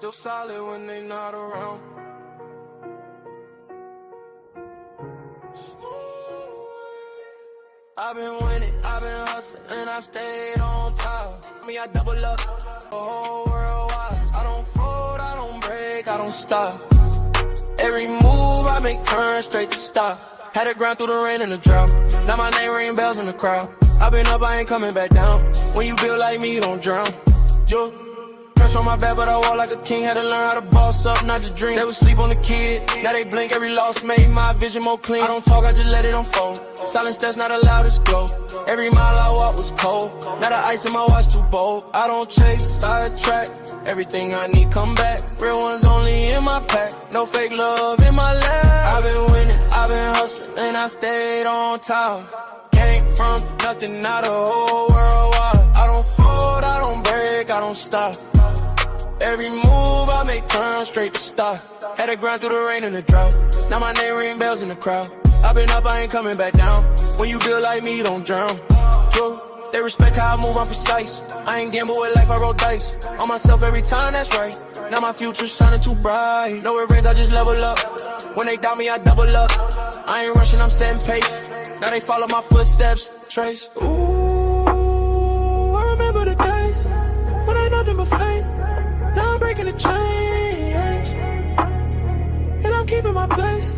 still solid when they not around. I've been winning, I've been hustling, and I stayed on top. I double up, the whole world wide. I don't fold, I don't break, I don't stop. Every move I make turn straight to stop. Had to grind through the rain and the drought. Now my name ring bells in the crowd. I've been up, I ain't coming back down. When you build like me, you don't drown. Yo, pressure on my back, but I walk like a king. Had to learn how to boss up, not just dream. They would sleep on the kid, now they blink. Every loss made my vision more clean. I don't talk, I just let it unfold. Silence that's not allowed to go. Every mile I walk was cold. Now the ice in my watch too bold. I don't chase, sidetrack. Everything I need come back. Real ones only in my pack. No fake love in my lap. I've been winning, I've been hustling, and I stayed on top. Came from nothing, now the whole world wide. I don't fold, I don't break, I don't stop. Every move I make turn straight to stop. Had to grind through the rain and the drought. Now my name ring bells in the crowd. I've been up, I ain't coming back down. When you build like me, you don't drown. Yo, they respect how I move, I'm precise. I ain't gamble with life, I roll dice. On myself every time, that's right. Now my future's shining too bright. No revenge, I just level up. When they doubt me, I double up. I ain't rushing, I'm setting pace. Now they follow my footsteps, trace. Ooh, I remember the days when I had nothing but faith. Now I'm breaking the chains, and I'm keeping my place.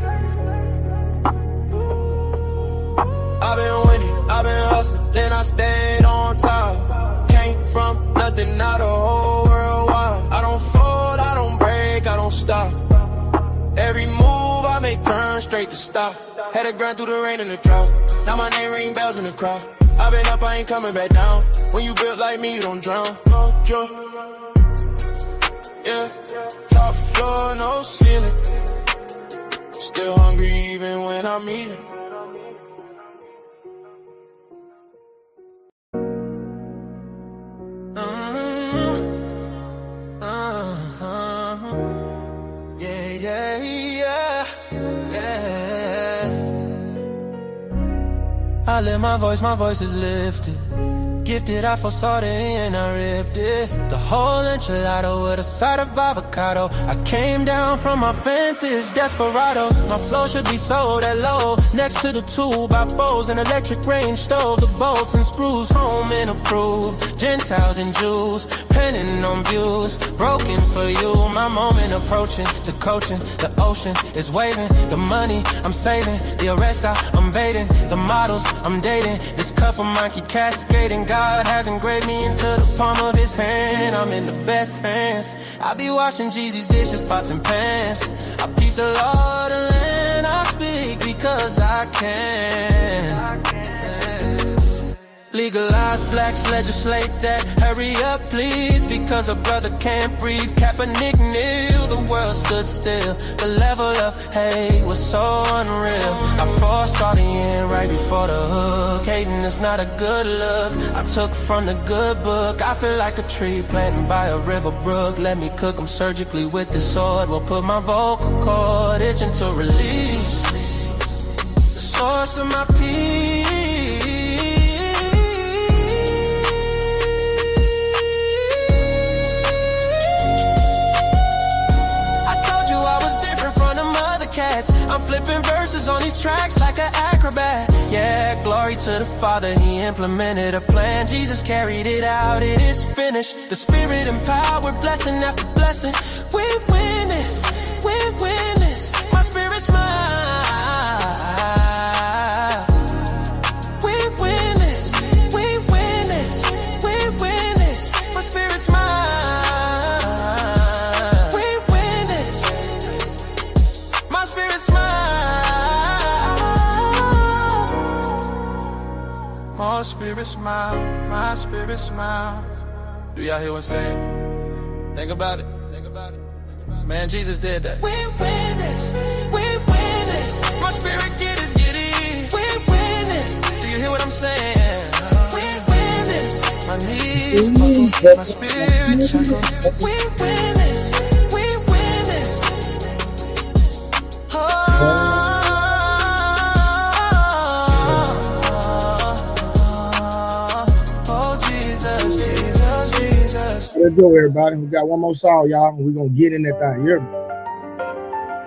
I've been winning, I've been hustling, then I stayed on top. Came from nothing, now the whole world wide. I don't fold, I don't break, I don't stop. Every move I make turn straight to stop. Had to grind through the rain and the drought. Now my name ring bells in the crowd. I've been up, I ain't coming back down. When you built like me, you don't drown. No joke. Yeah, top floor, no ceiling. Still hungry even when I'm eating. I lift my voice is lifted. Gifted, I foresaw it and I ripped it. The whole enchilada with a side of avocado. I came down from my fences, desperados. My flow should be sold at low. Next to the 2x4s, an electric range stove. The bolts and screws, home and approved. Gentiles and Jews, penning on views. Broken for you, my moment approaching. The coaching, the ocean is waving. The money I'm saving, the arrest I'm evading. The models I'm dating, this cup of mine keep cascading. God has engraved me into the palm of his hand. I'm in the best hands. I be washing Jeezy's dishes, pots and pans. I peep the Lord and land. I speak because I can. Legalize blacks, legislate that. Hurry up, please, because a brother can't breathe. Kaepernick kneel, the world stood still. The level of hate was so unreal. I foresaw the end right before the hook. Hating is not a good look. I took from the good book. I feel like a tree planted by a river brook. Let me cook them surgically with the sword. Will put my vocal cord itching to release the source of my peace. I'm flipping verses on these tracks like an acrobat. Yeah, glory to the Father, he implemented a plan. Jesus carried it out, it is finished. The Spirit empowered, blessing after blessing. We win this, we win this. My spirit's mine. We win this, we win this, we win this. My spirit's mine. My spirit smile, my spirit smiles. Do y'all hear what I'm saying? Think about it. Man, Jesus did that. We win this, we win this. My spirit get it. We win this. Do you hear what I'm saying? We win this. My knees buckle, my spirit chuckle. We win this, we win this. Oh. go, everybody. We got one more song, y'all, and we're gonna get in that thing. You hear me?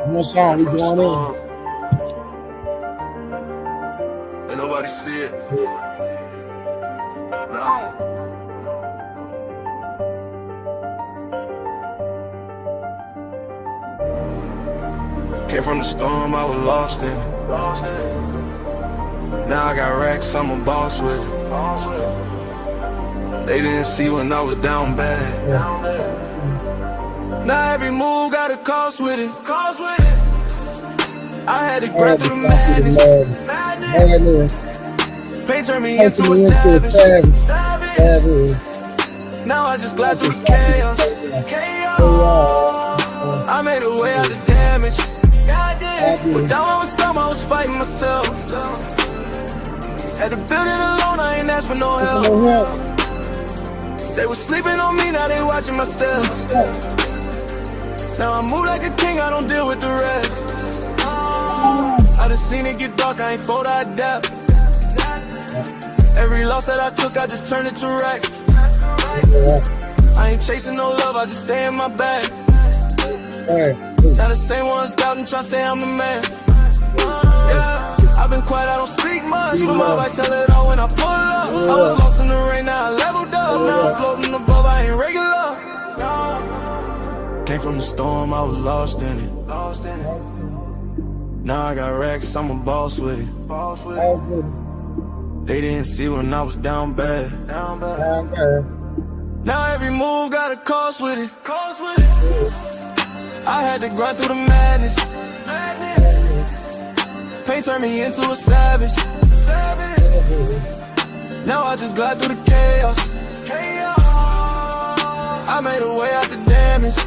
One more song, we going in. Ain't nobody see it. No. Came from the storm, I was lost in it. Now I got racks, I'm a boss with it. They didn't see when I was down bad. Now every move got a cost with it. I had to grind through the madness. Pain turned me into a savage. Now I just glide through the chaos. I made a way out of damage. But down I was storm, I was fighting myself. Had to build it alone, I ain't asked for no help. They was sleeping on me, now they watching my steps. Now I move like a king, I don't deal with the rest. I done seen it get dark, I ain't fold, I adapt. Every loss that I took, I just turned it to racks. I ain't chasing no love, I just stay in my bag. Now the same ones doubting, tryna say I'm the man. Yeah, I've been quiet, I don't speak much, but my wife tell it all when I pull up. I was lost in the rain, now I leveled up. Now I'm floating above, I ain't regular. Came from the storm, I was lost in it. Now I got racks, I'm a boss with it. They didn't see when I was down bad. Now every move got a cost with it. I had to grind through the madness. Pain turned me into a savage. Now I just glide through the chaos. I made a way out the damage.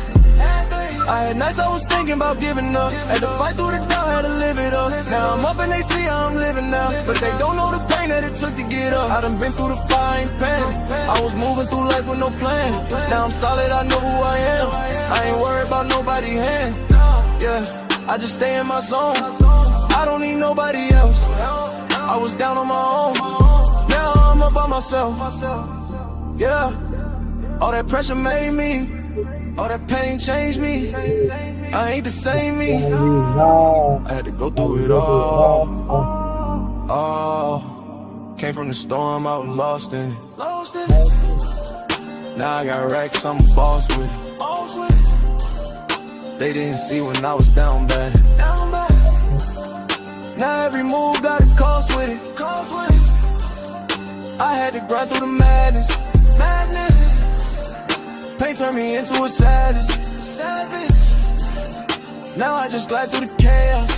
I had nights I was thinking about giving up. Had to fight through the doubt, had to live it up. Now I'm up and they see how I'm living now, but they don't know the pain that it took to get up. I done been through the fire, ain't panic. I was moving through life with no plan. Now I'm solid, I know who I am. I ain't worried about nobody's hand. Yeah, I just stay in my zone. I don't need nobody else. I was down on my own. Now I'm up by myself. Yeah, all that pressure made me. All that pain changed me. I ain't the same me. I had to go through it all. Came from the storm, I was lost in it. Now I got racks, I'm a boss with it. They didn't see when I was down bad. Now every move got a cost with it. I had to grind through the madness. Pain turned me into a savage. Now I just glide through the chaos.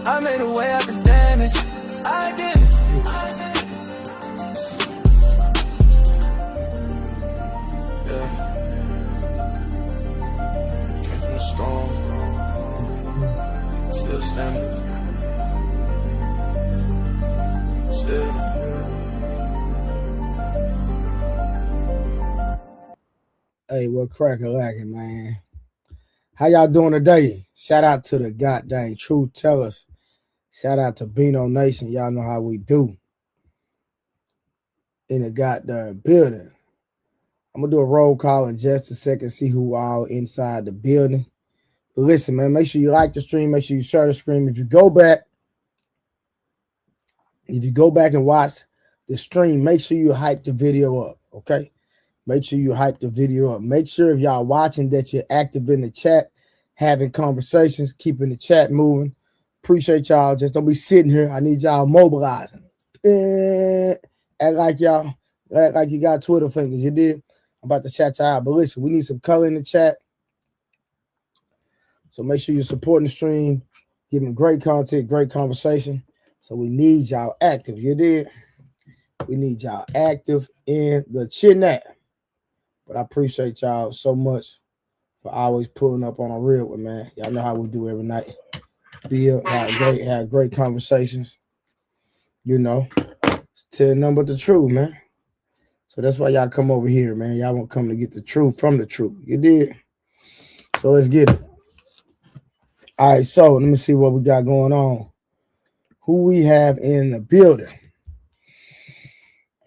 I made a way out the damage. I did. Yeah. Came from the storm. Still standing. Still. Hey, what crack-a-lackin', man? How y'all doing today? Shout out to the goddamn truth tellers. Shout out to Beano Nation. Y'all know how we do in the goddamn building. I'm going to do a roll call in just a second, see who all inside the building. But listen, man, make sure you like the stream. Make sure you share the stream. If you go back and watch the stream, make sure you hype the video up, okay? Make sure you hype the video up. Make sure if y'all watching that you're active in the chat, having conversations, keeping the chat moving. Appreciate y'all. Just don't be sitting here. I need y'all mobilizing. Act like you got Twitter fingers. You did? I'm about to chat y'all out. But listen, we need some color in the chat. So make sure you're supporting the stream, giving great content, great conversation. So we need y'all active. You did? We need y'all active in the chat. But I appreciate y'all so much for always pulling up on a real one, man. Y'all know how we do every night. Have great conversations. You know, tell nothing but the truth, man. So that's why y'all come over here, man. Y'all won't come to get the truth from the truth. You did? So let's get it. All right, so let me see what we got going on. Who we have in the building?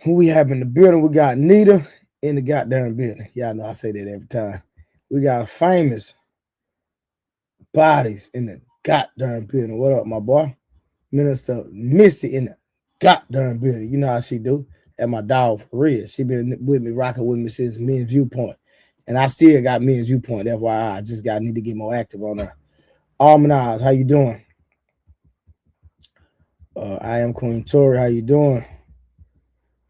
We got Nita in the goddamn building. Y'all know I say that every time. We got famous bodies in the goddamn building. What up, my boy? Minister Missy in the goddamn building. You know how she do. And my dog for real. She been with me, rocking with me since Men's Viewpoint. And I still got Men's Viewpoint. FYI, I just need to get more active on her. Almanaz, how you doing? I am Queen Tori. How you doing?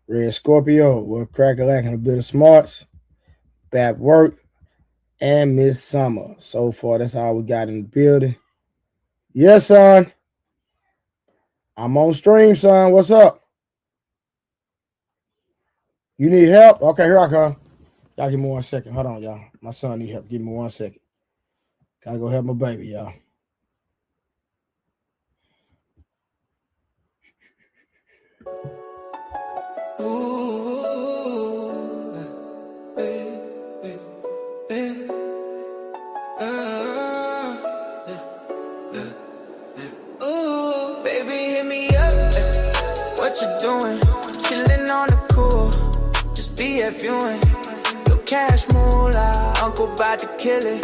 Red Scorpio. We're crack-a-lacking a bit of smarts. Bad work. And Miss Summer. So far, that's all we got in the building. Yes, son. I'm on stream, son. What's up? You need help? Okay, here I come. Y'all give me 1 second. Hold on, y'all. My son need help. Give me 1 second. Gotta go help my baby, y'all. Baby, hit me up. What you doing? Chillin' on the cool. Just BFUing. Your cash moolah. Uncle bout to kill it.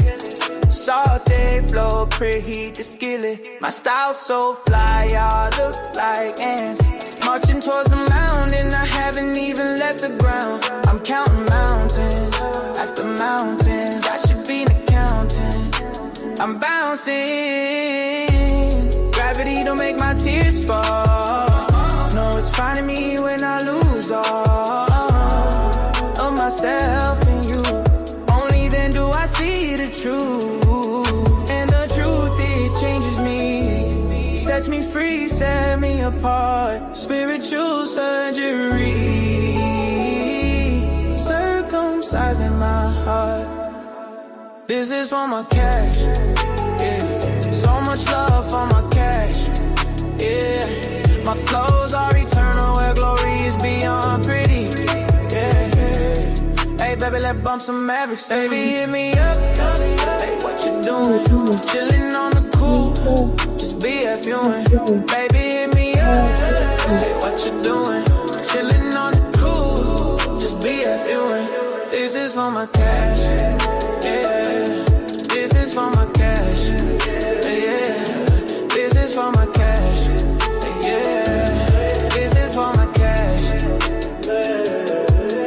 Saute flow, preheat the skillet. My style so fly, y'all look like ants. Marching towards the mountain, I haven't even left the ground. I'm counting mountains after mountains. I should be an accountant. I'm bouncing. Gravity don't make my tears fall. No, it's finding me when I lose all of myself and you. Only then do I see the truth. And the truth, it changes me. Sets me free, set me apart. Spiritual surgery. Circumcising my heart. This is for my cash. Yeah. So much love for my cash. Yeah. My flows are eternal where glory is beyond pretty. Yeah. Hey, baby, let's bump some Mavericks. Baby, hit me up. Hey, what you doing? Chillin' on the cool. Just BFUing. Baby, hit me up. Hey, what you doing? Chillin' on the cool. Just BFUing. This is for my cash. Yeah. This is for my cash. Yeah. This is for my cash. Yeah. This is for my cash.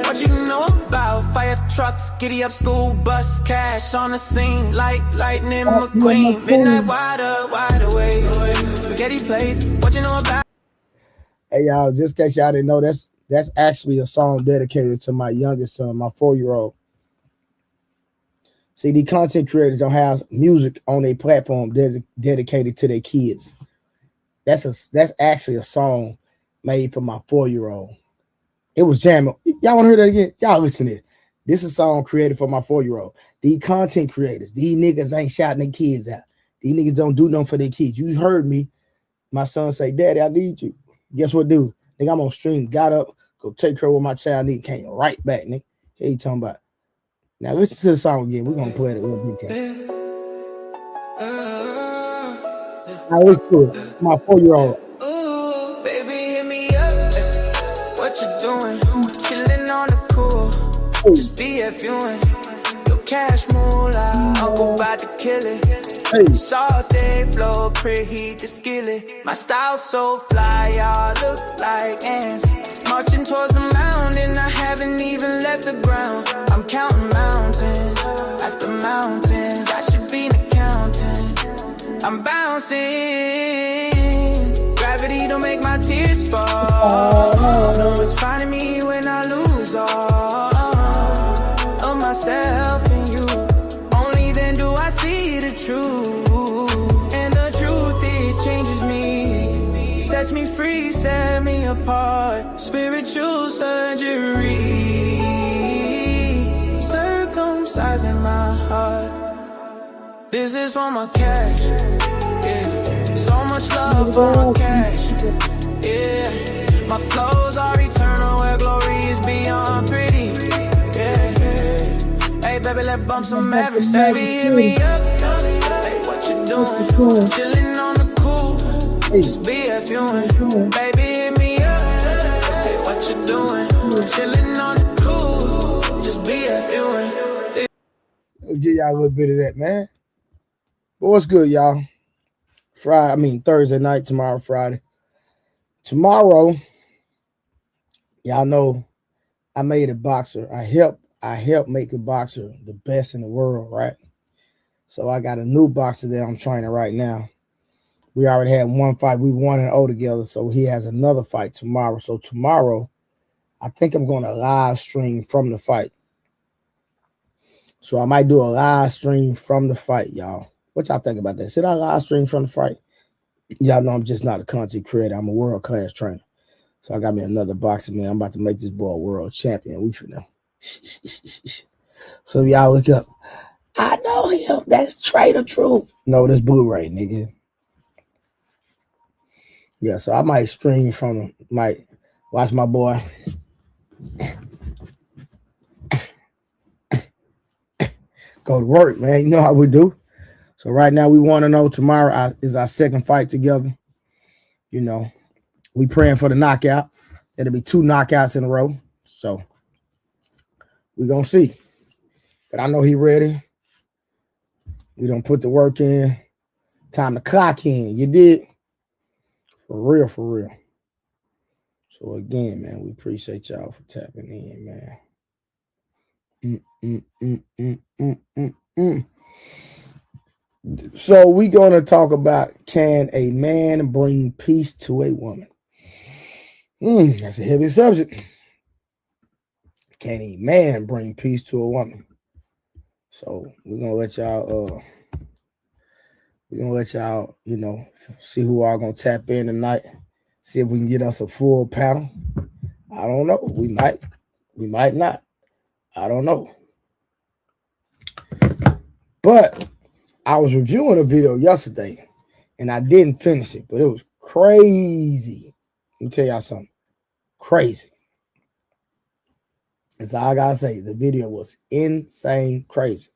What you know about fire trucks, giddy up school bus, cash on the scene like Lightning McQueen. Midnight wide awake. Spaghetti plates. What you know about? Hey, y'all, just in case y'all didn't know, that's actually a song dedicated to my youngest son, my 4-year-old. See, the content creators don't have music on their platform dedicated to their kids. That's actually a song made for my 4-year-old. It was jamming. Y'all want to hear that again? Y'all listen to it. This is a song created for my 4-year-old. These content creators, these niggas ain't shouting their kids out. These niggas don't do nothing for their kids. You heard me. My son say, Daddy, I need you. Guess what, dude? Nigga, I'm on stream. Got up, go take care of what my child need. Came right back, nigga. Here you talking about. Now listen to the song again. We're gonna play it real big. Now listen to it. My 4-year-old. Ooh, baby, hit me up. What you doing? Chillin' on the cool. Just BFUing. Your cash moolah. Uncle bout to kill it. Hey. Saute flow, preheat the skillet. My style so fly, y'all look like ants. Marching towards the mountain, I haven't even left the ground. I'm counting mountains after mountains. I should be an accountant. I'm bouncing. Gravity don't make my tears fall. No, it's finding me when I lose all of myself and you. Only then do I see the truth. And the truth, it changes me. Sets me free, set me apart. Spiritual surgery. Circumcising my heart. This is for my cash. Yeah. So much love for my cash. Yeah. My flows are eternal where glory is beyond pretty. Yeah. Hey, baby, let's bump some Mavericks. Baby, hit me up. Hey, what you doing? Chillin' on the cool. Just BFUing. Baby, hit me up. Hey, what you doing? Chillin' on the cool. y'all a little bit of that, man. But what's good, y'all? Thursday night, tomorrow, Friday. Tomorrow, y'all know I made a boxer. I helped make a boxer the best in the world, right? So I got a new boxer that I'm training right now. We already had one fight. We 1-0 together. So he has another fight tomorrow. So tomorrow, I think I'm going to live stream from the fight. So I might do a live stream from the fight, y'all. What y'all think about that? Should I live stream from the fight? Y'all know I'm just not a content creator. I'm a world-class trainer. So I got me another boxer, man. I'm about to make this boy a world champion. We finna. So y'all look up. I know him. That's Trey the Truth. No, that's Blu-ray, nigga. Yeah, so I might stream from him. Might watch my boy. Go to work, man. You know how we do. So right now we want to know tomorrow is our second fight together. You know, we praying for the knockout. It'll be 2 knockouts in a row. So we gonna see. But I know he ready. We don't put the work in. Time to clock in. You did? For real, for real. So again, man, we appreciate y'all for tapping in, man. So we gonna talk about, can a man bring peace to a woman? That's a heavy subject. Can a man bring peace to a woman? So we're gonna let y'all you know, see who are gonna tap in tonight. See if we can get us a full panel. I don't know. We might not. I don't know. But I was reviewing a video yesterday and I didn't finish it, but it was crazy. Let me tell y'all something. Crazy. That's all I gotta say. The video was insane crazy.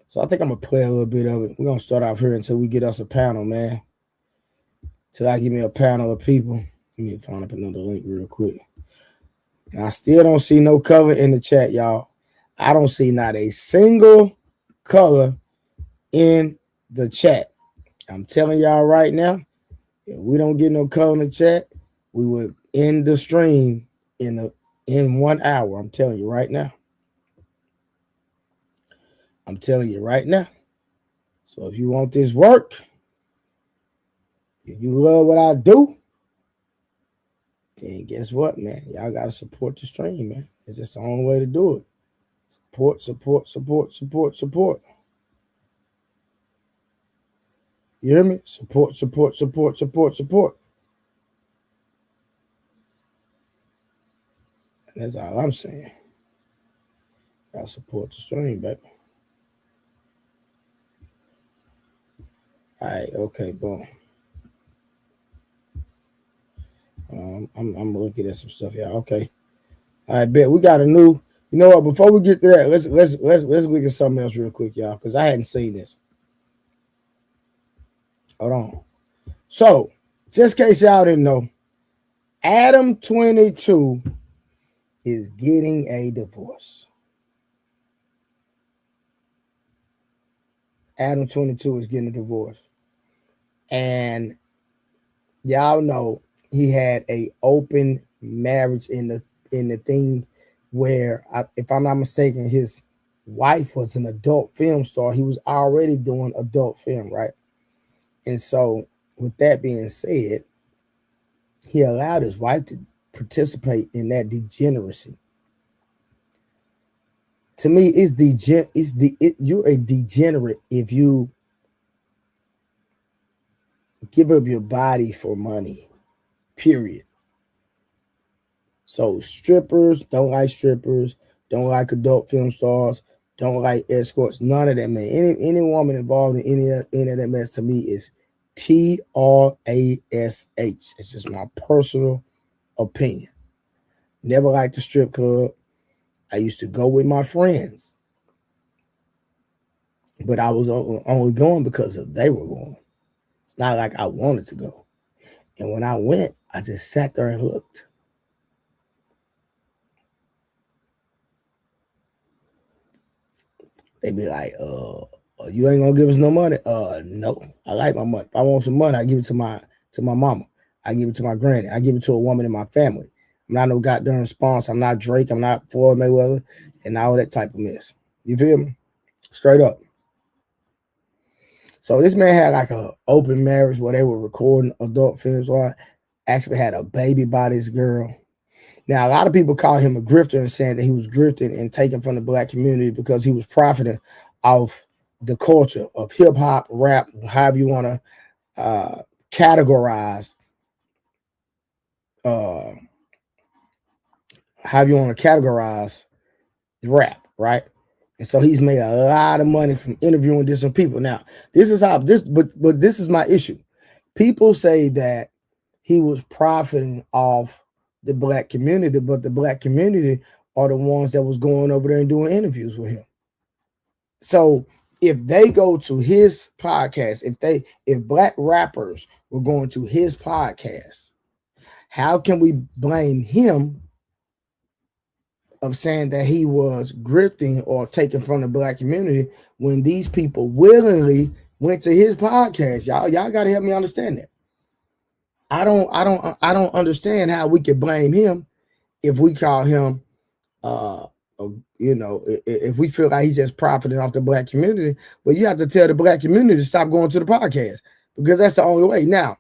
So I think I'm gonna play a little bit of it. We're gonna start off here until we get us a panel, man. Till I give me a panel of people. Let me find up another link real quick. And I still don't see no color in the chat, y'all. I don't see not a single color in the chat. I'm telling y'all right now, if we don't get no color in the chat, we would end the stream in 1 hour. I'm telling you right now. I'm telling you right now. So if you want this work, if you love what I do, then guess what, man? Y'all got to support the stream, man. It's just the only way to do it. Support, support, support, support, support. You hear me? Support, support, support, support, support. And that's all I'm saying. Gotta support the stream, baby. All right, okay, boom. I'm looking at some stuff, y'all. Okay. All right, bet we got a new. You know what? Before we get to that, let's look at something else real quick, y'all, because I hadn't seen this. Hold on. So, just in case y'all didn't know, Adam 22 is getting a divorce. Adam 22 is getting a divorce. And y'all know he had a open marriage in the thing where, if I'm not mistaken, his wife was an adult film star. He was already doing adult film, right? And so with that being said, he allowed his wife to participate in that degeneracy. To me, you're a degenerate if you give up your body for money, period. So strippers, don't like adult film stars, don't like escorts, none of that, man. Any woman involved in any of that mess, to me, is TRASH. It's just my personal opinion. Never liked the strip club. I used to go with my friends, but I was only going because they were going. It's not like I wanted to go. And when I went, I just sat there and looked. They be like, you ain't gonna give us no money? No. I like my money. If I want some money, I give it to my mama. I give it to my granny. I give it to a woman in my family. I'm not no goddamn response. I'm not Drake. I'm not Floyd Mayweather and all that type of mess. You feel me? Straight up. So this man had like a open marriage where they were recording adult films. Or actually had a baby by this girl. Now, a lot of people call him a grifter and saying that he was grifting and taking from the black community because he was profiting off the culture of hip hop, rap, however you want to categorize, rap, right? And so he's made a lot of money from interviewing different people. Now, this is how but this is my issue. People say that he was profiting off the black community, but the black community are the ones that was going over there and doing interviews with him. So if they go to his podcast, if black rappers were going to his podcast, how can we blame him of saying that he was grifting or taking from the black community when these people willingly went to his podcast? Y'all got to help me understand that. I don't understand how we can blame him if we call him, if we feel like he's just profiting off the black community. Well, you have to tell the black community to stop going to the podcast because that's the only way. Now,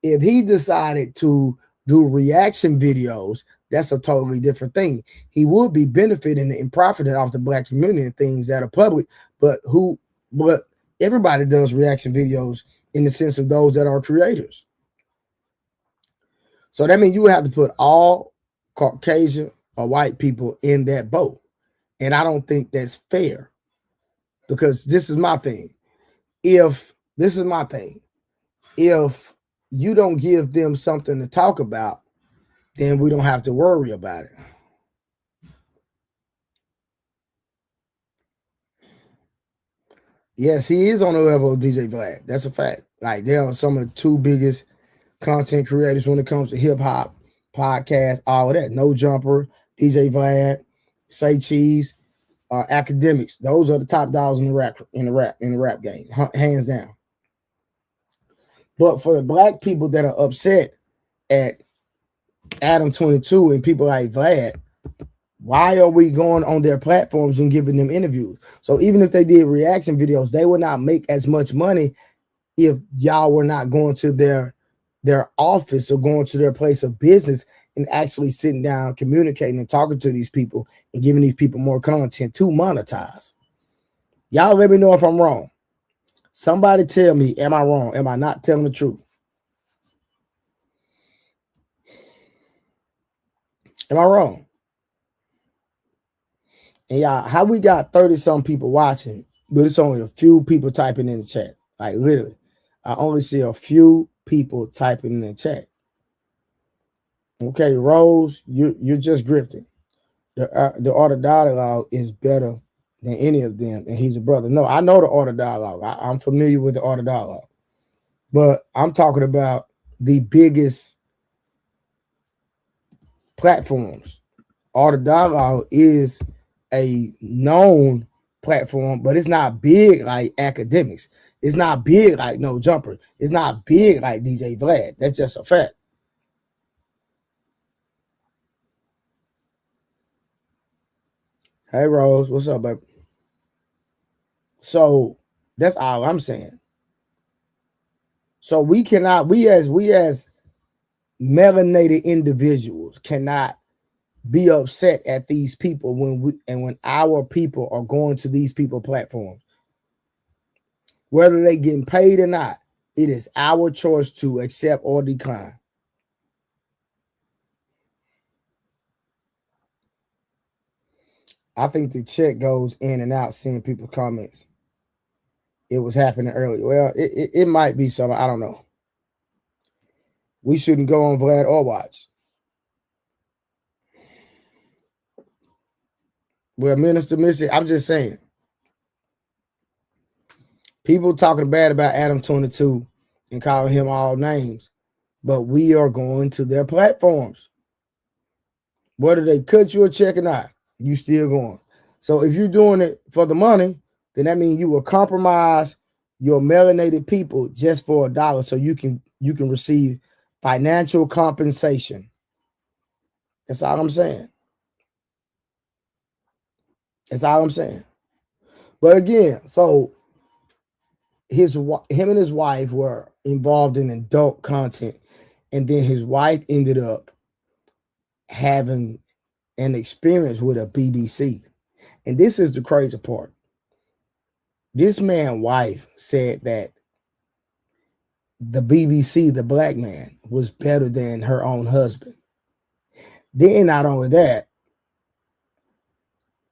if he decided to do reaction videos, that's a totally different thing. He would be benefiting and profiting off the black community and things that are public, but everybody does reaction videos in the sense of those that are creators. So that means you would have to put all Caucasian or white people in that boat. And I don't think that's fair because this is my thing. If you don't give them something to talk about, then we don't have to worry about it. Yes, he is on the level of DJ Vlad. That's a fact. Like, they are some of the two biggest content creators when it comes to hip hop, podcast, all of that. No Jumper, DJ Vlad, Say Cheese, Academics. Those are the top dogs in the rap game, hands down. But for the black people that are upset at Adam 22 and people like Vlad, why are we going on their platforms and giving them interviews? So even if they did reaction videos, they would not make as much money if y'all were not going to their office or going to their place of business and actually sitting down, communicating and talking to these people and giving these people more content to monetize. Y'all let me know if I'm wrong. Somebody tell me, am I wrong? Am I not telling the truth? Am I wrong? And y'all, how we got 30-some people watching, but it's only a few people typing in the chat. Like, literally, I only see a few people typing in the chat. Okay, Rose, you're just grifting. The Art of Dialogue is better than any of them, and he's a brother. No, I know the Art of Dialogue. I'm familiar with the Art of Dialogue. But I'm talking about the biggest platforms. Art of Dialogue is a known platform, but it's not big like Academics. It's not big like No Jumper. It's not big like DJ Vlad. That's just a fact. Hey Rose, what's up, baby? So that's all I'm saying. So we as melanated individuals cannot be upset at these people when our people are going to these people platforms. Whether they getting paid or not, it is our choice to accept or decline. I think the check goes in and out seeing people's comments. It was happening earlier. Well, it might be something. I don't know. We shouldn't go on Vlad or watch. Well, Minister Missy, I'm just saying. People talking bad about Adam 22 and calling him all names, but we are going to their platforms. Whether they cut you a check or not, you still going. So if you're doing it for the money, then that means you will compromise your melanated people just for $1 so you can receive financial compensation. That's all I'm saying. That's all I'm saying. But again, so him and his wife were involved in adult content, and then his wife ended up having an experience with a BBC. And this is the crazy part. This man's wife said that the BBC, the black man, was better than her own husband. Then not only that,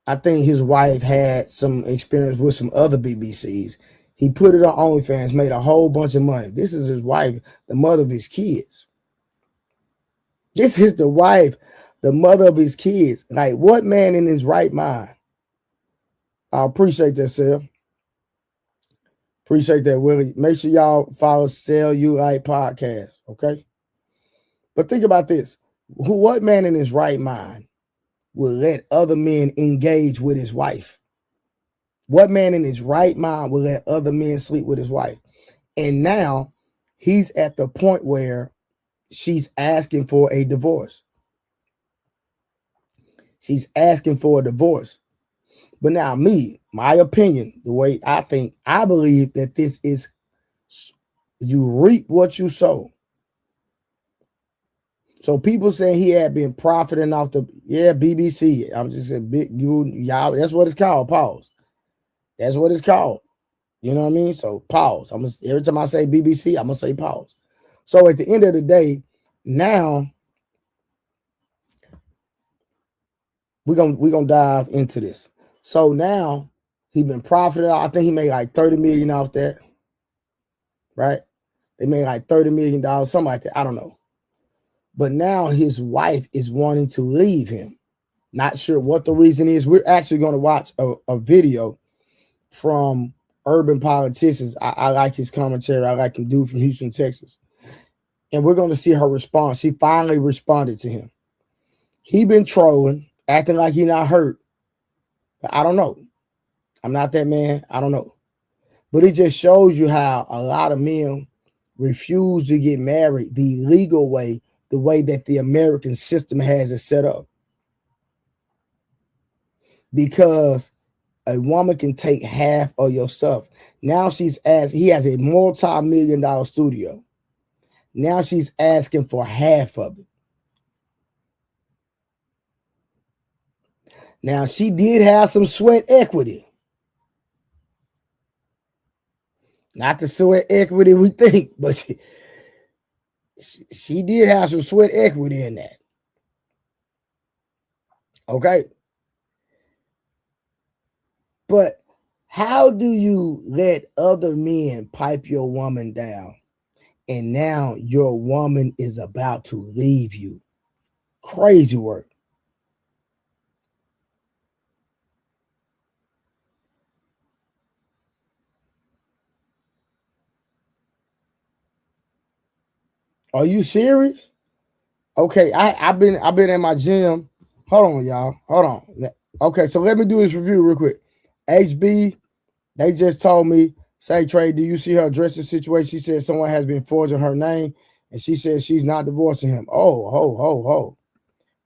I think his wife had some experience with some other BBCs. He put it on OnlyFans, made a whole bunch of money. This is his wife, the mother of his kids. This is the wife, the mother of his kids. Like, what man in his right mind? I appreciate that, Sel. Appreciate that, Willie. Make sure y'all follow Sell You Like Podcast, okay? But think about this. What man in his right mind will let other men engage with his wife? What man in his right mind will let other men sleep with his wife? And now he's at the point where she's asking for a divorce. She's asking for a divorce. But now my opinion, the way I think, I believe that this is, you reap what you sow. So people saying he had been profiting off the, BBC. I'm just saying, y'all, that's what it's called. Pause. That's what it's called. You know what I mean? So pause. Every time I say BBC, I'm gonna say pause. So at the end of the day, now we're gonna dive into this. So now he been profiting. I think he made like $30 million off that. Right? They made like $30 million, something like that. I don't know. But now his wife is wanting to leave him. Not sure what the reason is. We're actually going to watch a video from Urban Politicians. I like his commentary. I like him, dude from Houston, Texas. And we're going to see her response. She finally responded to him. He been trolling, acting like he not hurt. But I don't know. I'm not that man. I don't know. But it just shows you how a lot of men refuse to get married the legal way, the way that the American system has it set up. Because a woman can take half of your stuff. Now he has a multi-million-dollar studio. Now she's asking for half of it. Now she did have some sweat equity. Not the sweat equity we think, but she did have some sweat equity in that. Okay. But how do you let other men pipe your woman down and now your woman is about to leave you? Crazy work. Are you serious? Okay, I've been in my gym. Hold on, y'all. Hold on. Okay, so let me do this review real quick. HB, they just told me, say, Trey, do you see her addressing situation? She said someone has been forging her name, and she said she's not divorcing him. Oh, ho.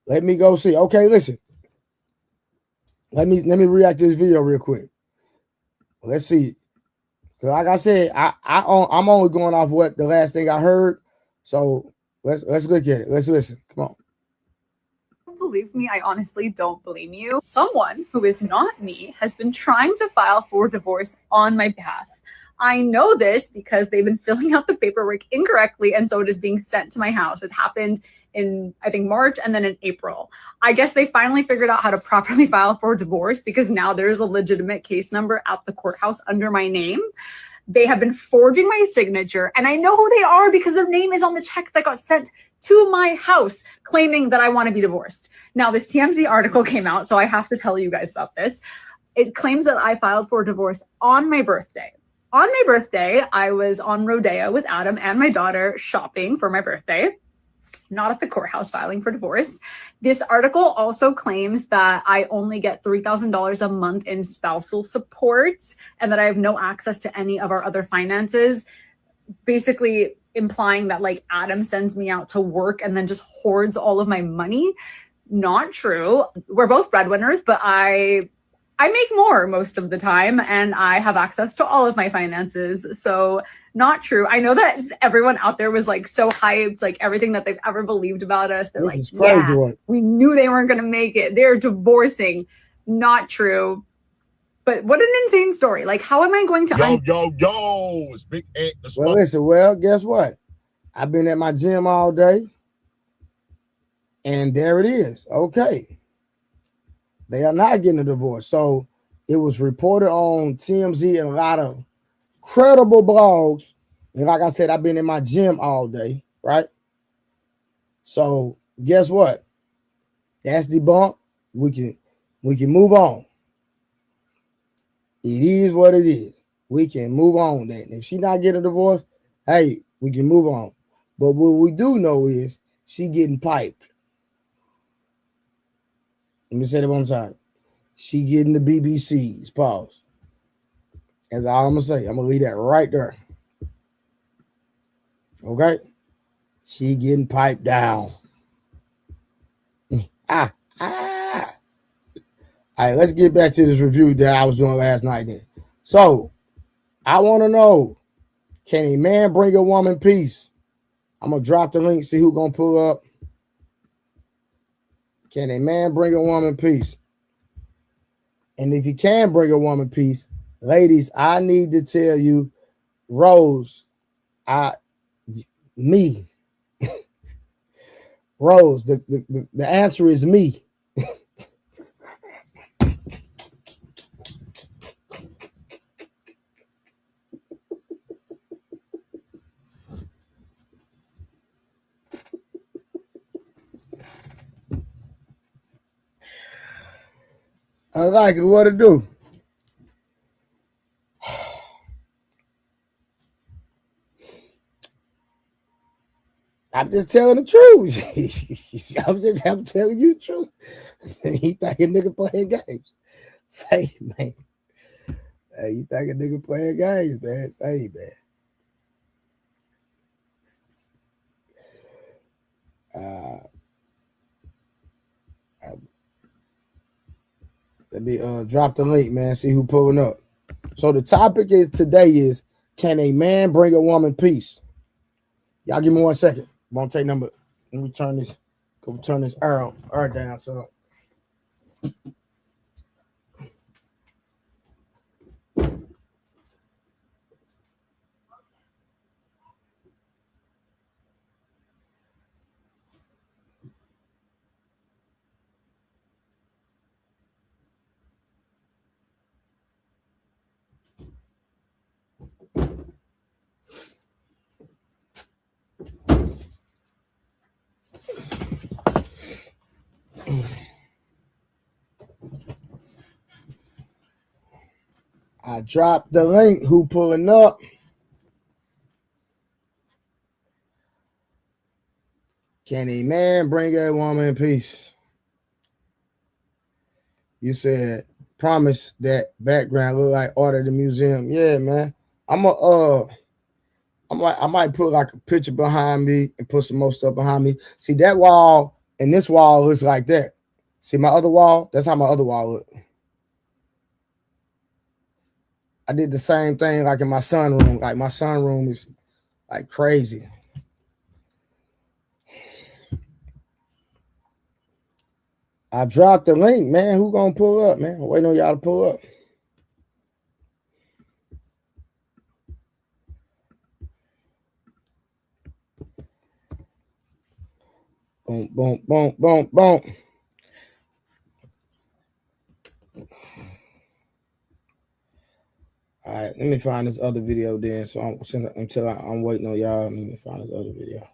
Let me go see. Okay, listen. Let me react to this video real quick. Let's see. Cause like I said, I'm only going off what the last thing I heard. So let's look at it. Let's listen. Come on. Believe me, I honestly don't blame you. Someone who is not me has been trying to file for divorce on my behalf. I know this because they've been filling out the paperwork incorrectly, and so it is being sent to my house. It happened in, I think, March and then in April. I guess they finally figured out how to properly file for divorce because now there's a legitimate case number at the courthouse under my name. They have been forging my signature, and I know who they are because their name is on the check that got sent to my house claiming that I want to be divorced. Now, this TMZ article came out, so I have to tell you guys about this. It claims that I filed for divorce on my birthday. On my birthday, I was on Rodeo with Adam and my daughter shopping for my birthday, not at the courthouse filing for divorce. This article also claims that I only get $3,000 a month in spousal support and that I have no access to any of our other finances, basically implying that like Adam sends me out to work and then just hoards all of my money. Not true. We're both breadwinners, but I make more most of the time and I have access to all of my finances. So not true. I know that everyone out there was like so hyped, like everything that they've ever believed about us. They're This like, is crazy yeah, work. we knew they weren't going to make it. They're divorcing. Not true. But what an insane story. Like, how am I going to... Yo, it's Big Ant. Well, listen, guess what? I've been at my gym all day. And there it is. Okay. They are not getting a divorce. So it was reported on TMZ and a lot of credible blogs. And like I said, I've been in my gym all day, right? So guess what? That's debunked. We can move on. It is what it is. We can move on then. If she's not getting a divorce, hey, we can move on. But what we do know is she getting piped. Let me say that one time. She getting the BBCs. Pause. That's all I'm gonna say. I'm gonna leave that right there. Okay? She getting piped down. All right, let's get back to this review that I was doing last night then. So, I want to know, can a man bring a woman peace? I'm going to drop the link, see who's going to pull up. Can a man bring a woman peace? And if you can bring a woman peace, ladies, I need to tell you, Rose, me. Rose, the answer is me. I like it. What to do? I'm just telling the truth. I'm telling you the truth. He think a nigga playing games. Say, man. Hey, you think a nigga playing games, man? Say, man. Let me drop the link, man. See who pulling up. So the topic is today is, can a man bring a woman peace? Y'all give me 1 second. Won't take number. Let me turn this air down. So I dropped the link. Who pulling up? Can a man bring a woman peace? You said promise that background look like art at the museum. Yeah, man. I might put like a picture behind me and put some more stuff behind me. See that wall and this wall looks like that. See my other wall? That's how my other wall look. I did the same thing like in my sunroom. Like my sunroom is like crazy. I dropped the link, man. Who gonna pull up, man? I'm waiting on y'all to pull up. Boom, boom, boom, boom, boom. All right, let me find this other video then. So until I'm waiting on y'all, let me find this other video.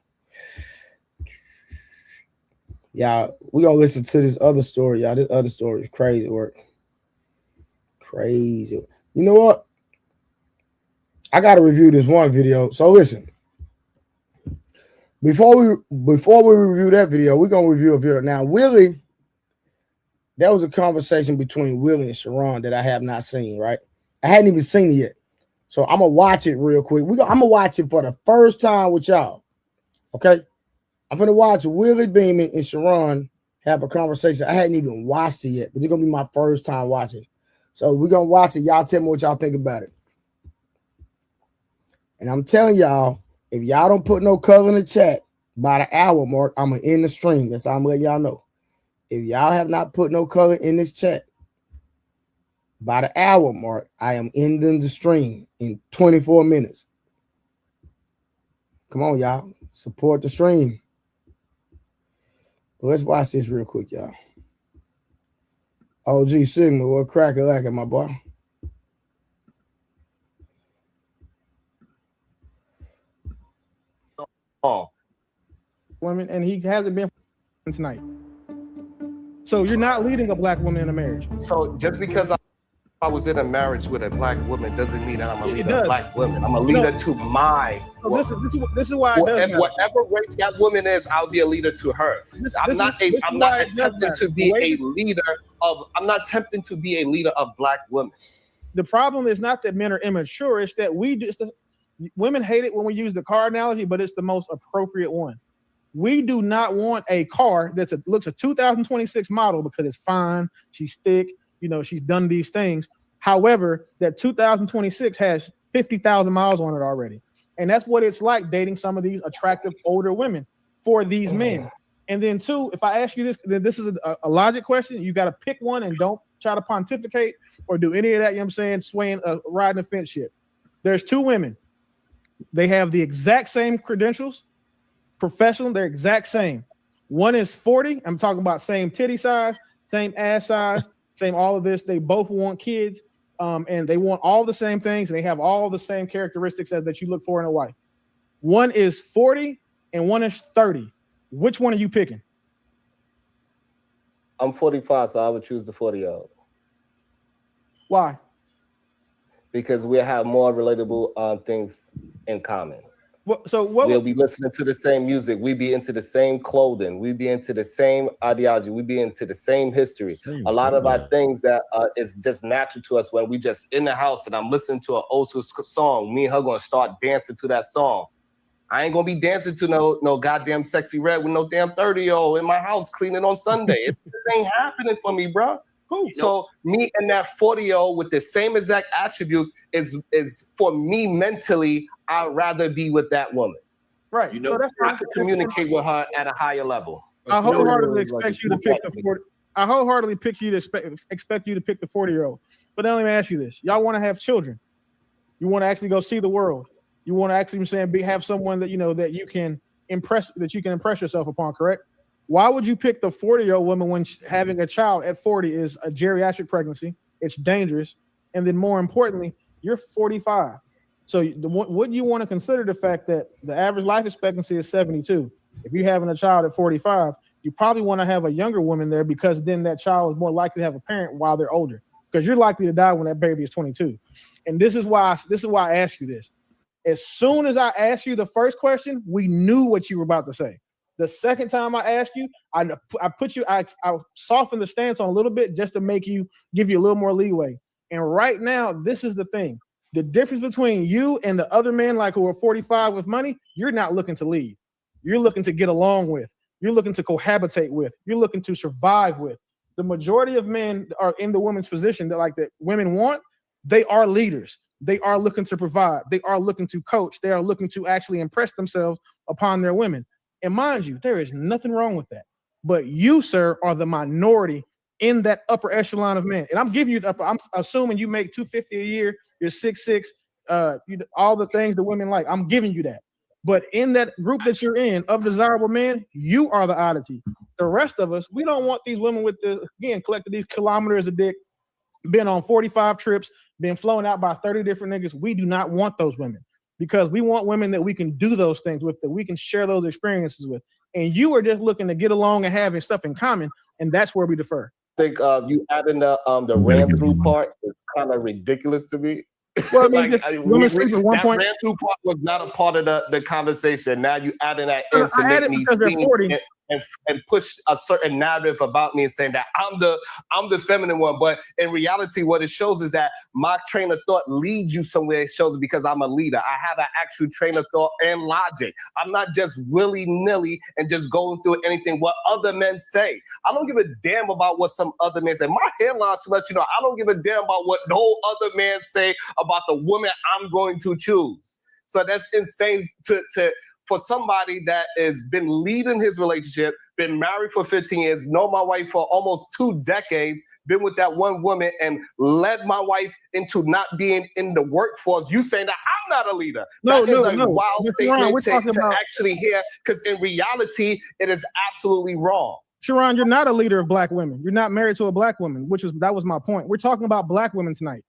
Y'all, we gonna listen to this other story, y'all. This other story is crazy work. Crazy. You know what? I gotta review this one video. So listen. Before we review that video, we're gonna review a video now. Willie, that was a conversation between Willie and Sharon that I have not seen. Right, I hadn't even seen it yet, so I'm gonna watch it real quick. I'm gonna watch it for the first time with y'all. Okay, I'm gonna watch Willie Beeman and Sharon have a conversation. I hadn't even watched it yet, but it's gonna be my first time watching. So we're gonna watch it. Y'all tell me what y'all think about it. And I'm telling y'all, if y'all don't put no color in the chat by the hour mark, I'm gonna end the stream. That's how I'm letting y'all know. If y'all have not put no color in this chat by the hour mark, I am ending the stream in 24 minutes. Come on, y'all. Support the stream. Let's watch this real quick, y'all. OG Sigma, what cracker lacking, my boy? Women, and he hasn't been tonight. So you're not leading a black woman in a marriage. So just because I was in a marriage with a black woman doesn't mean that I'm a leader of black women. I'm a leader to my woman. This is why whatever race that woman is, I'll be a leader to her. I'm not attempting to be a leader of black women. The problem is not that men are immature, it's that women hate it when we use the car analogy, but it's the most appropriate one. We do not want a car that looks a 2026 model because it's fine, she's thick, she's done these things. However, that 2026 has 50,000 miles on it already. And that's what it's like dating some of these attractive older women for these men. And then two, if I ask you this, then this is a logic question. You got to pick one and don't try to pontificate or do any of that, swaying, riding the fence shit. There's two women. They have the exact same credentials, professional, they're exact same. One is 40. I'm talking about same titty size, same ass size, same all of this. They both want kids, and they want all the same things, and they have all the same characteristics that you look for in a wife. One is 40 and one is 30. Which one are you picking? I'm 45, so I would choose the 40-year-old. Why? Because we have more relatable things in common. We'll be listening to the same music. We be into the same clothing. We be into the same ideology. We be into the same history. A lot of our things that is just natural to us when we just in the house and I'm listening to an old school song. Me and her gonna start dancing to that song. I ain't gonna be dancing to no goddamn Sexy Red with no damn 30-year-old in my house cleaning on Sunday. It ain't happening for me, bro. Cool. So me and that 40-year-old with the same exact attributes is for me mentally. I'd rather be with that woman. Right. So I could communicate with her at a higher level. I wholeheartedly expect you to pick the 40. I wholeheartedly expect you to pick the 40-year-old. But then let me ask you this: y'all want to have children? You want to actually go see the world? You want to actually have someone that that you can impress yourself upon? Correct? Why would you pick the 40-year-old woman when having a child at 40 is a geriatric pregnancy? It's dangerous, and then more importantly, you're 45. So wouldn't you want to consider the fact that the average life expectancy is 72? If you're having a child at 45, you probably want to have a younger woman there because then that child is more likely to have a parent while they're older, because you're likely to die when that baby is 22. And this is why I ask you this. As soon as I asked you the first question, we knew what you were about to say. The second time I asked you, I softened the stance on a little bit just to give you a little more leeway. And right now, this is the thing. The difference between you and the other men who are 45 with money, you're not looking to lead. You're looking to get along with. You're looking to cohabitate with. You're looking to survive with. The majority of men are in the women's position that women want. They are leaders. They are looking to provide. They are looking to coach. They are looking to actually impress themselves upon their women. And mind you, there is nothing wrong with that. But you, sir, are the minority in that upper echelon of men. And I'm giving you I'm assuming you make $250 a year, you're 6'6", all the things the women like. I'm giving you that. But in that group that you're in of desirable men, you are the oddity. The rest of us, we don't want these women with collected these kilometers of dick, been on 45 trips, been flown out by 30 different niggas. We do not want those women, because we want women that we can do those things with, that we can share those experiences with. And you are just looking to get along and having stuff in common, and that's where we defer. I think you adding the ran through part is kind of ridiculous to me. Well, I mean, like women sleep at one that point. ran through part was not a part of the conversation. Now you adding that in to I make added me because they're seem 40. and push a certain narrative about me and saying that I'm the feminine one. But in reality, what it shows is that my train of thought leads you somewhere. It shows because I'm a leader. I have an actual train of thought and logic. I'm not just willy-nilly and just going through anything what other men say. I don't give a damn about what some other men say. My headline should let you know I don't give a damn about what no other man say about the woman I'm going to choose. So that's insane for somebody that has been leading his relationship, been married for 15 years, know my wife for almost 2 decades, been with that one woman and led my wife into not being in the workforce. You saying that I'm not a leader. That is a wild statement to actually hear, because in reality, it is absolutely wrong. Sharon, you're not a leader of black women. You're not married to a black woman, that was my point. We're talking about black women tonight.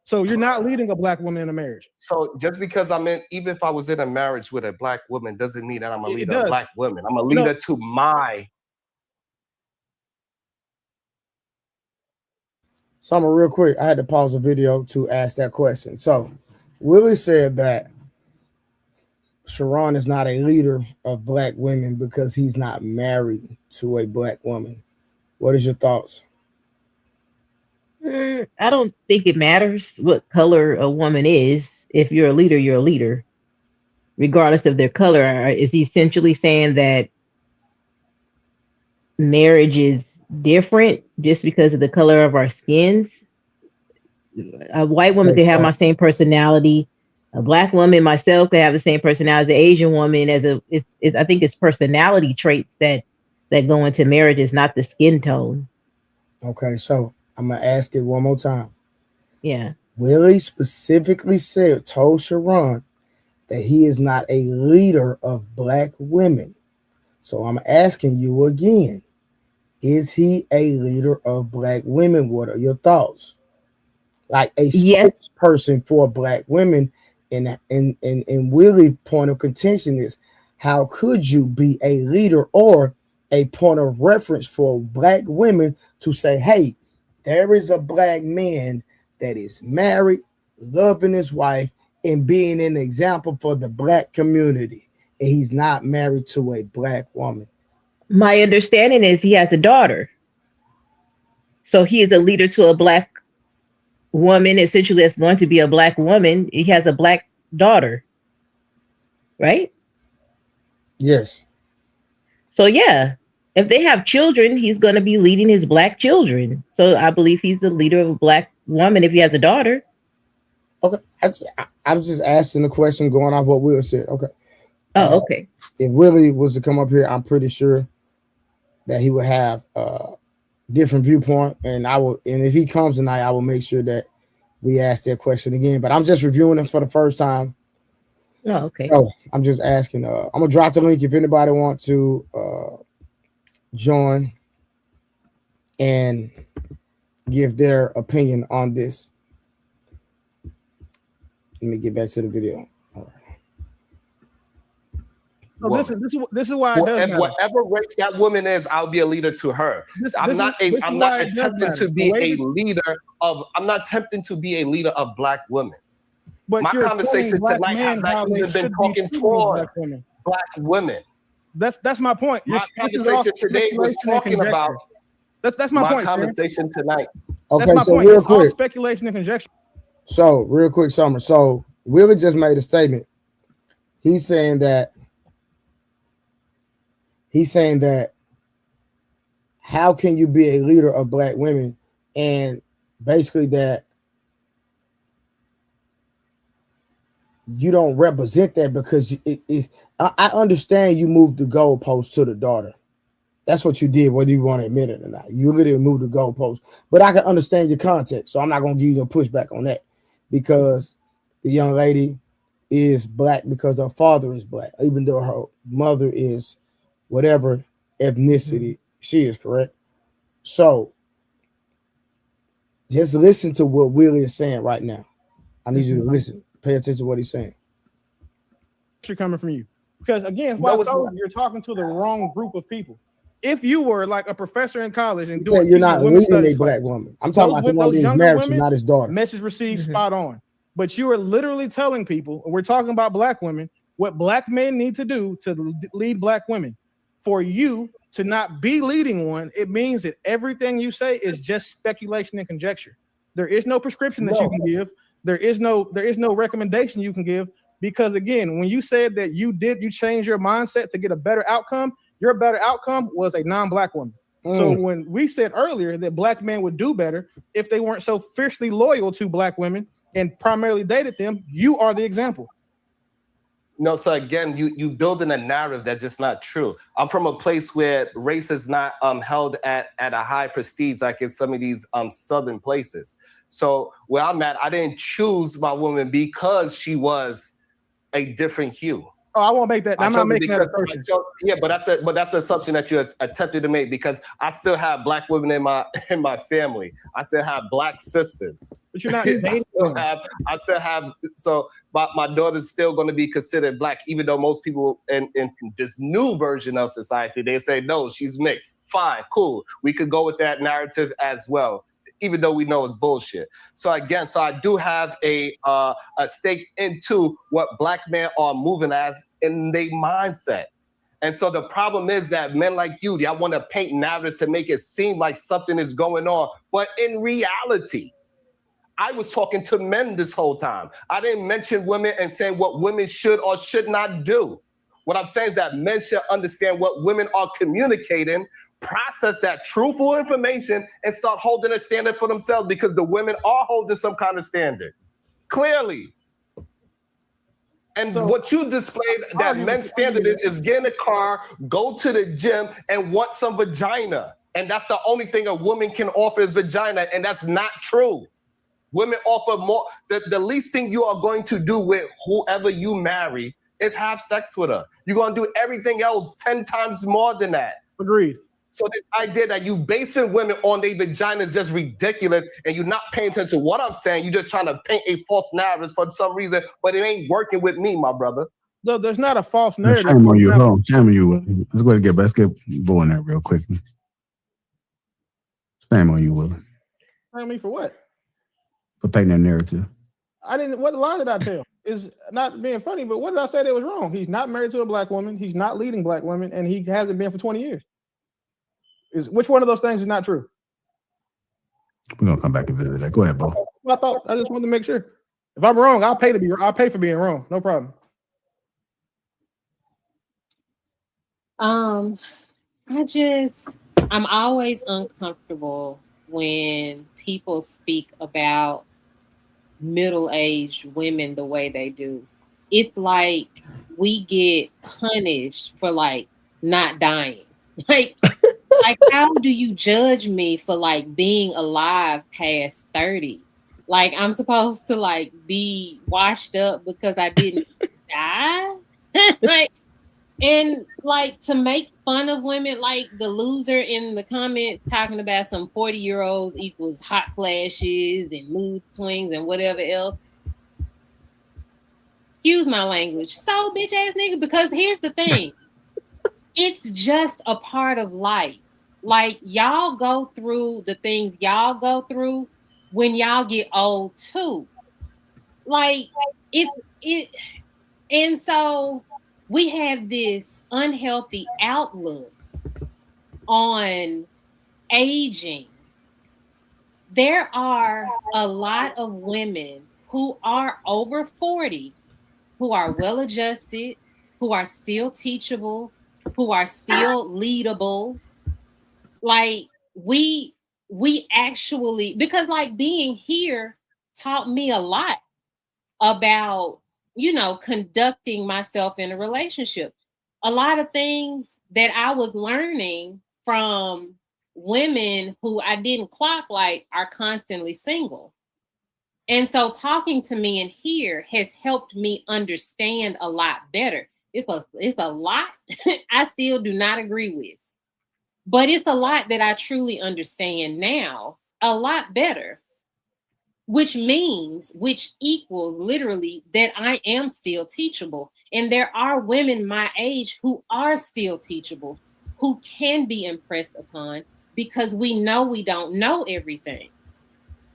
So you're not leading a black woman in a marriage. So just because even if I was in a marriage with a black woman, doesn't mean that I'm a leader of black women. I'm a leader to my. Summer, real quick, I had to pause the video to ask that question. So Willie said that Sharon is not a leader of black women because he's not married to a black woman. What is your thoughts? I don't think it matters what color a woman is. If you're a leader, you're a leader, regardless of their color. Is he essentially saying that marriage is different just because of the color of our skins? A white woman could have my same personality. A black woman, myself, could have the same personality as an Asian woman. I think it's personality traits that go into marriages, not the skin tone. Okay, so I'm gonna ask it one more time. Yeah. Willie specifically told Sharon that he is not a leader of black women. So I'm asking you again, is he a leader of black women? What are your thoughts? Like a spokesperson for black women, and Willie's point of contention is, how could you be a leader or a point of reference for black women to say, hey, there is a black man that is married, loving his wife, and being an example for the black community, and he's not married to a black woman? My understanding is he has a daughter. So he is a leader to a black woman, essentially, that's going to be a black woman. He has a black daughter, right? Yes. So yeah, if they have children, he's going to be leading his black children. So I believe he's the leader of a black woman if he has a daughter. Okay, I was just asking the question going off what Will said. Okay. Oh, okay. If Willie was to come up here, I'm pretty sure that he would have a different viewpoint, and if he comes tonight, I will make sure that we ask that question again. But I'm just reviewing them for the first time. Oh, okay. So I'm just asking. I'm gonna drop the link if anybody wants to join and give their opinion on this. Let me get back to the video. All right. So this is why whatever race that woman is, I'll be a leader to her. I'm not attempting to be a leader of black women. But my conversation tonight has not even been talking towards black women. That's my point. My conversation today was talking about. That's my point. Conversation tonight. Okay, so real quick, speculation and conjecture. So real quick, Summer. So Willie just made a statement. He's saying that how can you be a leader of black women, and basically that you don't represent that because it is. I understand you moved the goalpost to the daughter. That's what you did, whether you want to admit it or not. You literally moved the goalpost. But I can understand your context, so I'm not going to give you no pushback on that, because the young lady is black because her father is black, even though her mother is whatever ethnicity she is, correct? So just listen to what Willie is saying right now. I need you to listen. Pay attention to what he's saying. Coming from you. Because again, you're talking to the wrong group of people. if you were like a professor in college and doing you're not leading a black woman. I'm talking about the one he's married to, not his daughter. Message received spot on. But you are literally telling people, we're talking about black women, what black men need to do to lead black women. For you to not be leading one, it means that everything you say is just speculation and conjecture. There is no prescription that you can give. There is no recommendation you can give, because again, when you said that you change your mindset to get a better outcome, your better outcome was a non-black woman. So when we said earlier that black men would do better if they weren't so fiercely loyal to black women and primarily dated them, you are the example. No, so again, you building a narrative that's just not true. I'm from a place where race is not held at a high prestige like in some of these southern places. So where I'm at, I didn't choose my woman because she was a different hue. Oh, I won't make that. I'm not making that assumption. Yeah, but that's an assumption that you attempted to make, because I still have black women in my family. I still have black sisters. But you're not. I still have. So my daughter's still going to be considered black, even though most people in this new version of society, they say no, she's mixed. Fine, cool. We could go with that narrative as well, even though we know it's bullshit. So again, I do have a stake into what black men are moving as in their mindset. And so the problem is that men like you, y'all want to paint narratives to make it seem like something is going on. But in reality, I was talking to men this whole time. I didn't mention women and saying what women should or should not do. What I'm saying is that men should understand what women are communicating, process that truthful information, and start holding a standard for themselves, because the women are holding some kind of standard. Clearly. And so, what you displayed, that men's standard is get in a car, go to the gym, and want some vagina. And that's the only thing a woman can offer is vagina, and that's not true. Women offer more. The least thing you are going to do with whoever you marry is have sex with her. You're going to do everything else 10 times more than that. Agreed. So this idea that you basing women on their vagina is just ridiculous, and you're not paying attention to what I'm saying. You're just trying to paint a false narrative for some reason, but it ain't working with me, my brother. No, there's not a false narrative. Shame on you. Hold on. Shame on you. Let's get going there real quick. Shame on you, Willie. Shame on me for what? For painting that narrative. I didn't. What lie did I tell? Is not being funny, but what did I say that was wrong? He's not married to a black woman. He's not leading black women, and he hasn't been for 20 years. Which one of those things is not true? We're gonna come back and visit that. Go ahead, Bo. I just wanted to make sure. If I'm wrong, I'll pay for being wrong. No problem. I'm always uncomfortable when people speak about middle-aged women the way they do. It's like we get punished for like not dying. Like how do you judge me for like being alive past 30? Like I'm supposed to like be washed up because I didn't die? And to make fun of women, like the loser in the comment talking about some 40-year-olds equals hot flashes and mood swings and whatever else. Excuse my language. So bitch ass nigga, because here's the thing. It's just a part of life. Like y'all go through the things y'all go through when y'all get old too. And so we have this unhealthy outlook on aging. There are a lot of women who are over 40, who are well-adjusted, who are still teachable, who are still leadable. Like we actually, because like being here taught me a lot about, conducting myself in a relationship. A lot of things that I was learning from women who I didn't clock like are constantly single. And so talking to me in here has helped me understand a lot better. It's a lot I still do not agree with, but it's a lot that I truly understand now, a lot better, which equals literally that I am still teachable. And there are women my age who are still teachable. who can be impressed upon because we know we don't know everything.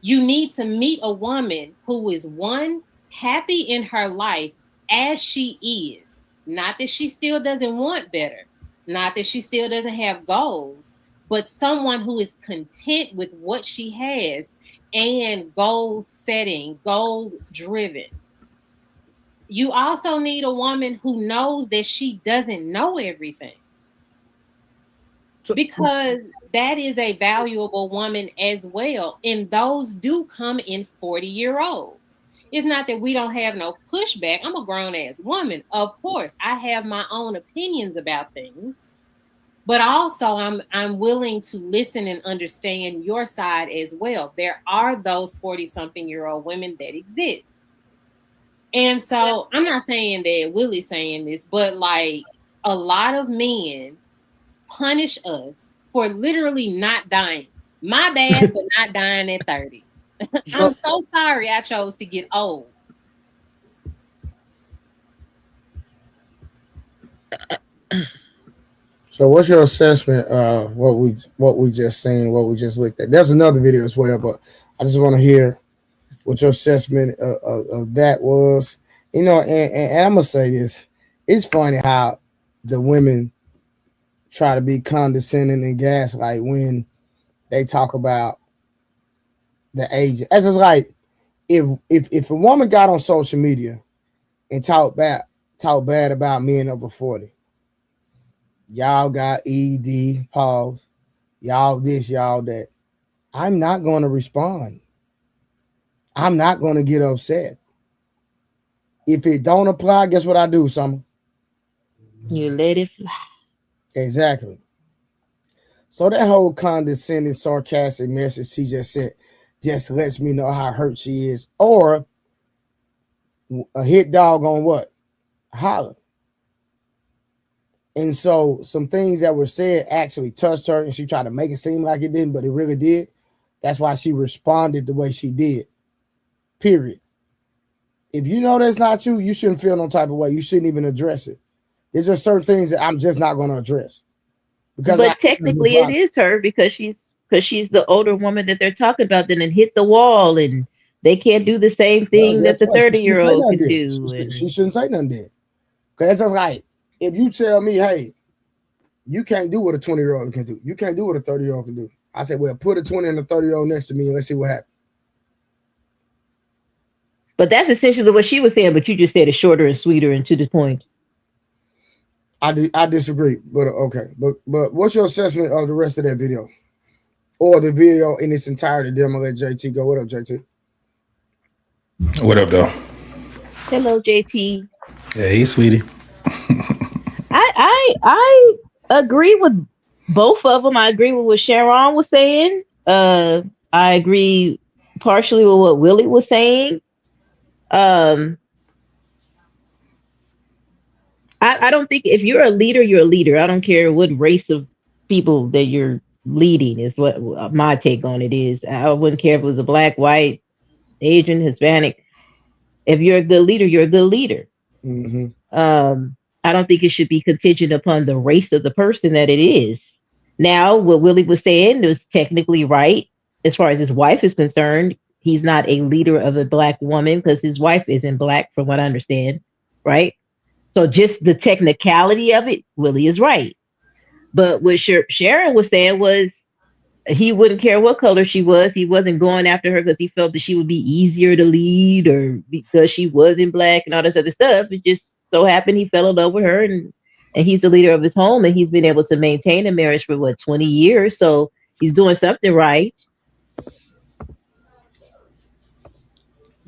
You need to meet a woman who is, one, happy in her life as she is. Not that she still doesn't want better, not that she still doesn't have goals, but someone who is content with what she has and goal setting, goal driven. You also need a woman who knows that she doesn't know everything, because that is a valuable woman as well. And those do come in 40-year-olds. It's not that we don't have no pushback. I'm a grown ass woman. Of course, I have my own opinions about things, but also I'm willing to listen and understand your side as well. There are those 40-something-year-old women that exist. And so I'm not saying that Willie's saying this, but like a lot of men punish us for literally not dying. My bad for not dying at 30. I'm so sorry I chose to get old. So what's your assessment what we just seen, what we just looked at? There's another video as well, but I just want to hear what your assessment of that was. You know, and I'm gonna say this. It's funny how the women try to be condescending and gaslight when they talk about the age. As it's like if a woman got on social media and talk bad about men over 40, y'all got ED pause, y'all this, y'all that. I'm not going to respond. I'm not going to get upset. If it don't apply, guess what I do, Summer? You let it fly. Exactly. So that whole condescending, sarcastic message she just sent just lets me know how hurt she is. Or a hit dog on what? Holler. And so some things that were said actually touched her, and she tried to make it seem like it didn't, but it really did. That's why she responded the way she did. Period. If you know that's not you, you shouldn't feel no type of way. You shouldn't even address it. There's just certain things that I'm just not going to address. But technically it is her because she's the older woman that they're talking about that then hit the wall and they can't do the same thing that the 30-year-old can do. She shouldn't say nothing then. Because it's just like, if you tell me, hey, you can't do what a 20-year-old can do. You can't do what a 30-year-old can do. I said, well, put a 20 and a 30-year-old next to me and let's see what happens. But that's essentially what she was saying, but you just said it shorter and sweeter and to the point. I disagree, but okay. But what's your assessment of the rest of that video? Or the video in its entirety? Then I'm gonna let JT go. What up, JT? What up, though? Hello, JT. Hey, sweetie. I agree with both of them. I agree with what Sharon was saying. I agree partially with what Willie was saying. I don't think if you're a leader, you're a leader. I don't care what race of people that you're leading is what my take on it is. I wouldn't care if it was a black, white, Asian, Hispanic. If you're a good leader, you're a good leader. Mm-hmm. I don't think it should be contingent upon the race of the person that it is. Now, what Willie was saying was technically right as far as his wife is concerned. He's not a leader of a black woman because his wife isn't black, from what I understand, right? So just the technicality of it, Willie is right. But what Sharon was saying was he wouldn't care what color she was. He wasn't going after her because he felt that she would be easier to lead or because she wasn't black and all this other stuff. It just so happened he fell in love with her and he's the leader of his home and he's been able to maintain a marriage for 20 years. So he's doing something right.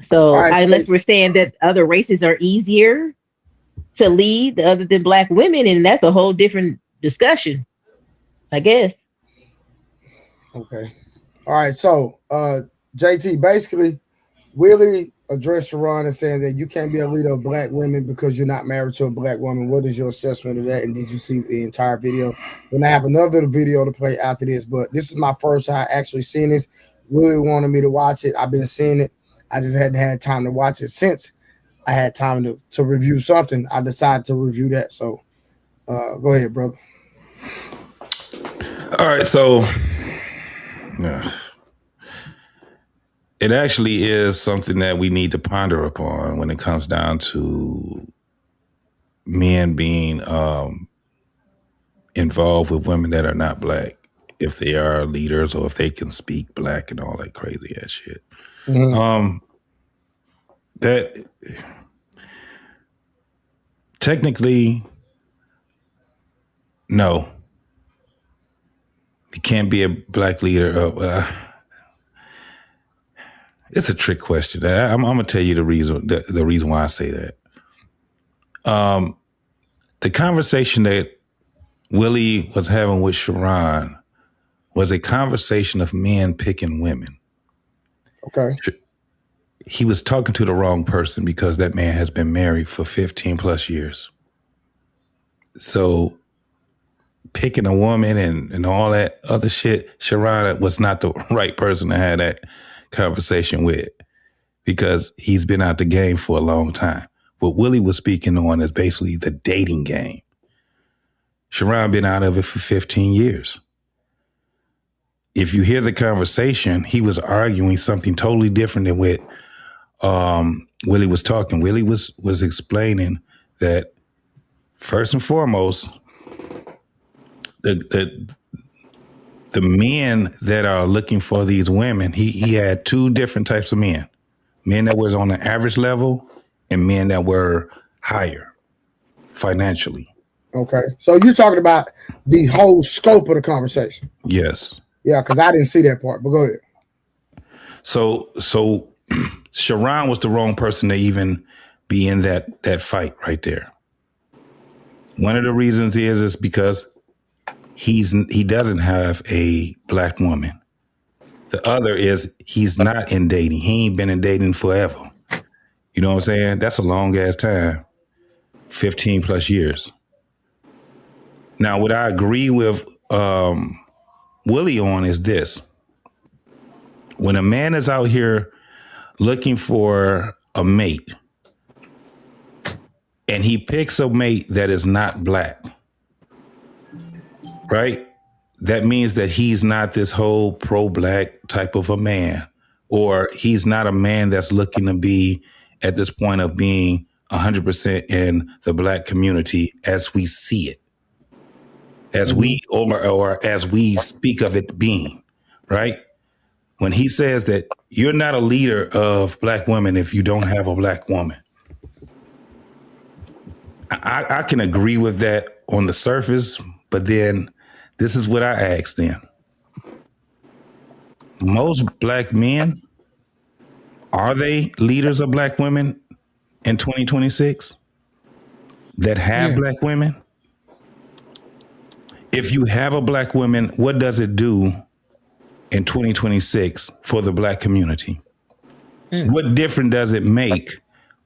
So unless we're saying that other races are easier to lead other than black women, and that's a whole different discussion, I guess. Okay. All right. So JT, basically, Willie addressed Sharon and saying that you can't be a leader of black women because you're not married to a black woman. What is your assessment of that? And did you see the entire video? When I have another video to play after this, but this is my first time actually seeing this. Willie wanted me to watch it. I've been seeing it. I just hadn't had time to watch it since I had time to review something. I decided to review that. So go ahead, brother. All right, so it actually is something that we need to ponder upon when it comes down to men being involved with women that are not black, if they are leaders or if they can speak black and all that crazy ass shit. That technically, no, you can't be a black leader. It's a trick question. I'm gonna tell you the reason why I say that. The conversation that Willie was having with Sharon was a conversation of men picking women. Okay. He was talking to the wrong person because that man has been married for 15 plus years. So picking a woman and all that other shit, Sharon was not the right person to have that conversation with because he's been out the game for a long time. What Willie was speaking on is basically the dating game. Sharon been out of it for 15 years. If you hear the conversation, he was arguing something totally different than what Willie was talking. Willie was explaining that first and foremost, the men that are looking for these women, he had two different types of men. Men that was on the average level and men that were higher financially. Okay. So you're talking about the whole scope of the conversation. Yes. Yeah, because I didn't see that part, but go ahead. So Sharon was the wrong person to even be in that fight right there. One of the reasons is because he doesn't have a black woman. The other is he's not in dating. He ain't been in dating forever. You know what I'm saying? That's a long ass time. 15 plus years. Now, what I agree with Willie on is this. When a man is out here looking for a mate and he picks a mate that is not black, right? That means that he's not this whole pro-black type of a man, or he's not a man that's looking to be at this point of being 100% in the black community as we see it, as we or as we speak of it being, right? When he says that you're not a leader of black women if you don't have a black woman, I can agree with that on the surface, but then this is what I asked them. Most black men, are they leaders of black women in 2026 that have black women? If you have a black woman, what does it do in 2026 for the black community? What difference does it make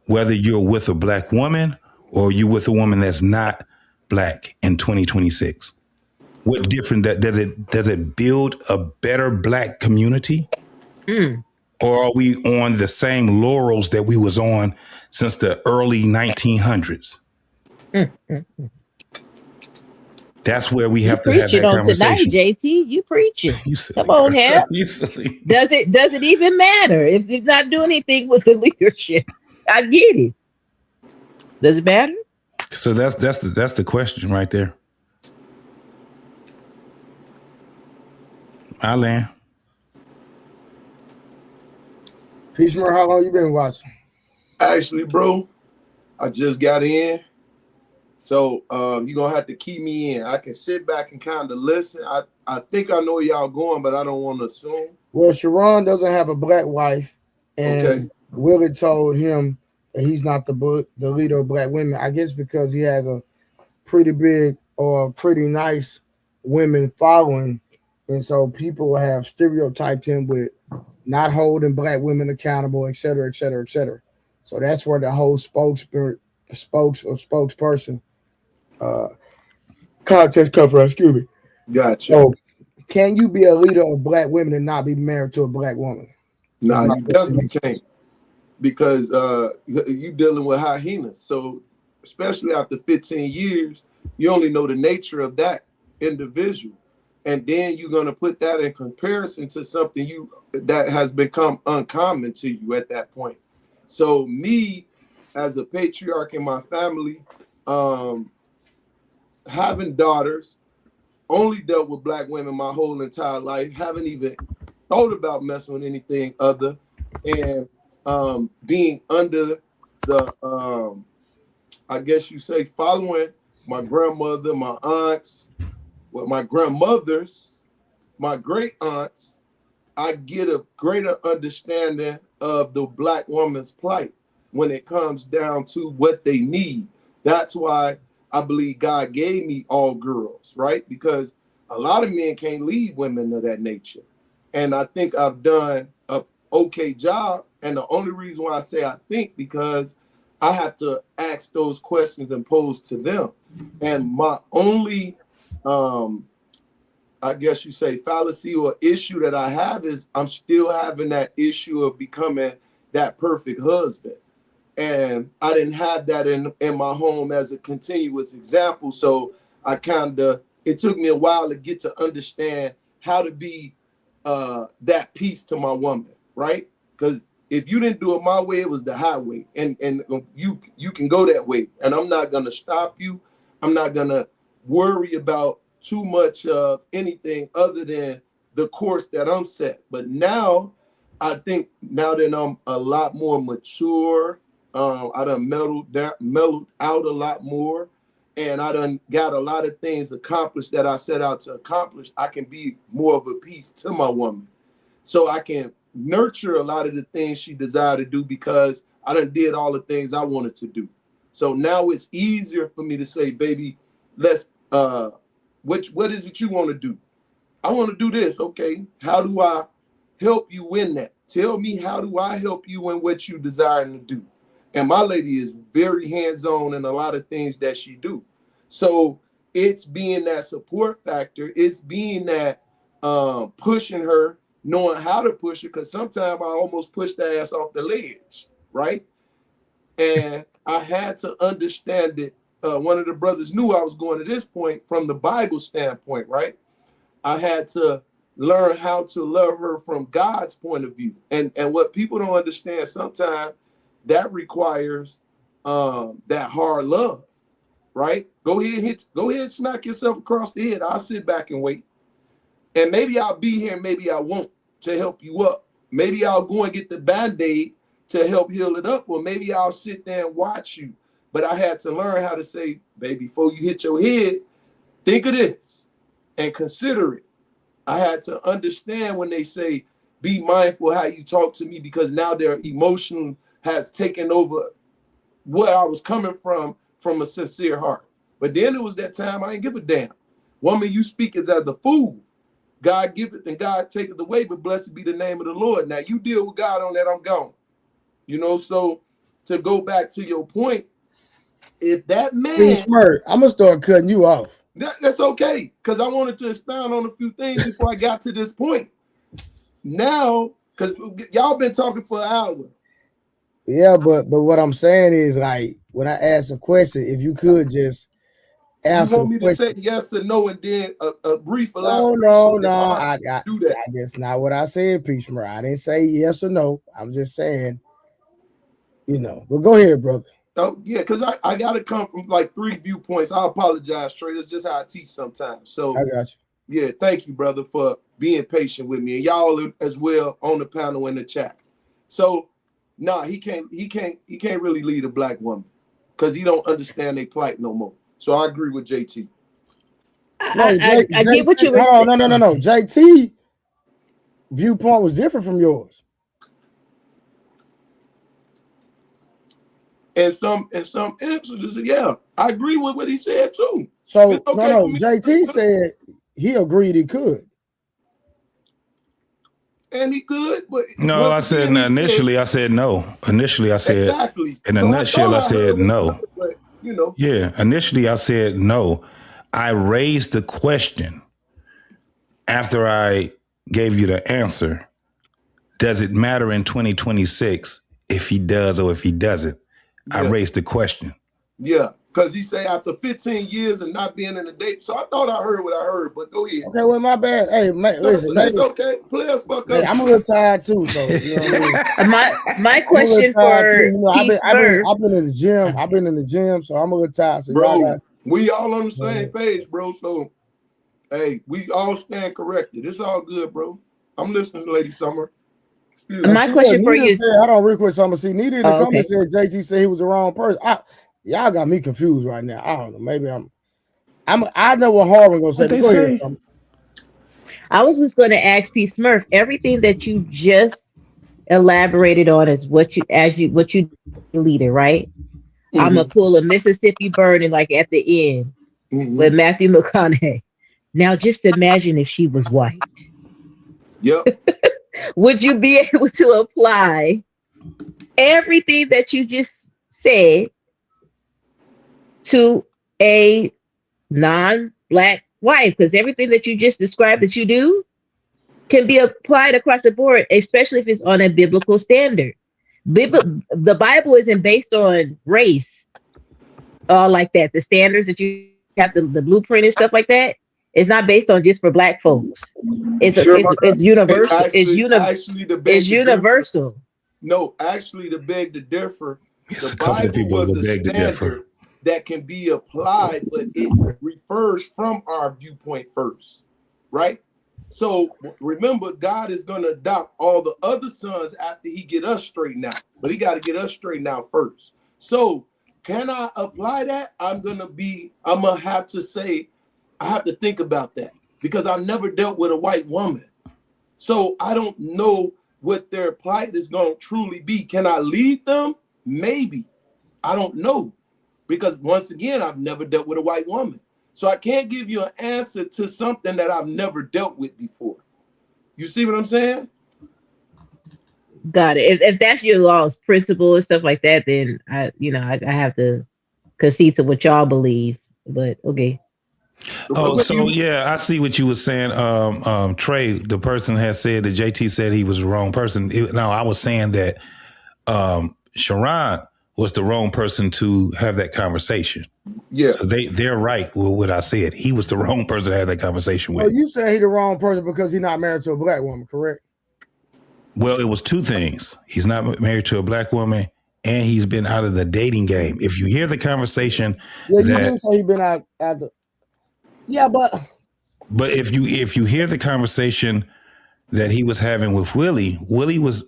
whether you're with a black woman or you're with a woman that's not black in 2026? What difference does it build a better black community? Or are we on the same laurels that we was on since the early 1900s? That's where we have to have that conversation. Tonight, JT, you preaching. You Come on, Hap. You silly. Does it even matter if it's not doing anything with the leadership? I get it. Does it matter? So that's the question right there. Alan. Peace, Mer, how long you been watching? Actually, bro, I just got in. So you're going to have to keep me in. I can sit back and kind of listen. I think I know where y'all going, but I don't want to assume. Well, Sharon doesn't have a black wife, and Willie told him that he's not the leader of black women. I guess because he has a pretty big or pretty nice women following, and so people have stereotyped him with not holding black women accountable, et cetera, et cetera, et cetera. So that's where the whole spokesperson context comes from. Excuse me. Gotcha. So, can you be a leader of black women and not be married to a black woman? No, you definitely can't, because you dealing with hyenas. So, especially after 15 years, you only know the nature of that individual. And then you're going to put that in comparison to something that has become uncommon to you at that point. So me, as a patriarch in my family, having daughters, only dealt with black women my whole entire life, haven't even thought about messing with anything other, and being under the, I guess you say, following my grandmother, my aunts, my grandmothers, my great aunts, I get a greater understanding of the black woman's plight when it comes down to what they need. That's why I believe God gave me all girls, right? Because a lot of men can't lead women of that nature. And I think I've done a okay job. And the only reason why I say I think, because I have to ask those questions and pose to them. And my only, I guess you say, fallacy or issue that I have is I'm still having that issue of becoming that perfect husband. And I didn't have that in my home as a continuous example. So it took me a while to get to understand how to be that piece to my woman, right? Because if you didn't do it my way, it was the highway. And you can go that way. And I'm not going to stop you. I'm not going to worry about too much of anything other than the course that I'm set. But now, I think now that I'm a lot more mature, I done mellowed out a lot more, and I done got a lot of things accomplished that I set out to accomplish. I can be more of a piece to my woman. So I can nurture a lot of the things she desired to do because I done did all the things I wanted to do. So now it's easier for me to say, baby, let's, what is it you want to do? I want to do this. Okay. How do I help you in that? Tell me, how do I help you in what you desire to do? And my lady is very hands-on in a lot of things that she do. So it's being that support factor. It's being that pushing her, knowing how to push her, because sometimes I almost push the ass off the ledge, right? And I had to understand it. One of the brothers knew I was going to this point from the Bible standpoint, right? I had to learn how to love her from God's point of view. And what people don't understand sometimes, that requires that hard love, right? Go ahead, smack yourself across the head. I'll sit back and wait. And maybe I'll be here, maybe I won't, to help you up. Maybe I'll go and get the Band-Aid to help heal it up, or maybe I'll sit there and watch you. But I had to learn how to say, baby, before you hit your head, think of this and consider it. I had to understand when they say, be mindful how you talk to me, because now their emotion has taken over where I was coming from a sincere heart. But then it was that time I ain't give a damn. Woman, you speak as a fool. God giveth and God taketh away, but blessed be the name of the Lord. Now you deal with God on that, I'm gone. You know, so to go back to your point, if that man... I'm going to start cutting you off. That's okay, because I wanted to expound on a few things before I got to this point. Now, because y'all been talking for an hour. Yeah, but what I'm saying is, like, when I ask a question, if you could just answer. You want me to say yes or no and then a brief elaboration? No. I do that. That's not what I said, Peach Murray. I didn't say yes or no. I'm just saying, you know. But go ahead, brother. Oh, yeah, because I got to come from like 3 viewpoints. I apologize, Trey. That's just how I teach sometimes. So I got you. Yeah, thank you, brother, for being patient with me, and y'all as well on the panel in the chat. So, he can't really lead a black woman because he don't understand their plight no more. So I agree with JT. I get what you were saying. No. JT viewpoint was different from yours. And some instances, yeah, I agree with what he said too. So JT said he agreed he could. And he could, but no, I said initially. I said no. Initially, I said exactly. In a nutshell, I said no. But, you know, yeah. Initially, I said no. I raised the question after I gave you the answer. Does it matter in 2026 if he does or if he doesn't? Yeah. I raised the question. Yeah, Because he say after 15 years and not being in a date. So I thought I heard what I heard, but go ahead. Okay, well, my bad. Hey, man, listen, it's okay. Players fuck hey, up. I'm a little tired too, so you know what I mean. My question for you know, I've been in the gym. Okay. I've been in the gym, so I'm a little tired. So bro, we all on the same page, bro. So hey, we all stand corrected. It's all good, bro. I'm listening, Lady Summer. My question for you is, hold on, real quick, Summer. See, Nita in the comments said JT said he was the wrong person. Y'all got me confused right now. I don't know. Maybe I know what Harlan gonna say. Go ahead, Summer. I was just going to ask P. Smurf, everything that you just elaborated on is what you deleted, right? Mm-hmm. I'm gonna pull a Mississippi Burning like at the end with Matthew McConaughey. Now, just imagine if she was white. Yep. Would you be able to apply everything that you just said to a non-black wife? Because everything that you just described that you do can be applied across the board, especially if it's on a biblical standard. The Bible isn't based on race, like that. The standards that you have, the blueprint and stuff like that, it's not based on just for black folks. It's universal. It's universal. No, actually, to beg to differ, the Bible was a standard that can be applied, but it refers from our viewpoint first, right? So remember, God is going to adopt all the other sons after he get us straightened out, but he got to get us straightened out first. So can I apply that? I'm going to have to say, I have to think about that because I've never dealt with a white woman. So I don't know what their plight is going to truly be. Can I lead them? Maybe. I don't know. Because once again, I've never dealt with a white woman. So I can't give you an answer to something that I've never dealt with before. You see what I'm saying? Got it. If that's your law's principle and stuff like that, then I have to concede to what y'all believe. But okay. Oh, so yeah, I see what you were saying. Trey, the person has said that JT said he was the wrong person. No, I was saying that Sharon was the wrong person to have that conversation. Yeah. So they're right with what I said. He was the wrong person to have that conversation with. Oh, you say he the wrong person because he's not married to a black woman, correct? Well, it was two things. He's not married to a black woman, and he's been out of the dating game. If you hear the conversation, you did say he's been out the. Yeah, but if you hear the conversation that he was having with Willie was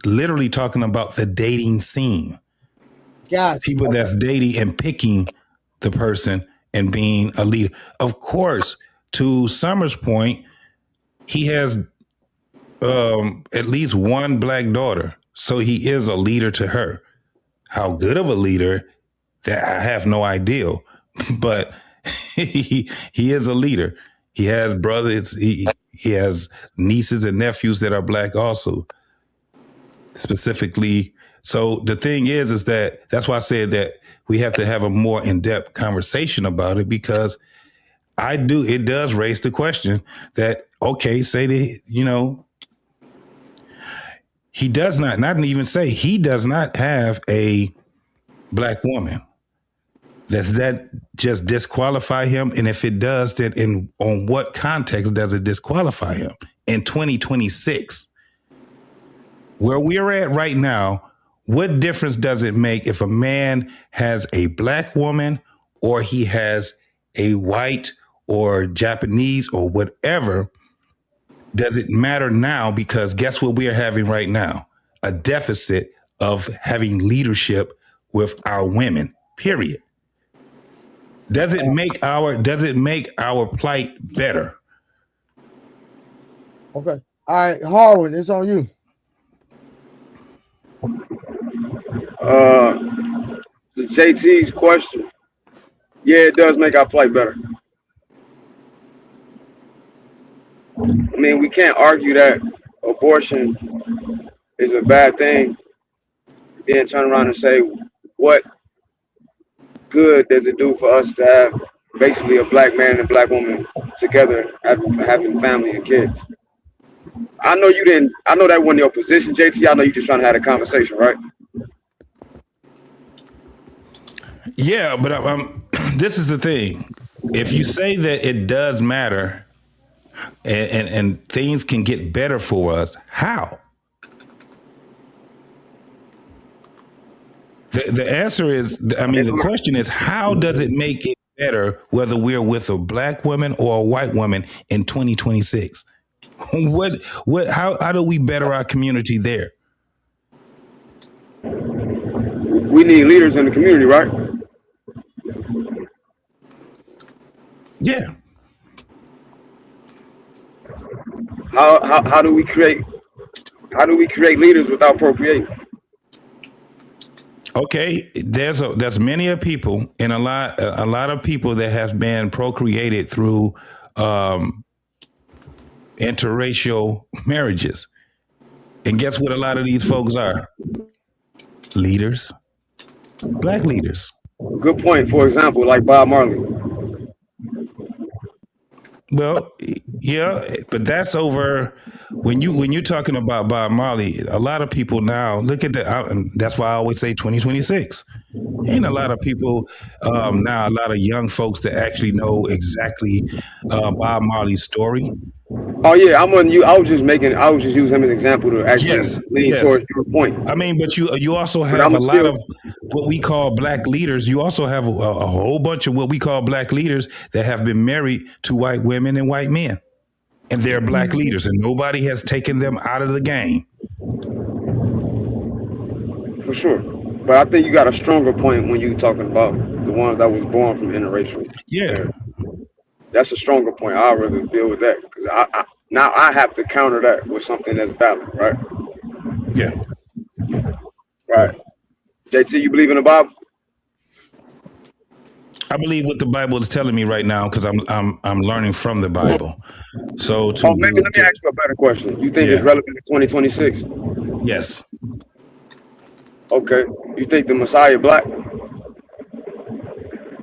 literally talking about the dating scene. Gotcha. People that's dating and picking the person and being a leader. Of course, to Summer's point, he has at least one black daughter, so he is a leader to her. How good of a leader, that I have no idea, but he is a leader. He has brothers. He has nieces and nephews that are black also, specifically. So the thing is that's why I said that we have to have a more in-depth conversation about it, because it does raise the question that, okay, say that, he does not even say he does not have a black woman. Does that just disqualify him? And if it does, then on what context does it disqualify him? In 2026, where we're at right now, what difference does it make if a man has a black woman or he has a white or Japanese or whatever? Does it matter now? Because guess what we are having right now? A deficit of having leadership with our women, period. Does it make our plight better? Okay. All right, Harlan, it's on you. To JT's question, yeah, it does make our plight better. I mean, we can't argue that abortion is a bad thing, then turn around and say, what good does it do for us to have basically a black man and a black woman together, having family and kids? I know that wasn't your position, JT. I know you just trying to have a conversation, right? Yeah, but this is the thing. If you say that it does matter and things can get better for us, how? The answer is, I mean, the question is, how does it make it better whether we're with a black woman or a white woman in 2026? How do we better our community there? We need leaders in the community, right? Yeah. How do we create leaders without procreating? Okay, there's many people and a lot of people that have been procreated through interracial marriages. And guess what a lot of these folks are? Leaders. Black leaders. Good point. For example, like Bob Marley. Well, yeah, but that's over when you're talking about Bob Marley. A lot of people now look at that. That's why I always say 2026. Ain't a lot of people now. A lot of young folks that actually know exactly Bob Marley's story. Oh yeah, I was just using him as an example to actually lean towards your point. I mean, but you also have a lot of what we call black leaders. You also have a whole bunch of what we call black leaders that have been married to white women and white men, and they're black leaders, and nobody has taken them out of the game. For sure, but I think you got a stronger point when you talking about the ones that was born from interracial. Yeah. That's a stronger point. I'd rather deal with that because now I have to counter that with something that's valid, right? Yeah. Right. JT, you believe in the Bible? I believe what the Bible is telling me right now because I'm learning from the Bible. So let me ask you a better question. You think it's relevant to 2026? Yes. Okay. You think the Messiah black?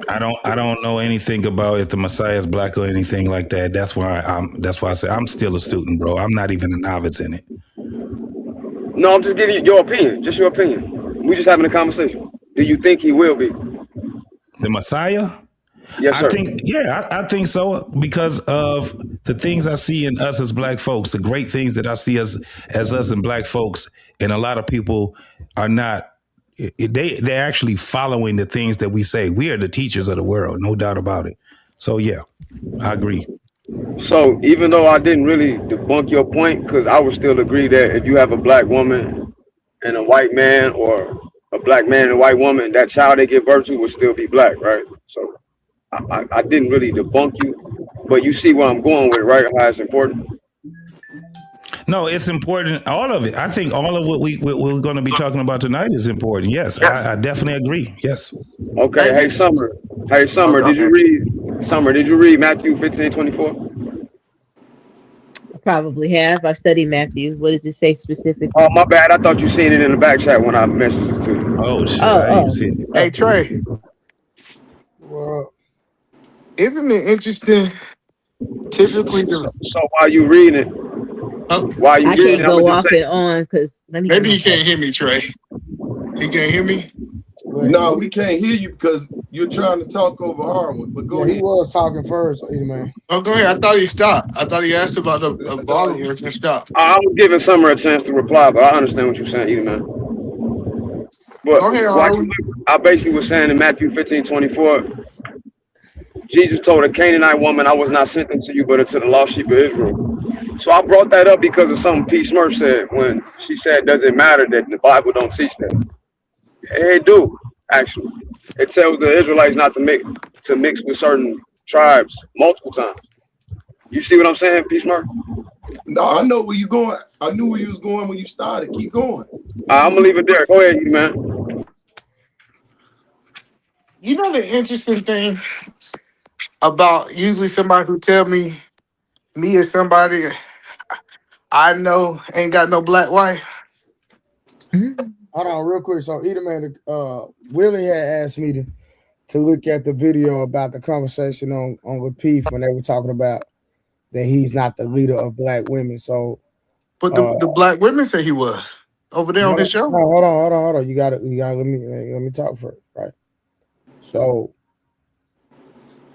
I don't know anything about if the Messiah is black or anything like that. That's why I say I'm still a student, bro. I'm not even a novice in it. No, I'm just giving you your opinion. Just your opinion. We just having a conversation. Do you think he will be the Messiah? Yes, sir. I think so because of the things I see in us as black folks, the great things that I see as us and black folks, and a lot of people are not. They're actually following the things that we say. We are the teachers of the world, no doubt about it. So yeah, I agree. So even though I didn't really debunk your point, because I would still agree that if you have a black woman and a white man, or a black man and a white woman, that child they give birth to would still be black, right? So I didn't really debunk you, but you see where I'm going with, right? How it's important. No, it's important. All of it. I think all of what we're going to be talking about tonight is important. Yes, I definitely agree. Yes. Okay. Hey, Summer. Did you read Matthew 15:24? Probably have. I studied Matthew. What does it say specifically? Oh, my bad. I thought you seen it in the back chat when I messaged it to you. Oh, shit. Hey, Trey. Well, isn't it interesting? Typically, so while you reading it, I can't go off and on because maybe you can't hear me, Trey. He can't hear me. No, we can't hear you because you're trying to talk over Harwood. But go ahead. He was talking first, man. Oh, go ahead. I thought he stopped. I thought he asked about the followers and stuff. I was giving Summer a chance to reply, but I understand what you're saying, either man. But go ahead, Harwood. I basically was saying in Matthew 15:24, Jesus told a Canaanite woman, "I was not sent unto you, but unto the lost sheep of Israel." So I brought that up because of something P. Smurf said when she said, "Does it matter that the Bible don't teach that?" It do, actually. It tells the Israelites not to mix with certain tribes multiple times. You see what I'm saying, P. Smurf? No, I know where you're going. I knew where you was going when you started. Keep going. I'm gonna leave it there. Go ahead, man. You know the interesting thing about usually somebody who tell me as somebody I know ain't got no black wife. Hold on, real quick. So, man, Willie had asked me to look at the video about the conversation on with Peef when they were talking about that he's not the leader of black women. So, but the black women say he was over there on his show. No, hold on. You got let me talk first, right? So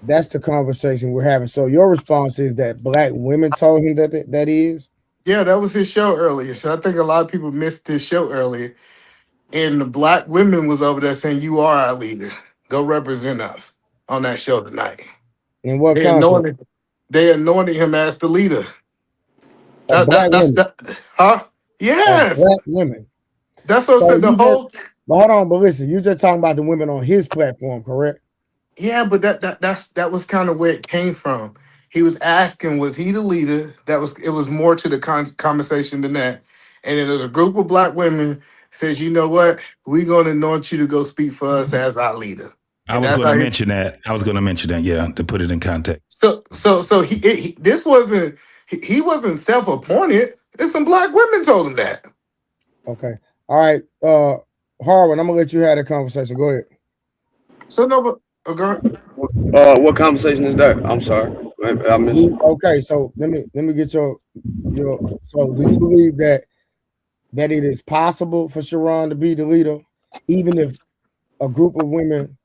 that's the conversation we're having. So your response is that black women told him that is? Yeah, that was his show earlier. So I think a lot of people missed his show earlier. And the black women was over there saying, "You are our leader. Go represent us on that show tonight." In what They context? anointed him as the leader. Of black women. Huh? Of Yes. black women. That's what I said. The whole. But hold on, but listen, you're just talking about the women on his platform, correct? Yeah, but that was kind of where it came from. He was asking, was he the leader? It was more to the conversation than that. And then there's a group of black women says, you know what? We're going to anoint you to go speak for us as our leader. I was going to mention that. Yeah, to put it in context. So this wasn't. He wasn't self-appointed. It's some black women told him that. Okay. All right. Harlan, I'm gonna let you have the conversation. Go ahead. So no, but what conversation is that? I'm sorry, I missed. Okay, so let me get your. So do you believe that it is possible for Sharon to be the leader, even if a group of women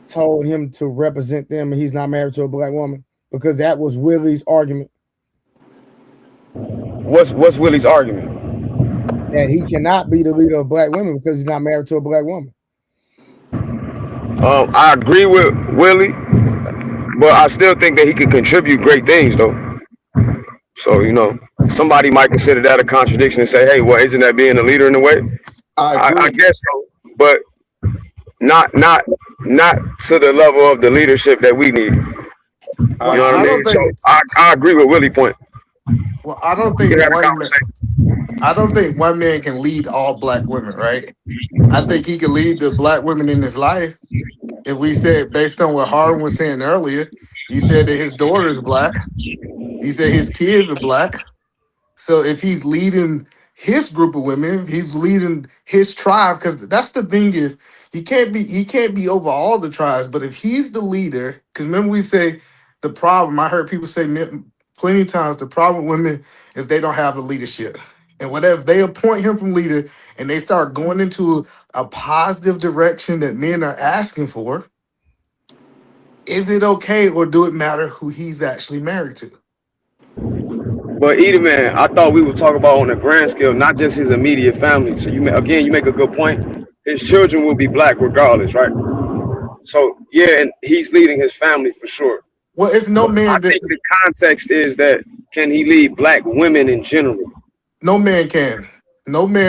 told him to represent them and he's not married to a black woman? Because that was Willie's argument. What's Willie's argument? That he cannot be the leader of black women because he's not married to a black woman. I agree with Willie, but I still think that he can contribute great things, though. So, somebody might consider that a contradiction and say, hey, well, isn't that being a leader in a way? I guess so, but not to the level of the leadership that we need. You know what I mean? So I agree with Willie's point. Well, I don't think one man can lead all black women, right? I think he can lead the black women in his life. If we said, based on what Harlan was saying earlier, he said that his daughter is black. He said his kids are black. So if he's leading his group of women, if he's leading his tribe, because that's the thing is, he can't be over all the tribes. But if he's the leader, because remember we say the problem, I heard people say plenty of times, the problem with women is they don't have the leadership. And whatever they appoint him from leader and they start going into a positive direction that men are asking for, is it okay or do it matter who he's actually married to? But either man, I thought we would talk about on a grand scale, not just his immediate family. So you make a good point. His children will be black regardless, right? So yeah, and he's leading his family for sure. Well, it's no man. I think the context is that can he lead black women in general? No man can. No man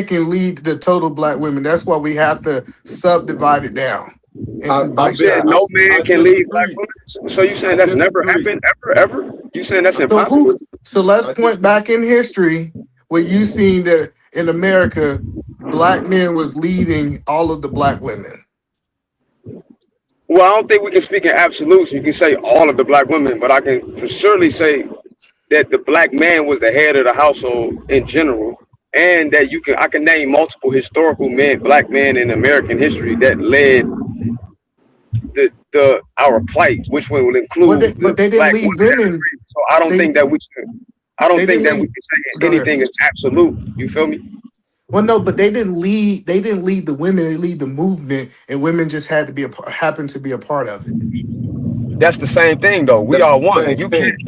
can lead the total black women. That's why we have to subdivide it down. I said no man can lead black women. So you saying that's never happened ever? You saying that's impossible? So let's point back in history where you seen that in America, black men was leading all of the black women. Well, I don't think we can speak in absolutes. You can say all of the black women, but I can for surely say that the black man was the head of the household in general, and that I can name multiple historical black men in American history that led our plight, which one will include. But they didn't lead women. So I don't think that we can say anything is absolute. You feel me? Well, no, but they didn't lead. They didn't lead the women. They lead the movement, and women just happened to be a part of it. That's the same thing, though. We are one. You can't.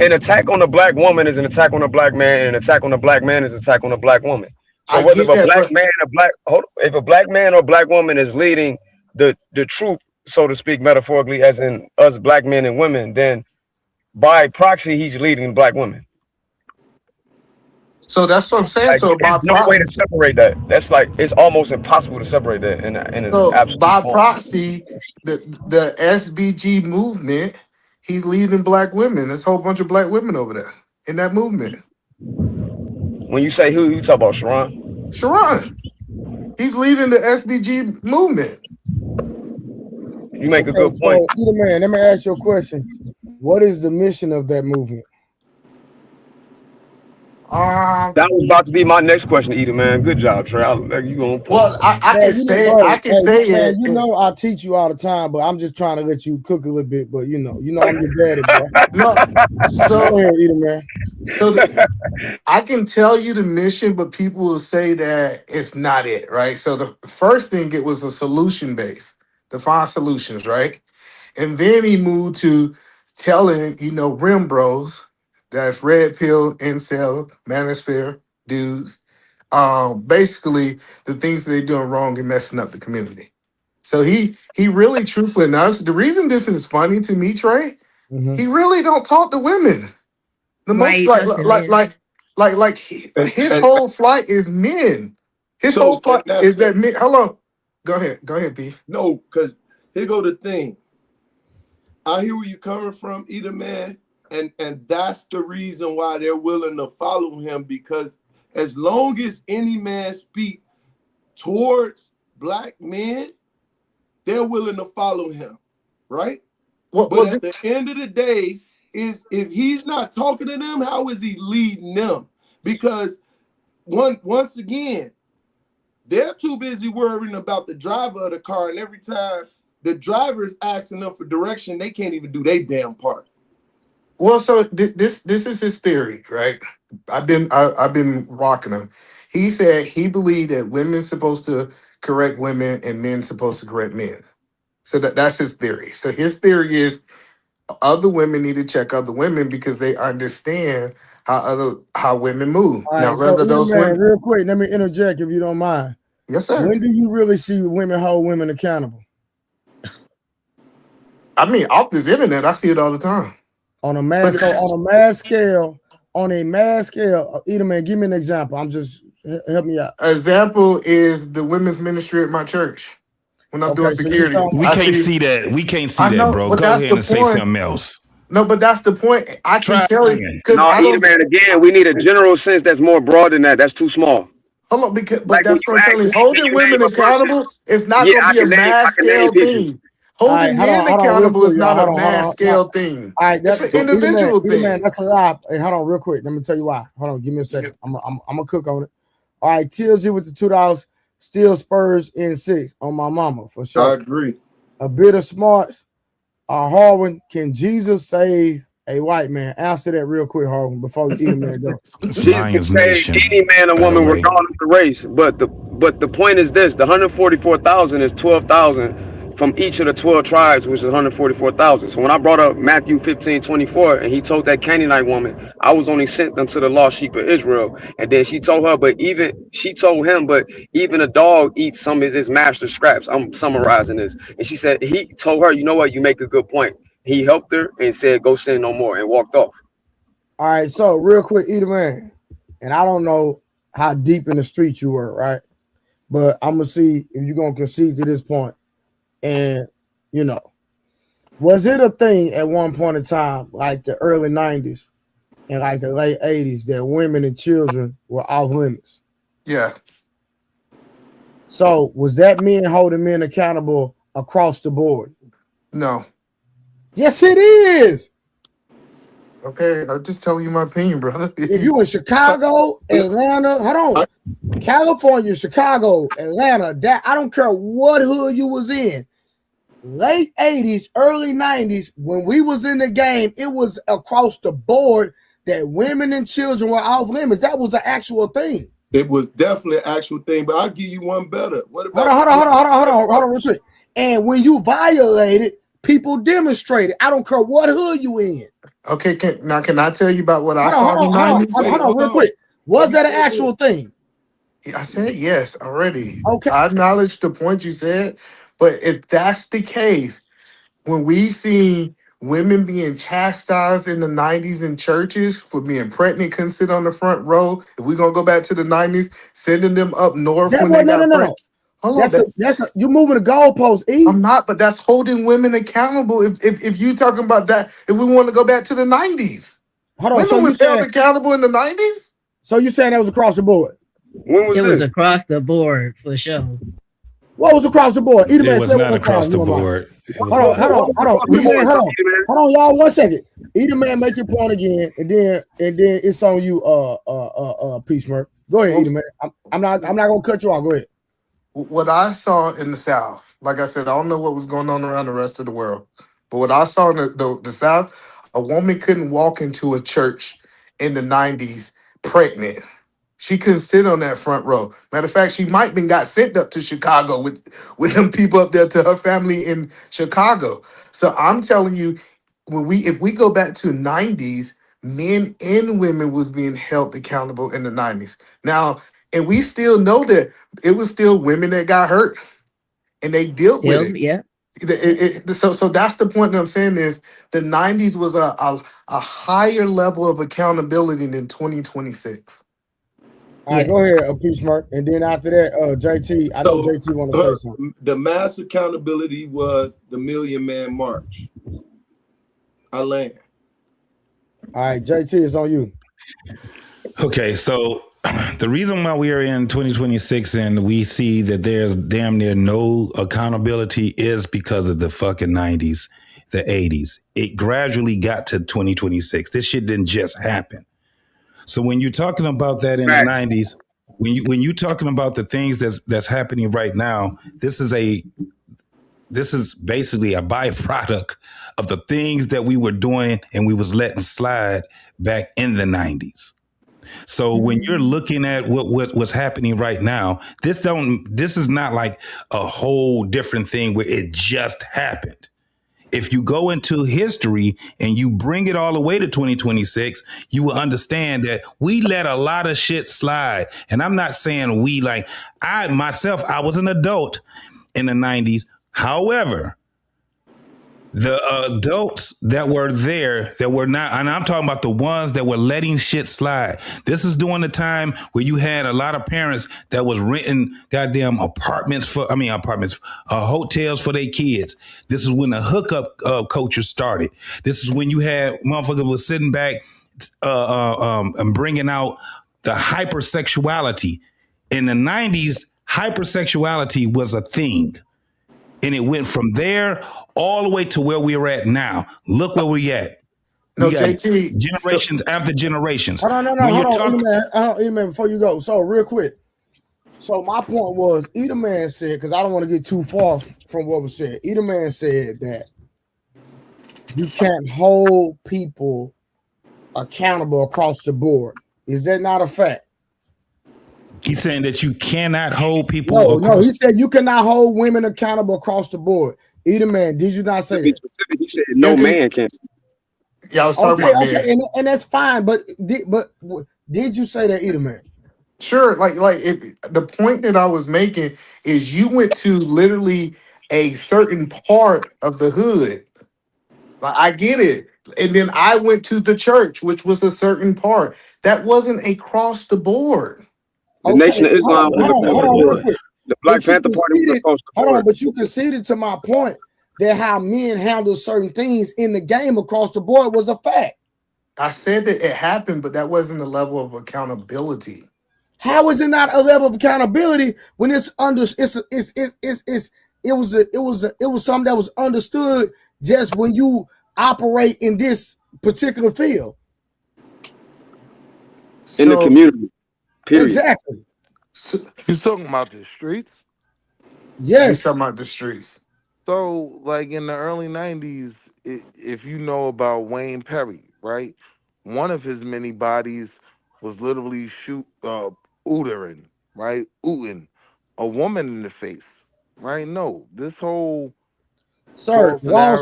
An attack on a black woman is an attack on a black man, and an attack on a black man is an attack on a black woman. So whether if a black man or black woman is leading the troop, so to speak, metaphorically, as in us black men and women, then by proxy, he's leading black women. So that's what I'm saying. So there's no way to separate that. That's like it's almost impossible to separate that. By proxy, the SBG movement, he's leading black women. There's a whole bunch of black women over there in that movement. When you say who, you talk about Sharon? Sharon. He's leading the SBG movement. You make a good point. Either man, let me ask you a question. What is the mission of that movement? That was about to be my next question, Eda, man. Good job, Trey. You gonna put? Well, I Man, can say I can say man, it. you know I teach you all the time, but I'm just trying to let you cook a little bit. But you know I'm your daddy, bro. No, so go ahead, Eda, man. So I can tell you the mission, but people will say that it's not it, right? So the first thing, it was a solution base, to find solutions, right? And then he moved to telling, rim bros, that's red pill, incel, manosphere dudes, basically the things that they're doing wrong and messing up the community. So he really truthfully announced the reason this is funny to me, Trey. He really don't talk to women. The most his whole flight is men. His whole flight is that men. Hello, go ahead, B. No, because here go the thing. I hear where you're coming from, Eda, man, and that's the reason why they're willing to follow him, because as long as any man speak towards black men, they're willing to follow him, right? But at the end of the day, is if he's not talking to them, how is he leading them? Because once again, they're too busy worrying about the driver of the car, and every time the driver is asking them for direction, they can't even do their damn part. Well, so this is his theory, right? I've been rocking him. He said he believed that women's supposed to correct women and men supposed to correct men. So that's his theory. So his theory is other women need to check other women because they understand how women move. All Now, right, so whether those man, women, real quick, let me interject if you don't mind. Yes, sir. When do you really see women hold women accountable? I mean, off this internet, I see it all the time. On a mass scale, Eda, man, give me an example. I'm just help me out. Example is the women's ministry at my church. When I'm doing security, we can't see that. We can't see that, bro. Go ahead and say something else. No, but that's the point. I can tell you because no, Eda, man. Again, we need a general sense that's more broad than that. That's too small. Hold on, but that's what I'm telling you. Holding women accountable is not going to be a mass scale thing. Holding men accountable is not a mass scale thing. All right, that's an individual thing. Man, that's a lie. Hey, hold on, real quick. Let me tell you why. Hold on, give me a second. I'm gonna cook on it. All right, TLG with the $2. Still Spurs in 6 on my mama for sure. I agree. A bit of smarts. Harwin, can Jesus save a white man? Answer that real quick, Harwin, before you eat a man go. Jesus can save any man or woman regardless of race. But the point is this: the 144,000 is 12,000 from each of the 12 tribes, which is 144,000. So when I brought up Matthew 15:24, and he told that Canaanite woman, I was only sent unto the lost sheep of Israel. And then she told him, but even a dog eats some of his master's scraps. I'm summarizing this. And she said, he told her, you know what, you make a good point. He helped her and said, go sin no more, and walked off. All right, so real quick, Eda, man, and I don't know how deep in the streets you were, right? But I'm going to see if you're going to concede to this point. And, was it a thing at one point in time, like the early 90s and like the late 80s, that women and children were off limits? Yeah. So was that men holding men accountable across the board? No. Yes, it is. Okay, I'm just telling you my opinion, brother. If you in Chicago, Atlanta, hold on, California, Chicago, Atlanta, that I don't care what hood you was in. Late 80s, early 90s, when we was in the game, it was across the board that women and children were off limits. That was an actual thing. It was definitely an actual thing, but I'll give you one better. What about hold on, real quick. And when you violated, people demonstrated. I don't care what hood you in. Okay, can I tell you about what I saw in the 90s? Hold on, real quick. Was that an actual thing? I said yes already. Okay. I acknowledge the point you said, but if that's the case, when we see women being chastised in the 90s in churches for being pregnant, couldn't sit on the front row, if we're going to go back to the 90s, sending them up north when they got pregnant. Hold on, that's you're moving the goalposts, E. I'm not, but that's holding women accountable. If you talking about that, if we want to go back to the 90s. Hold on, women so was held accountable in the 90s? So you saying that was across the board? When was it was across the board for sure. What was across the board? It was not across the board. Hold on. Hold on, y'all. 1 second. Either man, make your point again, and then it's on you. Peace, Merc. Go ahead, Either man. I'm not gonna cut you off. Go ahead. What I saw in the South, like I said, I don't know what was going on around the rest of the world, but what I saw in the South, a woman couldn't walk into a church in the 90s pregnant. She couldn't sit on that front row. Matter of fact, she might have been got sent up to Chicago with them people up there to her family in Chicago. So I'm telling you, if we go back to 90s, men and women was being held accountable in the 90s. Now, and we still know that it was still women that got hurt, and they dealt with it. Yeah. So that's the point that I'm saying is the 90s was a higher level of accountability than 2026. All right, go ahead, Peace Mark, and then after that, JT. I know JT want to say something. The mass accountability was the Million Man March. I land. All right, JT, is on you. Okay, so the reason why we are in 2026 and we see that there's damn near no accountability is because of the fucking 90s, the 80s. It gradually got to 2026. This shit didn't just happen. So when you're talking about that in the 90s, when you talking about the things that's happening right now, this is basically a byproduct of the things that we were doing and we was letting slide back in the 90s. So when you're looking at what's happening right now, this is not like a whole different thing where it just happened. If you go into history and you bring it all the way to 2026, you will understand that we let a lot of shit slide. And I'm not saying we, like I was an adult in the 90s. However, the adults that were there that were not, and I'm talking about the ones that were letting shit slide. This is during the time where you had a lot of parents that was renting goddamn hotels for their kids. This is when the hookup culture started. This is when you had motherfuckers was sitting back and bringing out the hypersexuality. In the 90s, hypersexuality was a thing. And it went from there all the way to where we're at now. Look where we're at. No, JT. Generations after generations. Hold on, man, before you go. So real quick. So my point was, Either Man said, because I don't want to get too far from what was said. Either Man said that you can't hold people accountable across the board. Is that not a fact? He's saying that you cannot hold people. No, he said you cannot hold women accountable across the board. Either man, did you not say that? He said no man can. Yeah, I was talking about men. And that's fine. But did you say that, Either Man? Sure. Like if the point that I was making is you went to literally a certain part of the hood. Like, I get it. And then I went to the church, which was a certain part. That wasn't across the board. The Nation of Islam was across the board. The Black Panther Party was across the board. Hold on, but you conceded to my point that how men handle certain things in the game across the board was a fact. I said that it happened, but that wasn't a level of accountability. How is it not a level of accountability when it was something that was understood just when you operate in this particular field? In the community. Period. Exactly. He's talking about the streets? Yes. He's talking about the streets. So, like in the early 90s, if you know about Wayne Perry, right? One of his many bodies was literally ootering, right? Ooting a woman in the face, right? No, this whole Sir, Wall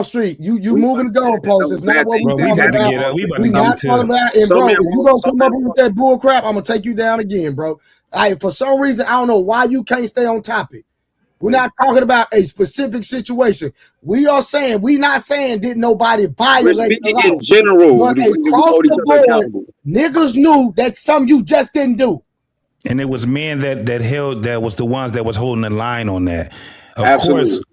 Street. You moving the goalposts. It's not what we talking about. We not talking about. And bro, if you gonna come up with that bull crap, I'm gonna take you down again, bro. For some reason, I don't know why you can't stay on topic. We're not talking about a specific situation. We not saying didn't nobody violate the law. In general, but across the board, niggas knew that's something you just didn't do. And it was men that was the ones that was holding the line on that. Of Absolutely. course.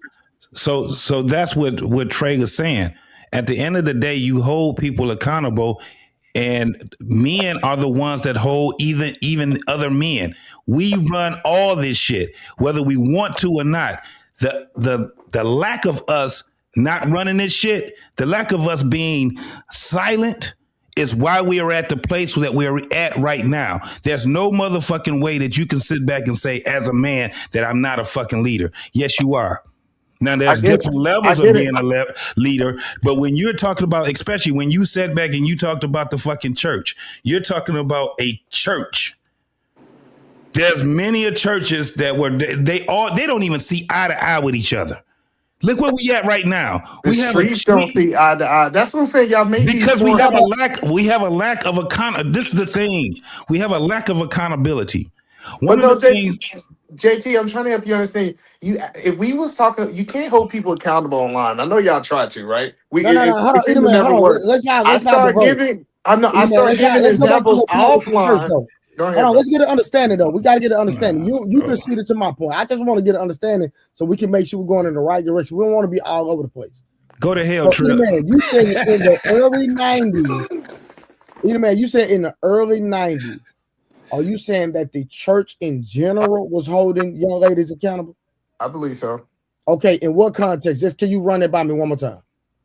So that's what Trey is saying. At the end of the day, you hold people accountable And men are the ones that hold even other men. We run all this shit, whether we want to or not. The lack of us not running this shit, the lack of us being silent is why we are at the place that we are at right now. There's no motherfucking way that you can sit back and say, as a man, that I'm not a fucking leader. Yes, you are. Now, there's different levels of being a leader, but when you're talking about, especially when you sat back and you talked about the fucking church, you're talking about a church. There's many of churches that were they don't even see eye to eye with each other. Look where we at right now. The streets don't see eye to eye. That's what I'm saying. Y'all make because we have a lack of this is the thing. We have a lack of accountability. One of the things, JT, I'm trying to help you understand. If we was talking, you can't hold people accountable online. I know y'all try to, right? Hold on, never work. I start giving examples offline. Go ahead, hold on, let's get an understanding though. We got to get an understanding. You can see to my point. I just want to get an understanding so we can make sure we're going in the right direction. We don't want to be all over the place. Go to hell, Trip. Man, you said in the early 90s. Man, you said in the early 90s. Are you saying that the church in general was holding young ladies accountable? I believe so. Okay, in what context? Just can you run it by me one more time?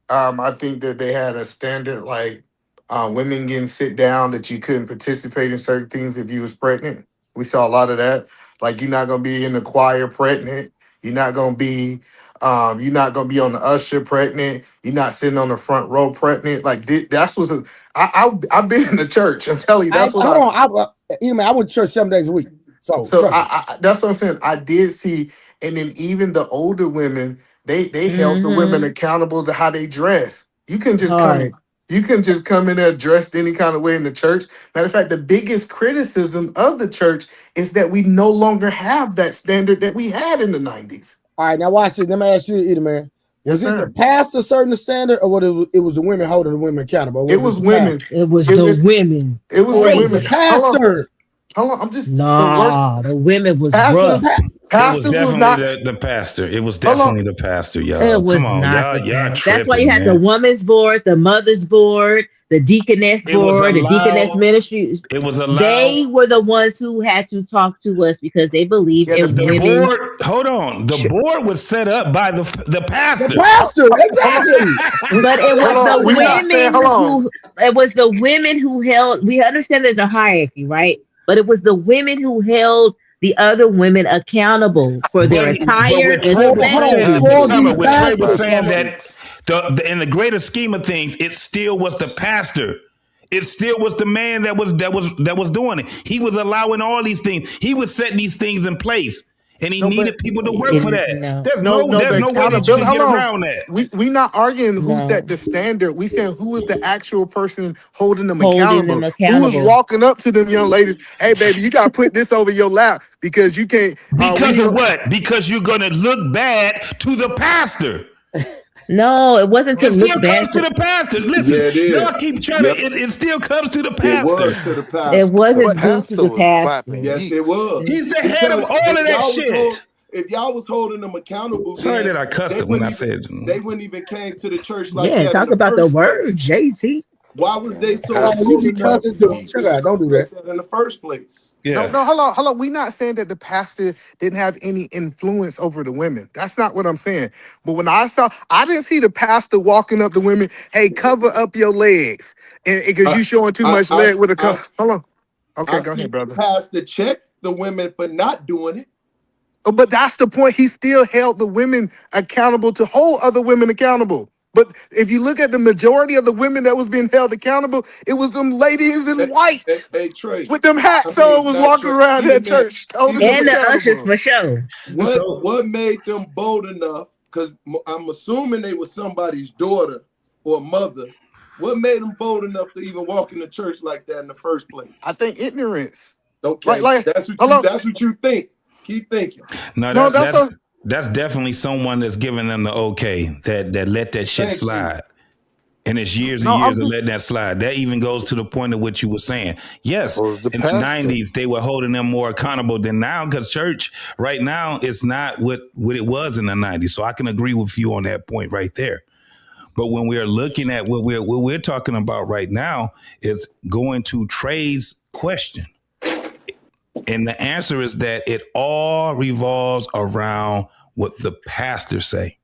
I think that they had a standard like women getting sit down, that you couldn't participate in certain things if you was pregnant. We saw a lot of that. Like, you're not gonna be in the choir pregnant. You're not gonna be on the usher pregnant. You're not sitting on the front row pregnant. Like, that's what's I've been in the church. I'm telling you, that's what I went to church 7 days a week. So that's what I'm saying. I did see, and then even the older women, they held the women accountable to how they dress. You can just come in there dressed any kind of way in the church. Matter of fact, the biggest criticism of the church is that we no longer have that standard that we had in the 90s. All right, now watch this. Let me ask you, man. Was it the pastor certain the standard, or what? It was the women holding the women accountable? It was women. It was the women. It was the women. The pastor. Hold on, I'm just the women was rough. It was definitely the pastor. It was definitely the pastor, y'all. It was Come on, not y'all tripping. That's why you had the women's board, the mother's board, the deaconess board, the deaconess ministry. It was allowed. They were the ones who had to talk to us because they believed in the women. Board, hold on. The board was set up by the pastor. The pastor, exactly. But it was the women who held. We understand there's a hierarchy, right? But it was the women who held the other women accountable for their attire. What Trey was saying that in the greater scheme of things, it still was the pastor. It still was the man that was doing it. He was allowing all these things. He was setting these things in place. And he needed people to work for that. There's no way that you can get around that. We not arguing who set the standard. We saying who was the actual person holding them accountable. Who was walking up to them young ladies? Hey, baby, you got to put this over your lap because you can't. Because of what? Because you're going to look bad to the pastor. No, it wasn't to look bad to the pastor. Listen, y'all keep trying to. It still comes to the pastor. It was to the pastor. It wasn't due to the pastor. Yes, it was. He's the head of all of that shit. If y'all was holding them accountable, sorry that I cussed it when I said they wouldn't even came to the church like that. Yeah, talk about the word, JT. Why was they so? You be cussing to each other. Don't do that in the first place. Yeah. No, hold on. We're not saying that the pastor didn't have any influence over the women. That's not what I'm saying. But when I didn't see the pastor walking up to women, hey, cover up your legs. And because you showing too much leg with a cover. Hold on. Okay, go ahead, brother. The pastor checked the women for not doing it. But that's the point. He still held the women accountable to hold other women accountable. But if you look at the majority of the women that was being held accountable, it was them ladies in white with them hats on, was walking around that church. And the ushers for sure. What made them bold enough? Because I'm assuming they were somebody's daughter or mother. What made them bold enough to even walk in the church like that in the first place? I think ignorance. Okay, that's what you think. Keep thinking. No, that's definitely someone that's giving them the okay that let that shit slide. And it's years and years of letting that slide. That even goes to the point of what you were saying. Yes, in the 90s, they were holding them more accountable than now, because church right now is not what it was in the 90s. So I can agree with you on that point right there. But when we're looking at what we're talking about right now is going to Trey's question. And the answer is that it all revolves around what the pastors say.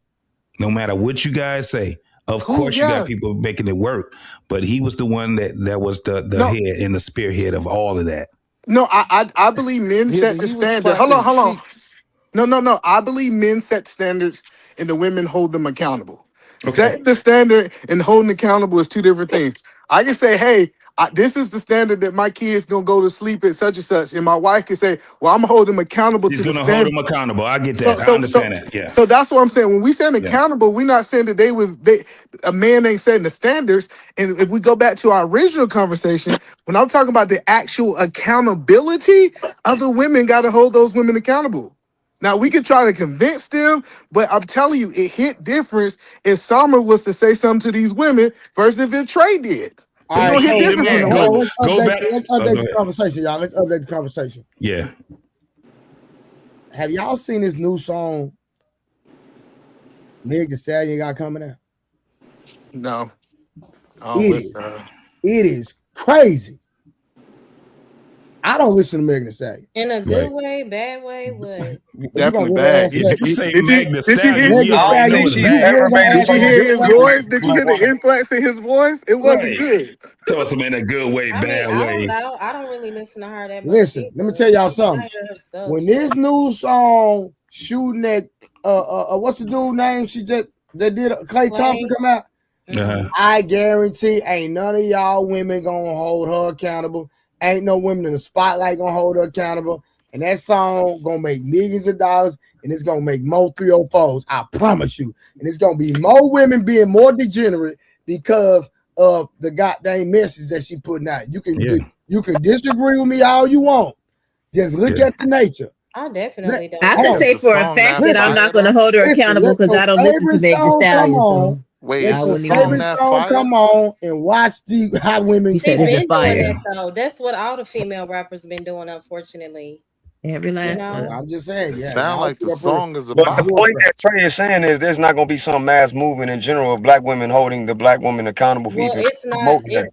No matter what you guys say, of course you got people making it work. But he was the one that was the head and the spearhead of all of that. No, I believe men set the standard. Hold on. No. I believe men set standards and the women hold them accountable. Okay. Setting the standard and holding accountable is two different things. I can say, hey, this is the standard that my kid's gonna go to sleep at such and such, and my wife can say, well, I'm gonna hold them accountable to the standard. He's gonna hold them accountable. I get that. I understand that. Yeah. So that's what I'm saying. When we say accountable, we're not saying that a man ain't setting the standards. And if we go back to our original conversation, when I'm talking about the actual accountability, other women got to hold those women accountable. Now, we can try to convince them, but I'm telling you, it hit difference if Summer was to say something to these women versus if Trey did. It's going to hit different from the whole. Let's update the conversation, y'all. Let's update the conversation. Yeah. Have y'all seen this new song Meg Thee Stallion got coming out? No. It is crazy. I don't listen to Meg Thee Stallion. In a good way, bad way, what? Definitely bad. If you say Meg Thee Stallion, Did you hear his voice? Did you hear the influence in his voice? It wasn't good. Tell us in a good way, bad way. I don't really listen to her that much. Listen, let me tell y'all something. When this new song shooting at what's the dude name that did Clay Thompson come out? I guarantee ain't none of y'all women gonna hold her accountable. Ain't no women in the spotlight gonna hold her accountable. And that song gonna make millions of dollars, and it's gonna make more 304s. I promise you. And it's gonna be more women being more degenerate because of the goddamn message that she putting out. You can disagree with me all you want. Just look at the nature. I definitely don't. I can say for a fact that I'm not going to hold her accountable because I don't listen to Meg Thee Stallion. Wait, favorite song come on and watch the hot women. She been doing that though. That's what all the female rappers been doing, unfortunately. Every last one. I'm just saying, yeah. Sound like the song is But about. the point that Trey is saying is there's not going to be some mass movement in general of black women holding the black women accountable for even promoting that.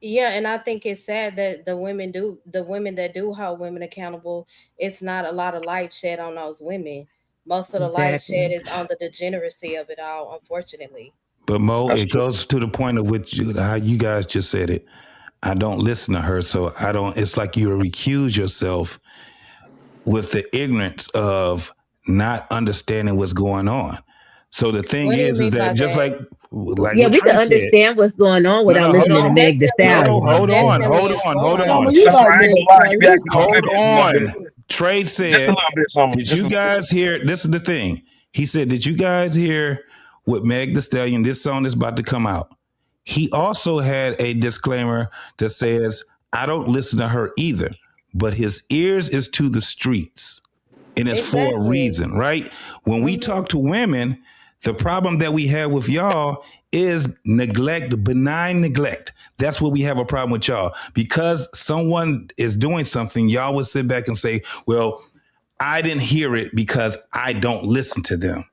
Yeah, and I think it's sad that the women that do hold women accountable, it's not a lot of light shed on those women. Most of the light shed is on the degeneracy of it all, unfortunately. But Mo, it goes to the point of how you guys just said it. I don't listen to her, so I don't. It's like you recuse yourself with the ignorance of not understanding what's going on. So the thing is that just like yeah, we can understand what's going on without listening to Meg Thee Stallion. Hold on. Trey said, did you guys hear? This is the thing. He said, did you guys hear what Meg Thee Stallion, this song is about to come out? He also had a disclaimer that says, I don't listen to her either, but his ears is to the streets. And it's for a reason, right? When we talk to women, the problem that we have with y'all is neglect, benign neglect. That's what we have a problem with y'all. Because someone is doing something, y'all would sit back and say, well, I didn't hear it because I don't listen to them.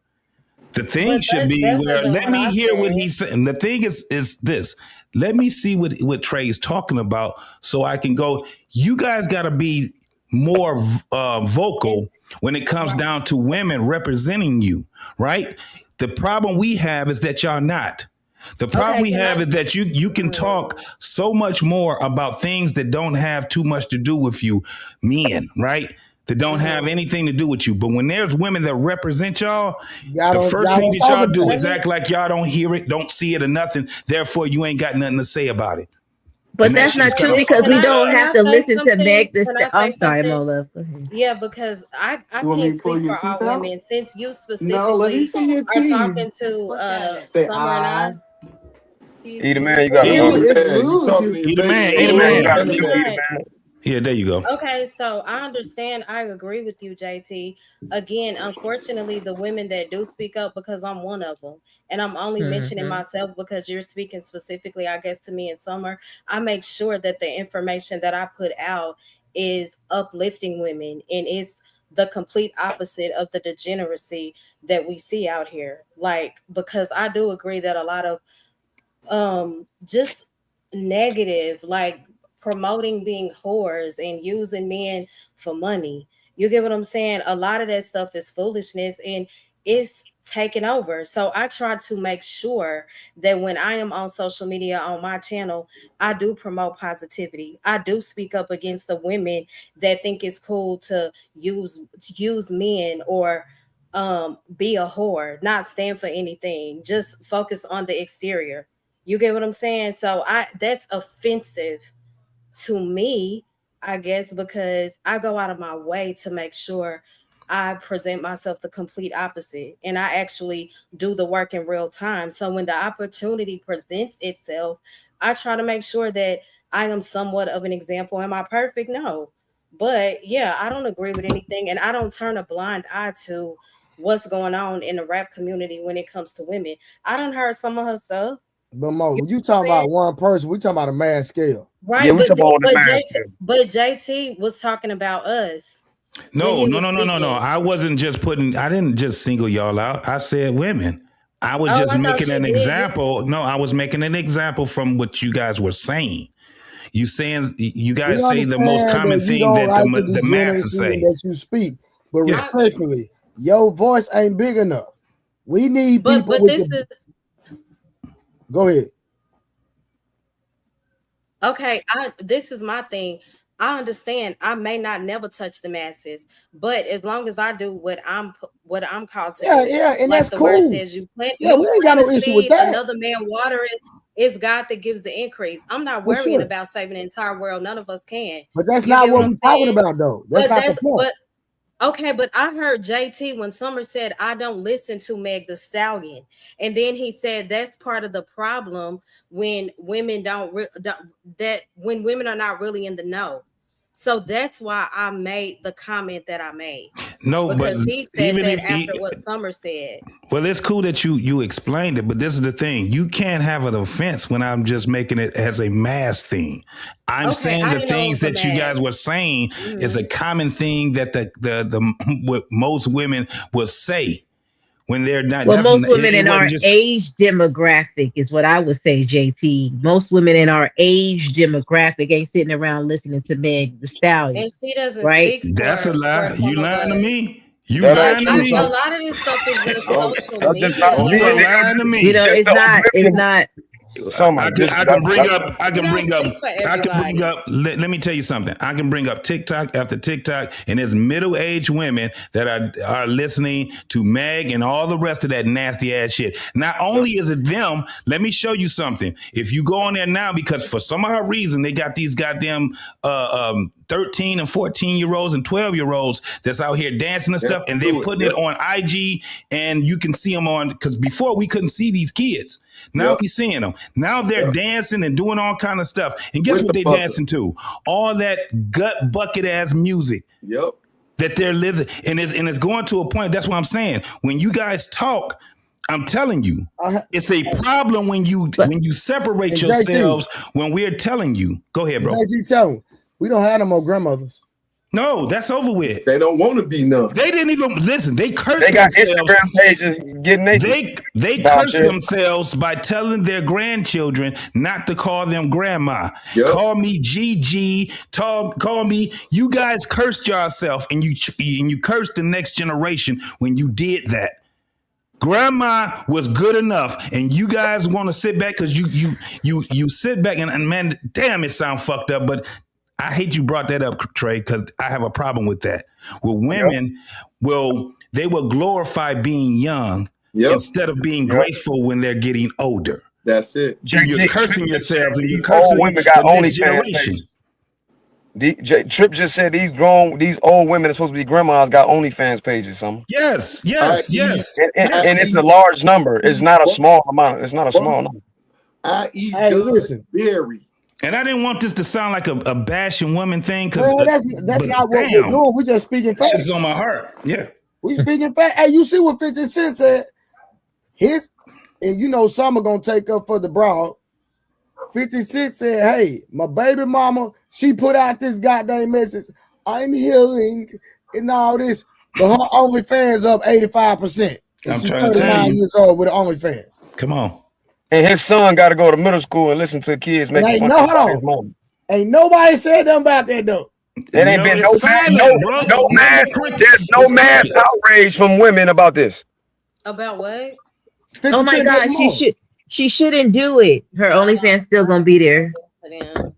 The thing should be where let me hear what he's saying. The thing is this. Let me see what Trey is talking about so I can go, you guys got to be more vocal when it comes down to women representing you, right? The problem we have is that y'all not. The problem we have is that you can talk so much more about things that don't have too much to do with you, men, right? That don't have anything to do with you. But when there's women that represent y'all, the first thing that y'all do is act like y'all don't hear it, don't see it or nothing. Therefore, you ain't got nothing to say about it. But that's not true because we don't have to listen to Meg Thee Stallion. I'm sorry, Mola. Yeah, because I can't speak for all women. Since you specifically are talking to Summer and I. Eat a man, you got to Eat a man. Yeah, there you go. Okay, so I understand. I agree with you, JT. Again, unfortunately, the women that do speak up, because I'm one of them, and I'm only mentioning myself because you're speaking specifically, I guess, to me in Summer. I make sure that the information that I put out is uplifting women and it's the complete opposite of the degeneracy that we see out here. Like, because I do agree that a lot of just negative, like promoting being whores and using men for money. You get what I'm saying? A lot of that stuff is foolishness and it's taken over. So I try to make sure that when I am on social media on my channel, I do promote positivity. I do speak up against the women that think it's cool to use men or be a whore, not stand for anything, just focus on the exterior. You get what I'm saying? So that's offensive to me, I guess, because I go out of my way to make sure I present myself the complete opposite and I actually do the work in real time. So when the opportunity presents itself, I try to make sure that I am somewhat of an example. Am I perfect? No. But yeah, I don't agree with anything and I don't turn a blind eye to what's going on in the rap community when it comes to women. I done heard some of her stuff. But Mo, you talking about one person, we talking about a mass scale. Right, Yeah, we talking about the mass. but JT was talking about us. No. I didn't just single y'all out. I said women. I was just making an example. No, I was making an example from what you guys were saying. You guys say the most common thing that the masses say. That you speak, but respectfully, your voice ain't big enough. We need people. But this is. Go ahead. Okay, this is my thing. I understand I may not never touch the masses, but as long as I do what I'm called to do, and like that's the cool. word says, you plant. Yeah, we ain't got no issue with that. Another man water it. It's God that gives the increase. I'm not worrying about saving the entire world. None of us can. But that's not what we're talking about, though. That's not the point. Okay, but I heard JT when Summer said, I don't listen to Meg the Stallion. And then he said that's part of the problem when women when women are not really in the know. So that's why I made the comment that I made. No, because but he said that after what Summer said. Well, it's cool that you explained it, but this is the thing. You can't have an offense when I'm just making it as a mass thing. I'm saying the things that you guys were saying is a common thing that what most women will say when they're not. Well, most women in our age demographic is what I would say, JT. Most women in our age demographic ain't sitting around listening to Meg the Stallion. And she doesn't right? speak. That's a lie. You lying to me? You A lying to me? lot of this stuff is just social media. You lying to me? You know, it's not. I can bring up. Let me tell you something. I can bring up TikTok after TikTok, and there's middle-aged women that are listening to Meg and all the rest of that nasty ass shit. Not only is it them, let me show you something. If you go on there now, because for some odd reason they got these goddamn 13 and 14-year-olds and 12-year-olds that's out here dancing and stuff, and they're putting it on IG, and you can see them on, because before we couldn't see these kids. Now we seeing them. Now they're dancing and doing all kind of stuff. And guess what they're dancing to? All that gut bucket ass music. Yep. That they're listening. And it's going to a point. That's what I'm saying. When you guys talk, I'm telling you, it's a problem when you separate yourselves when we're telling you. Go ahead, bro. JT, tell them, we don't have no more grandmothers. No, that's over with. They don't want to be none. They didn't even listen. They cursed They got themselves. Instagram pages getting naked. They cursed themselves by telling their grandchildren not to call them grandma. Yep. Call me Gigi. Call me. You guys cursed yourself, and you cursed the next generation when you did that. Grandma was good enough, and you guys want to sit back because you sit back and man, damn, it sound fucked up, but. I hate you brought that up, Trey, because I have a problem with that. Well, women they will glorify being young instead of being graceful when they're getting older. That's it. You're cursing yourselves and you're cursing women got the next generation. Trip just said these old women are supposed to be grandmas got OnlyFans pages. Yes. And it's a large number. It's not a small amount. It's not a small number. Listen, very. And I didn't want this to sound like a bashing woman thing, because that's not what we're doing. We're just speaking facts. It's on my heart. Yeah, we speaking facts. Hey, you see what 50 Cent said? And you know some are gonna take up for the broad. 50 Cent said, "Hey, my baby mama, she put out this goddamn message. I'm healing. and all this, but her OnlyFans up 85%. And I'm she's trying to tell 39 you. years old with an OnlyFans. Come on. And his son got to go to middle school and listen to kids making fun of his mom. Ain't nobody said nothing about that though. It ain't been no mass. There's no mass outrage from women about this. About what? Oh my God, she shouldn't do it. Her OnlyFans still gonna be there.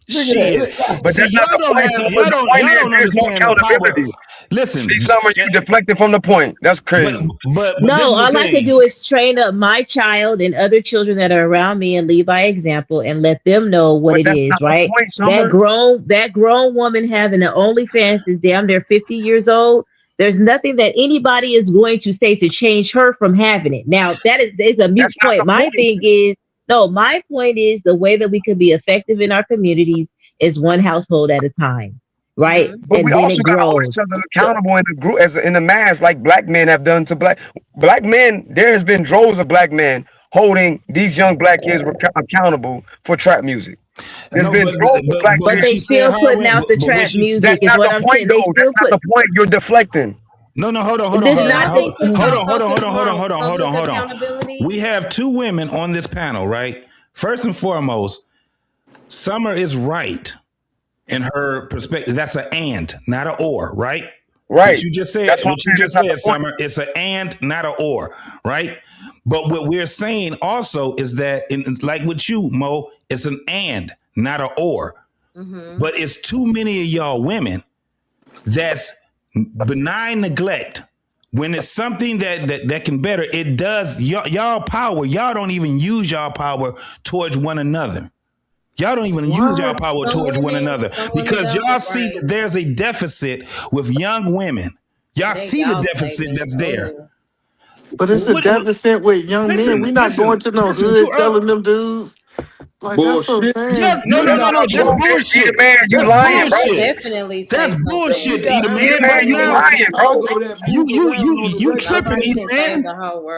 Shit. But that's not the point. Y'all don't understand the power. Listen, see, Summer, you deflected from the point. That's crazy. But no, all I can do is train up my child and other children that are around me and lead by example and let them know what it is, right? That grown woman having an OnlyFans is damn near 50 years old. There's nothing that anybody is going to say to change her from having it. Now, that is a mute point. My point is the way that we can be effective in our communities is one household at a time, right? But and we then also it got to hold grows. each other accountable in the group, in the mass, like black men have done to black men. There has been droves of black men holding these young black kids accountable for trap music. There's been droves of black men. But they still putting out the trap music. That's Is not what the I'm point, saying. though. They still That's not the point. You're deflecting. No, hold on. We have two women on this panel, right? First and foremost, Summer is right in her perspective. That's an and, not an or, right? Right. What you just said, Summer, it's an and, not an or, right? But what we're saying also is that, like with you, Mo, it's an and, not an or. But it's too many of y'all women that's benign neglect. When it's something that can better, it does. Y'all power, y'all don't even use y'all power towards one another. Y'all don't even use y'all power towards one another because y'all see that there's a deficit with young women. Y'all see the deficit that's there. But it's a deficit with young men. We're not going to no hood telling them dudes. Like, that's what I'm saying. No, that's bullshit. Man, you lying, bro. Definitely. That's bullshit, Eda man. Man, Right you now, lying, bro. You tripping, Eda man.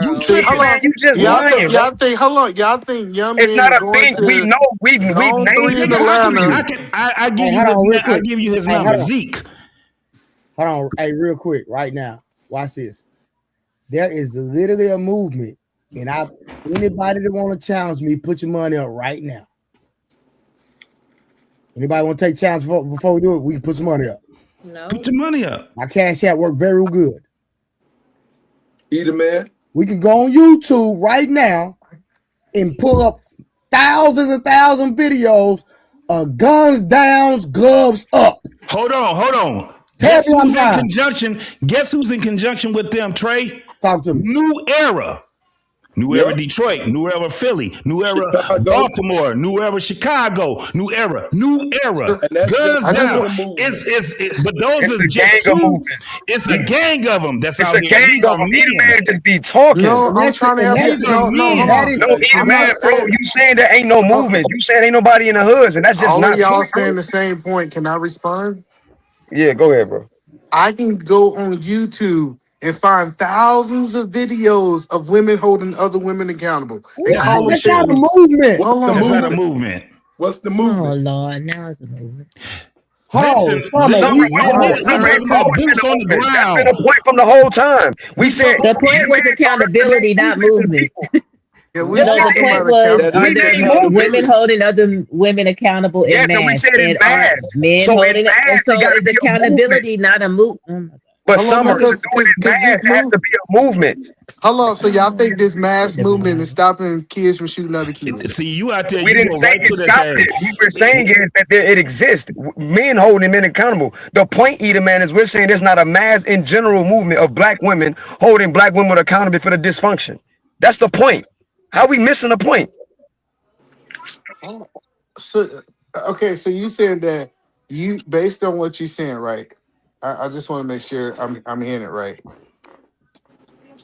You tripping. You just lying, bro. Y'all think young it's men not are a going thing. to We know. We've named in Atlanta. I give you his number, Zeke. Hold on. Hey, real quick, right now. Watch this. There is literally a movement, and anybody that want to challenge me, put your money up right now. Anybody want to take challenge before we do it? We can put some money up. No. Put your money up. My cash app work very good. Eda man. We can go on YouTube right now and pull up thousands and thousands videos of guns down, gloves up. Hold on. Guess who's in conjunction with them, Trey? Talk to me. New Era. New Era Detroit, New Era Philly, New Era Baltimore, New Era Chicago, New Era. Guns down. But those are just two. It's a gang of them that's out here. It's a gang of them. Eda man just be talking. No, I'm trying to help you. No, Eda man, bro, you saying there ain't no movement. You saying ain't nobody in the hoods, and that's just all not of y'all true, saying the same point. Can I respond? Yeah, go ahead, bro. I can go on YouTube and find thousands of videos of women holding other women accountable. That's not a movement. That's not a movement. What's the movement? Oh Lord, now it's a movement. Listen, boots on the ground. That's been a point from the whole time. We said the point was accountability, not movement. Yeah, the point was women holding other women accountable in mass. So we said in mass. Men holding it. So is accountability not a movement? But Summer, to do it in mass has to be a movement. Hold on, so y'all think this mass movement is stopping kids from shooting other kids? See, you out there. We didn't say it stopped it. What we're saying is that it exists. Men holding men accountable. The point, Eda man, is we're saying there's not a mass in general movement of black women holding black women accountable for the dysfunction. That's the point. How are we missing the point? So, okay, so you said that based on what you're saying, right? I just want to make sure I'm hearing it right.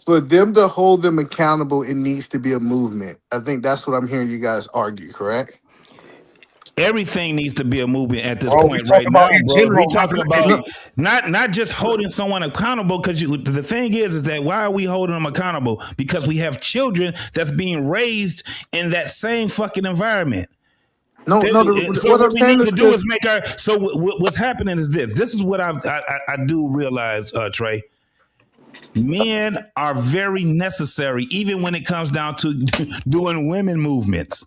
For them to hold them accountable, it needs to be a movement. I think that's what I'm hearing you guys argue, correct? Everything needs to be a movement at this point right now, bro. We're talking about not just holding someone accountable, because the thing is that why are we holding them accountable? Because we have children that's being raised in that same fucking environment. No, no. So What what I'm we saying need is to do this. is make our. So what's happening is this. This is what I do realize, Trey. Men are very necessary, even when it comes down to doing women movements.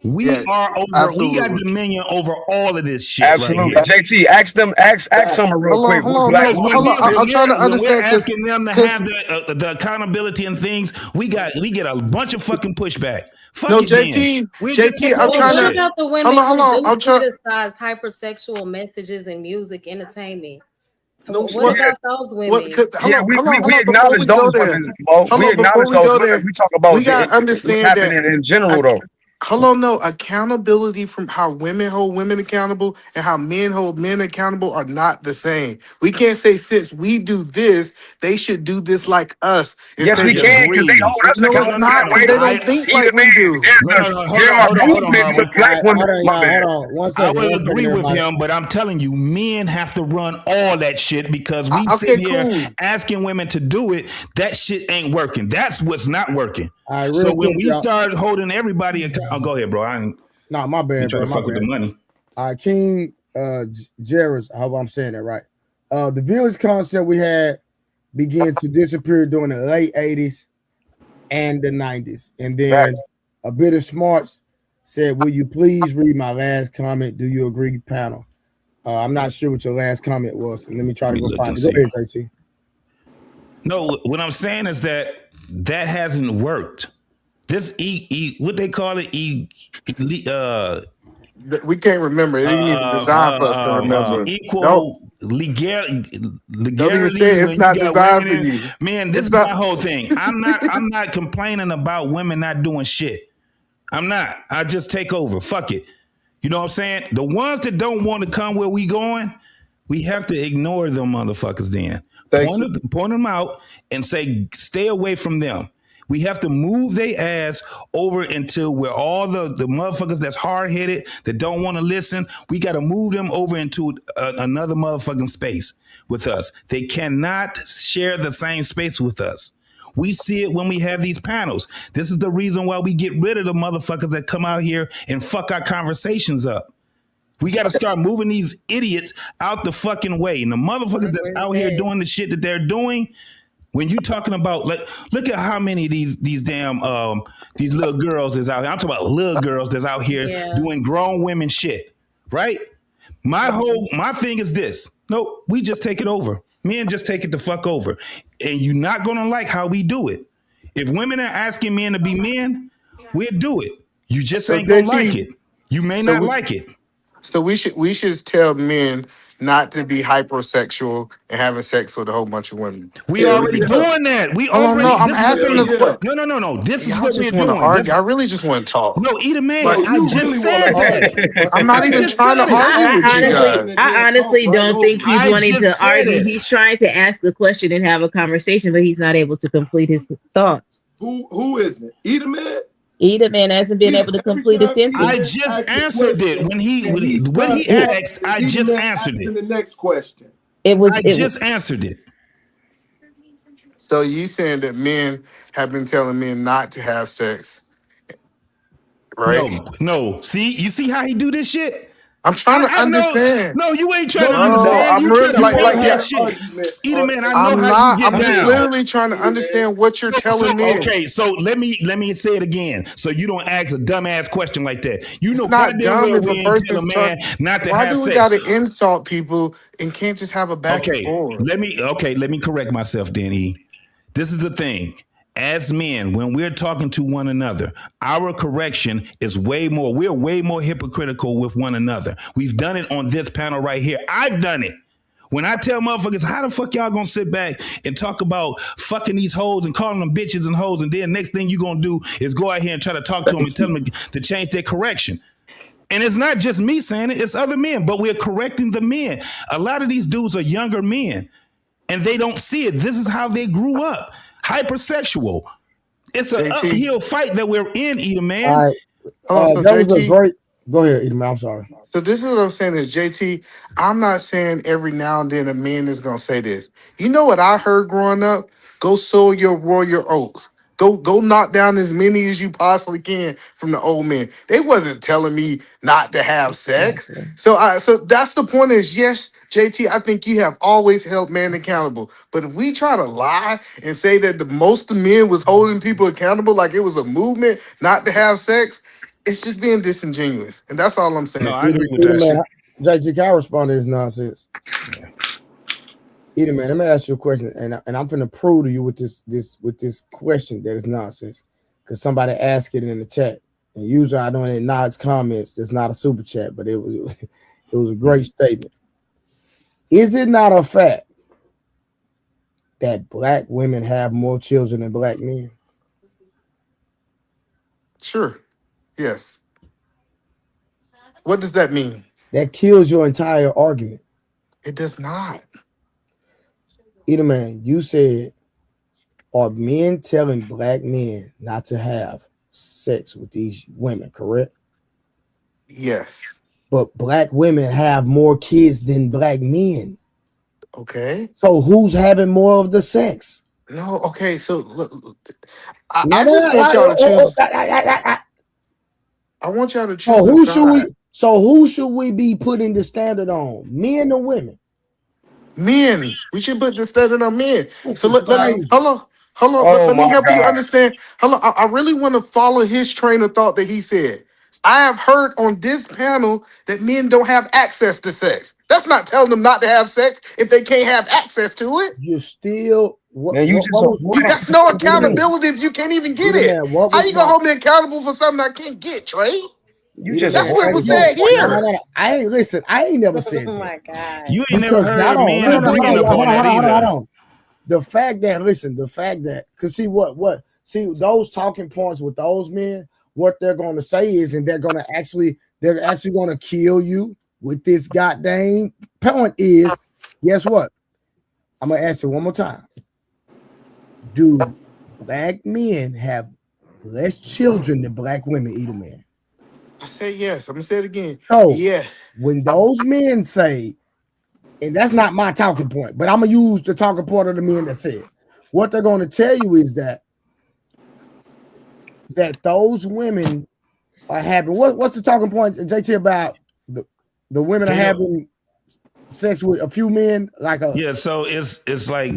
We Yeah, are over. We got absolutely. dominion over all of this shit right Absolutely. here. JT, ask Summer real Hold on, quick. hold What on. black Because No, woman hold do on. you feel? I'm trying to when we're understand asking them to because have the accountability and things, we get a bunch of fucking pushback. no, Fuck it, then JT, we just JT. take I'm over Well, the trying what to. shit. about the Hold women on, hold who on. do I'm trying. criticize hypersexual messages in music entertainment? No, What what? about those What? women? Hold Yeah, on, we, hold we on, hold we on. Before acknowledge we go those there, women, Mo. hold We on. Before acknowledge we those go women. there, We talk we about gotta what's understand that. happening in general, though. Hold on, no accountability from how women hold women accountable and how men hold men accountable are not the same. We can't say since we do this, they should do this like us and Yes, say I we that. can, because they agree. hold us No, No, it's no, accountable no, no, that not no. because way. they don't think He the like we man. do. No, no, no. Hold There on, are hold on, hold on, movements of Harwin. All black right, women. hold on, My y'all. bad. Hold on. I One will second, agree with everybody. him, but I'm telling you, men have to run all that shit because we Okay, sitting here cool. asking women to do it. That shit ain't working. That's what's not working. All right, So real when quick, we y'all. start holding everybody oh, go ahead, bro. I No, my ain't bad, trying bro. to My fuck with the bad. money. King Jairus, I hope I'm saying that right. The village concept we had began to disappear during the late 80s and the 90s. And Fact. then a bit of smarts said, will you please read my last comment? Do you agree, panel? I'm not sure what your last comment was. Let me try Let to me go look find and it. Go see. ahead, JC. No, what I'm saying is that hasn't worked. This what they call it We can't remember. You need a design for us to remember. Don't equal don't even say legality it's when you not got designed women for in. you. Man, this It's is not. my whole thing. I'm not complaining about women not doing shit. I'm not. I just take over. Fuck it. You know what I'm saying? The ones that don't want to come where we going, we have to ignore them motherfuckers then. Thank you. Point them out and say, stay away from them. We have to move their ass over until where all the motherfuckers that's hard headed, that don't want to listen, we got to move them over into another motherfucking space with us. They cannot share the same space with us. We see it when we have these panels. This is the reason why we get rid of the motherfuckers that come out here and fuck our conversations up. We got to start moving these idiots out the fucking way. And the I motherfuckers that's agree with out here that. doing the shit that they're doing, when you talking about, like, look at how many of these damn these little girls is out here. I'm talking about little girls that's out here Yeah. doing grown women shit, right? My thing is this. No, we just take it over. Men just take it the fuck over. And you're not gonna like how we do it. If women are asking men to be men, we'll do it. You just So ain't gonna like JT, it. You may so not we like it. so we should tell men not to be hypersexual and having sex with a whole bunch of women. We Hell already yeah. doing that. We Hold on, no, already, I'm this is the asking Hell the thing. yeah. question. No. This is Y'all what we're just want to doing. argue. I really just want to talk. No, eat a man. No, I you just really want said to that. argue. I'm not I even just trying to said it. argue with you guys. I Talk honestly right don't over think you. he's I wanting just to said argue. it. He's trying to ask a question and have a conversation, but he's not able to complete his thoughts. Who isn't? Eat man? Either man hasn't been able to Every complete a time sentence. I Eatman just asks a answered it question, when and he's what trying he to talk, asked. and I just Eatman answered it. asking the next question. It was I it was just answered it. So you saying that men have been telling men not to have sex, right? No. See, you see how he do this shit? I'm trying to I know. understand. No, you ain't trying No, to you Bro, understand. don't. I'm You try really to You like want pimp to that have yeah. shit. argument. Eat a man. I know I'm how you not. get I'm just down. literally trying to Eatman. understand what you're So telling men. okay, so let me say it again, so you don't ask a dumbass question like that. You It's know not goddamn dumb well if we a ain't tell a person's man trying. not to Why have do we sex. got to insult people and can't just have a back and Okay, forth? let me correct myself, Denny. This is the thing. As men, when we're talking to one another, our correction is we're way more hypocritical with one another. We've done it on this panel right here. I've done it. When I tell motherfuckers, how the fuck y'all gonna sit back and talk about fucking these hoes and calling them bitches and hoes, and then next thing you gonna do is go out here and try to talk to them and tell them to change their correction. And it's not just me saying it, it's other men, but we're correcting the men. A lot of these dudes are younger men and they don't see it. This is how they grew up. Hypersexual. It's an JT, uphill fight that we're in, Eater All man. right. hold on. So That was a JT, great. Go ahead, Edom. I'm sorry. so this is what I'm saying is JT. I'm not saying every now and then a man is gonna say this. You know what I heard growing up? Go sow your warrior oats. Go knock down as many as you possibly can from the old men. They wasn't telling me not to have sex. So that's the point is, yes, JT, I think you have always held men accountable. But if we try to lie and say that the most of men was holding people accountable like it was a movement not to have sex, it's just being disingenuous. And that's all I'm saying. No, I agree with that. Man, JT, can I respond to this nonsense? Either man, let me ask you a question, and I'm finna prove to you with this question that is nonsense, because somebody asked it in the chat, and usually I don't acknowledge comments. It's not a super chat, but it was a great statement. Is it not a fact that black women have more children than black men? Sure. Yes. What does that mean? That kills your entire argument. It does not. Either man, you said, are men telling black men not to have sex with these women, correct? Yes. But black women have more kids than black men. Okay. So who's having more of the sex? No, okay, so look, I just want y'all to choose. I want y'all to choose. Who should we be putting the standard on? Men or women? Men. We should put the standard on men. So let me hold on. Oh Let me my help you God. understand. Hold on. I really want to follow his train of thought that he said. I have heard on this panel that men don't have access to sex. That's not telling them not to have sex if they can't have access to it. You still that's no accountability if you can't even get it. How you gonna hold me accountable for something I can't get, Trey? That's what was said here. No. I ain't never said that. Oh my God. You ain't never heard men agreeing upon that either. The fact that, because see those talking points with those men, what they're going to say is, and they're actually going to kill you with this goddamn point is, guess what? I'm going to ask you one more time. Do black men have less children than black women, either man? I say yes. I'm going to say it again. So, yes. When those men say, and that's not my talking point, but I'm going to use the talking point of the men that said, what they're going to tell you is that those women are having, what's the talking point, JT, about the women are having sex with a few men? So it's like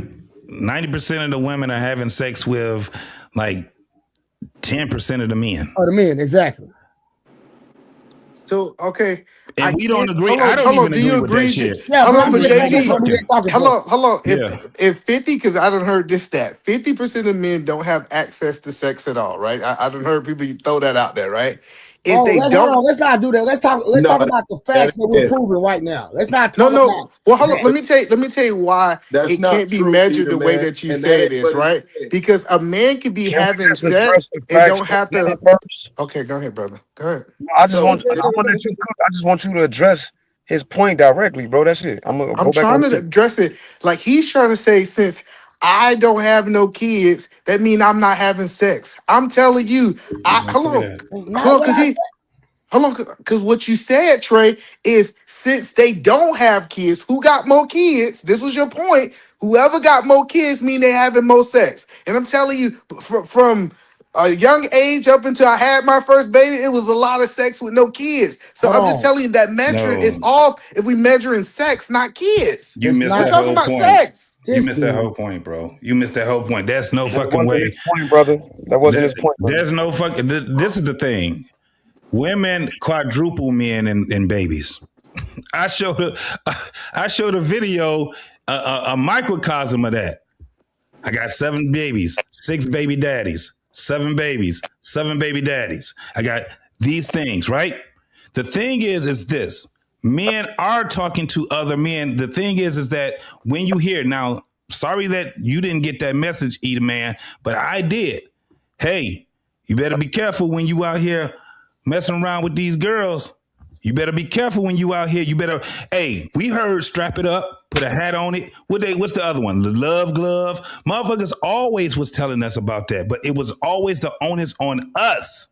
90% of the women are having sex with like 10% of the men. Oh, the men, exactly. So, okay. And we don't agree. I don't even agree with that shit. Hold on, but JT, hello. If 50, because I done heard this stat, 50% of men don't have access to sex at all, right? I done heard people throw that out there, right? If let's not do that. Let's talk about the facts that we're proving right now. Let's not talk about. Well, hold on. Let me tell you why it can't be measured the way that you say it is, right? Because a man could be having sex and don't have to. Okay, go ahead, brother. Go ahead. I just want you to address his point directly, bro. That's it. I'm trying to address it. Like he's trying to say, since I don't have no kids, that means I'm not having sex. I'm telling you, because what you said, Trey, is since they don't have kids, who got more kids? This was your point. Whoever got more kids mean they having more sex. And I'm telling you, from a young age up until I had my first baby, it was a lot of sex with no kids. So I'm just telling you that measure is off if we measure in sex, not kids. You missed We're that talking whole about point. sex. You missed that whole point, bro. You missed that whole point. There's no fucking way. His point, brother. That wasn't his point. Brother. There's no fucking. This is the thing. Women quadruple men and babies. I showed a video, a microcosm of that. I got 7 babies, 6 baby daddies, 7 babies, 7 baby daddies. I got these things, right? The thing is this. Men are talking to other men. The thing is that when you hear, now, sorry that you didn't get that message, Eater Man, but I did. Hey, you better be careful when you out here messing around with these girls. You better be careful when you out here. You better, hey, we heard strap it up, put a hat on it. What's the other one? The love glove. Motherfuckers always was telling us about that, but it was always the onus on us.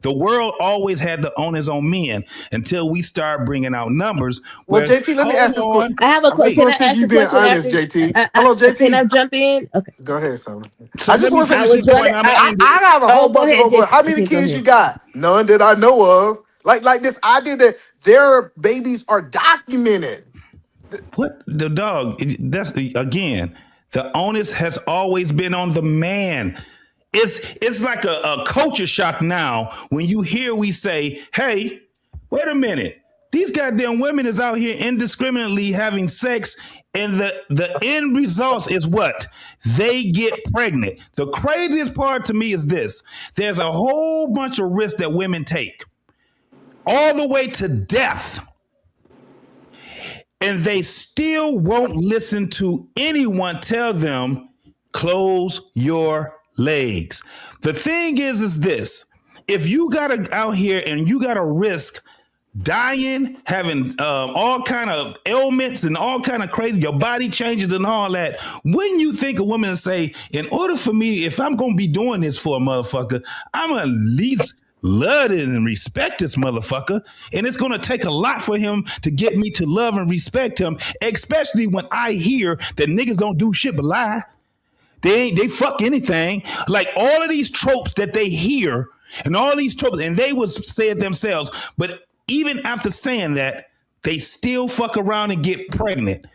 The world always had the onus on men until we start bringing out numbers. Well, Where, JT, let me ask this question. I have a I just question. want Can to see I if ask you a being question honest, after? JT. Hello, Can I JT. jump in? Okay. Go ahead, Summer. So I just let me want to say finish this. this point. I'm gonna end it. I have a whole bunch of ahead, How many okay, go kids ahead. you got? None that I know of. Like this idea that their babies are documented. What the dog? That's again. The onus has always been on the man. It's like a culture shock now when you hear we say, "Hey, wait a minute. These goddamn women is out here indiscriminately having sex, and the end result is what? They get pregnant." The craziest part to me is this: there's a whole bunch of risks that women take, all the way to death. And they still won't listen to anyone tell them, close your legs. The thing is this: if you gotta out here and you gotta risk dying, having all kind of ailments and all kind of crazy, your body changes and all that, wouldn't you think a woman would say, in order for me, if I'm gonna be doing this for a motherfucker, I'm at least love it and respect this motherfucker. And it's gonna take a lot for him to get me to love and respect him, especially when I hear that niggas don't do shit but lie. They fuck anything. Like all of these tropes that they hear and all these tropes, and they would say it themselves, but even after saying that, they still fuck around and get pregnant.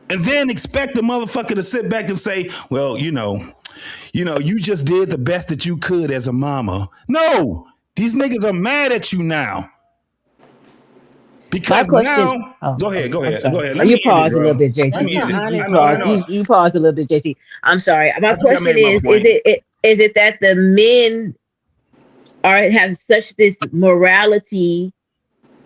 And then expect the motherfucker to sit back and say, well, you just did the best that you could as a mama. No, these niggas are mad at you now. Because now, go ahead. Let You me end it, paused a bro. little bit, JT. Let me end it. You I paused. know. You paused a little bit, JT. I'm sorry. My I think I question made my is point. is it that the men have such this morality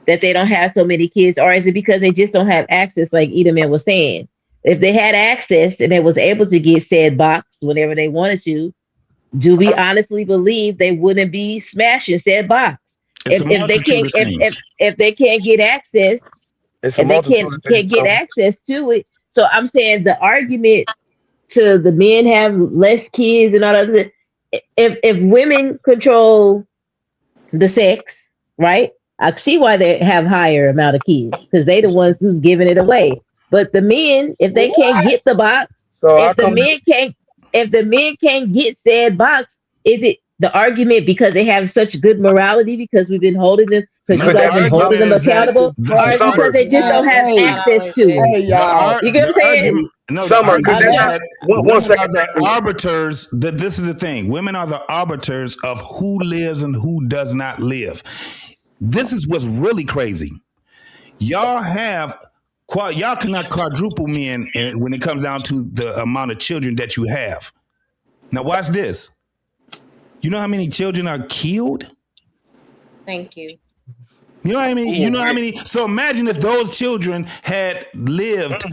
that they don't have so many kids, or is it because they just don't have access, like Edelman was saying? If they had access and they was able to get said box whenever they wanted to, do we honestly believe they wouldn't be smashing said box? It's a If they multitude can't of things. if they can't get access, It's a and they multitude of can't things. get access to it. So I'm saying the argument to the men have less kids and all that. If women control the sex, right? I see why they have higher amount of kids because they the ones who's giving it away. But the men, if they can't get the box, So how if the come? men can't get said box, is it the argument because they have such good morality because we've been holding them because you Could guys the been holding them argument is that accountable, or is it because Summer, they just don't have Hey, access to it? hey, y'all. You get what I'm saying? The Summer, could argument they is not? that One women second. are the arbiters. This is the thing. Women are the arbiters of who lives and who does not live. This is what's really crazy. Y'all cannot quadruple men when it comes down to the amount of children that you have. Now watch this. You know how many children are killed? Thank you. You know what I mean? Ooh, You know how many? So imagine if those children had lived.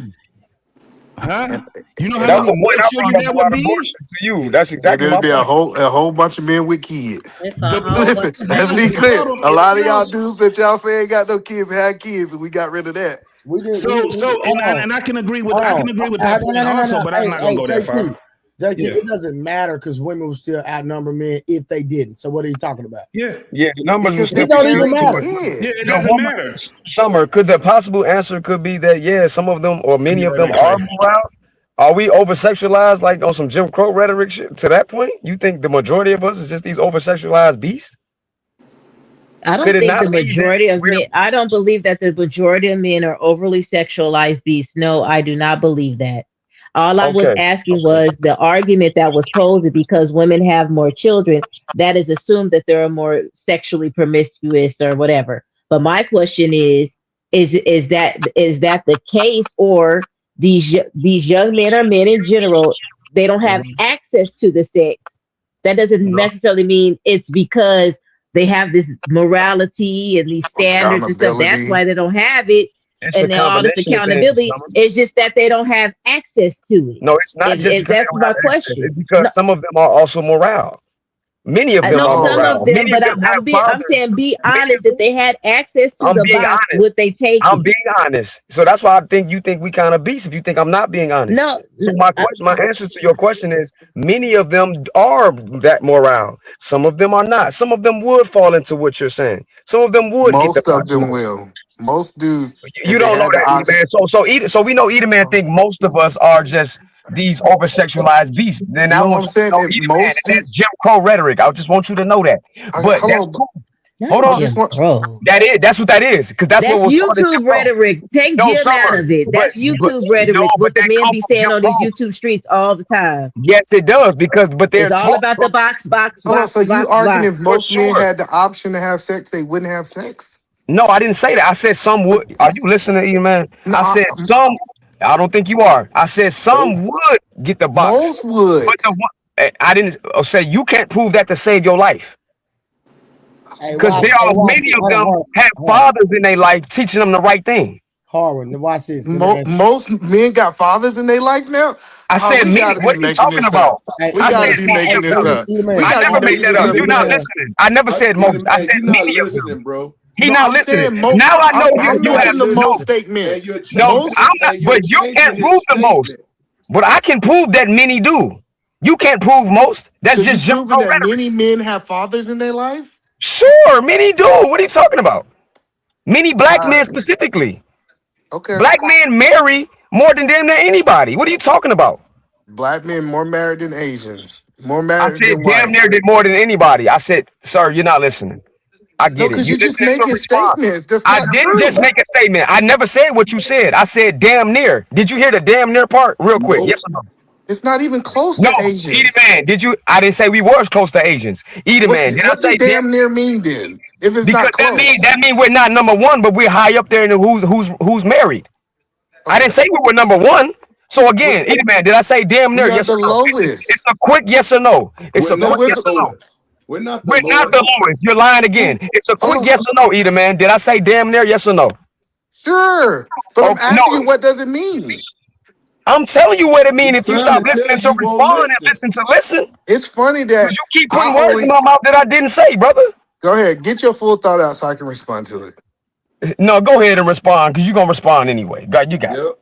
Huh? You know how That was many the more point I children brought up that would about be? abortion to you. That's And exactly my there'd be a point. whole bunch of men with kids. It's a The whole Listen, bunch of let's baby be clear. total A lot of y'all itself. dudes that y'all say ain't got no kids had kids, and we got rid of that. We did. And I can agree with that point also, but I'm not gonna go that far. JT, Yeah. it doesn't matter because women will still outnumber men if they didn't. So what are you talking about? Yeah. Yeah, the numbers will Because still It don't even apparently matter. can. Yeah, it The doesn't woman, matter. Summer, could the possible answer could be that yeah, some of them or I'll many be of right them back, are Trey. moral? Are we over sexualized like on some Jim Crow rhetoric shit? To that point, you think the majority of us is just these over sexualized beasts? I Could don't it think not the be that majority of we're men, I don't believe that the majority of men are overly sexualized beasts. No, I do not believe that. All I was okay? asking was the argument that was posed because women have more children, that is assumed that they're more sexually promiscuous or whatever. But my question is that the case, or these young men or men in general, they don't have Mhm. access to the sex? That doesn't No, necessarily mean it's because they have this morality and these standards and stuff. That's Accountability. why they don't have it. it's a And then all this combination of things, accountability. Summer. It's just that they don't have access to it. No, it's not just If because they that's don't my have access. question. It's because No, some of them are also moral. Many of I them know are some around. of them, Many of but them have I'm fathers. saying be Many honest. of them, If they had access to I'm the being box, honest. would they take I'm it? being honest. So that's why I think you think we kind of beast if you think I'm not being honest. No, So my question, my answer to your question is many of them are that morale. Some of them are not. Some of them would fall into what you're saying. Some of them would get the Most of box. them will. Most dudes, You if they don't know had the that, E option. man. So we know Edie man think most of us are just these over sexualized beasts. Then I No, want I'm you to saying know that Edie man, most and that's dudes. Jim Crow rhetoric. I just want you to know that. But Hold that's on. cool. not Hold I on. just Jim want. Crow. That's what that is, because that's what That's was taught in Jim YouTube Crow. rhetoric. Take No, Jim out Summer, of it. but That's YouTube no, rhetoric. but What the that men come be from saying Jim on these Crow. YouTube streets all the time. Yes, it does, because but It's they're all taught about the from box, box, Hold on. box, So you box, arguing box. if for most men sure. had the option to have sex, they wouldn't have sex? No, I didn't say that. I said some But would. Are you listening, Edie man? no, I said some. I don't think you are. I said Nope. some would get the box. most But would. the one I didn't say you can't prove that to save your life. Hey, Because watch. there Hey, are watch. many of Hold on, them hold on. have Hold on. fathers in their life teaching them the right thing. Harwin, watch this. Let me answer. Most men got fathers in their life now. I Oh, said we many. got to be What are you making talking this up. about? Hey, We I got said to man. be many Hey, of making this them. up. Man. We I got to be never made making that this up. up, You're not man. listening. I never said most. I said You're not many of them. listening, bro. He No, not I'm listening. saying most. Now I know You're I'm you have not making the most listening, statement. and you're no. changing, Most. I'm not. and you're But you can't changing his prove the most. statement. But I can prove that many do. You can't prove most. So That's you just Jim proving Crow that rhetoric. many men have fathers in their life? Sure, many do. What are you talking about? Many All black men right. specifically. Okay. Black men marry more than damn near anybody. What are you talking about? Black men more married than Asians. More I married said than damn white. near did more than anybody. I said, sir, you're not listening. I No, get it. because You you're just listening to a making response. statements. That's I not didn't just true. make a statement. I never said what you said. I said damn near. Did you hear the damn near part real quick? Nope. Yes or no? It's not even close No, to Edie Asians. man, did you? I didn't say we were close to Asians. Edie man, did I What do say damn? damn near mean then? If it's Because not close. that mean we're not number one, but we're high up there in the who's married. I Okay. didn't say we were number one. So We, again, Edie man, did I say damn near? we are Yes or the no? It's lowest. a quick yes or no. It's We're a No, quick not we're the yes the or no. lowest. We're not the We're not the lowest. lowest. You're lying hold again. It's a quick on. yes or no, Edie man. Did I say damn near? Yes or no? Sure. But I'm Okay, no. asking you, what does it mean? I'm telling you what it means. He's If you trying stop to tell listening you, to you won't respond and listen. listen to listen, It's funny because that you keep I putting words in only my mouth that I didn't say, brother. go ahead, get your full thought out so I can respond to it. No, go ahead and respond, because you're gonna respond anyway. God, you got it. Yep.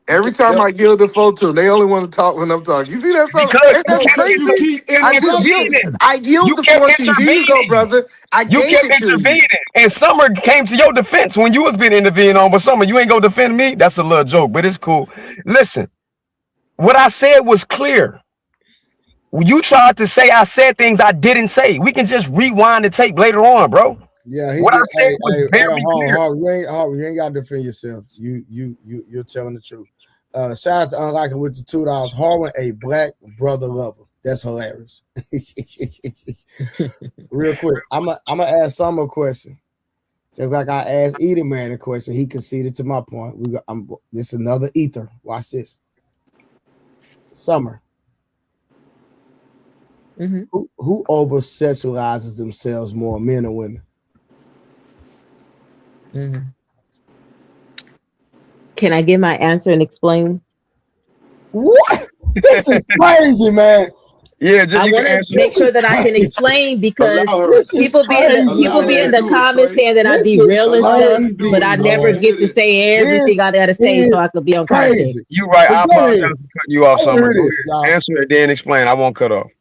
You Every can't time I help yield the phone to them, they only want to talk when I'm talking. You see that something? Because Ain't you that kept because you crazy? keep I just yield. intervening. I yield You the kept floor to you. Here you go, intervening. brother. I You gave kept it to you. intervening. And Summer came to your defense when you was being intervened on. But Summer, you ain't gonna defend me. That's a little joke, but it's cool. Listen, what I said was clear. You tried to say I said things I didn't say. We can just rewind the tape later on, bro. Yeah, he What I did. said Hey, was hey, very hold on, hold on, clear. hold on. You ain't gotta defend yourself. You're telling the truth. Shout out to Unlikely with the $2. Harwin, a black brother lover. That's hilarious. Real quick, I'm gonna ask Summer a question. Just like I asked Edie Man a question, he conceded to my point. This is another ether. Watch this. Summer. Mm-hmm. Who over sexualizes themselves more, men or women? Mm-hmm. Can I give my answer and explain? What? This is crazy, man. Yeah, just I you can want to answer. make sure that I can explain, because Allow her. people be in the Do it, comments Trey. saying that I This is derail and Allow her stuff, to do but it. I I never want to hear get to this. say everything I gotta say, so I could be on crazy. context. You right. But I go apologize ahead. for cutting you off, I wanna Summer. hear Go this, ahead. y'all. Answer it, then explain. I won't cut off.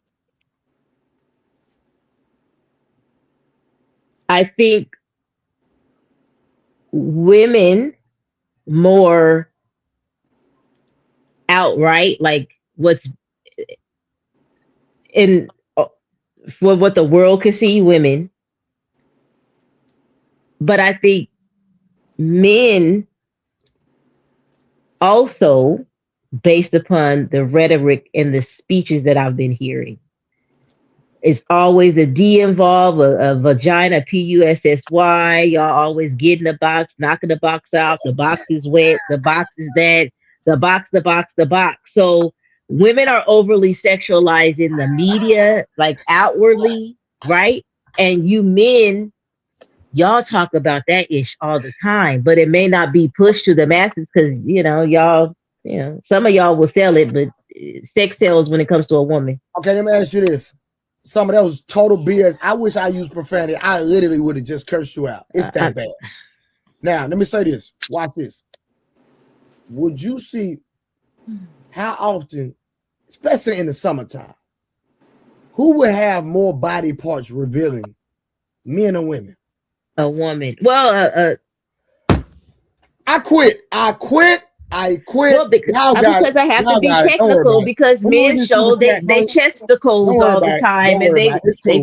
I think women more outright, like what's in for what the world could see, women. But I think men also, based upon the rhetoric and the speeches that I've been hearing, it's always a D involved, a vagina, PUSSY. Y'all always getting the box, knocking the box out. The box is wet. The box is that. The box, the box, the box. So women are overly sexualized in the media, like outwardly, right? And you men, y'all talk about that ish all the time, but it may not be pushed to the masses because y'all, some of y'all will sell it, but sex sells when it comes to a woman. Okay, let me ask you this. Some of that was total BS. I wish I used profanity. I literally would have just cursed you out. It's that bad. Now, let me say this. Watch this. Would you see how often, especially in the summertime, who would have more body parts revealing, men or women? A woman. Well, I quit. Well, because I have to be technical because men show they chesticles all the time and they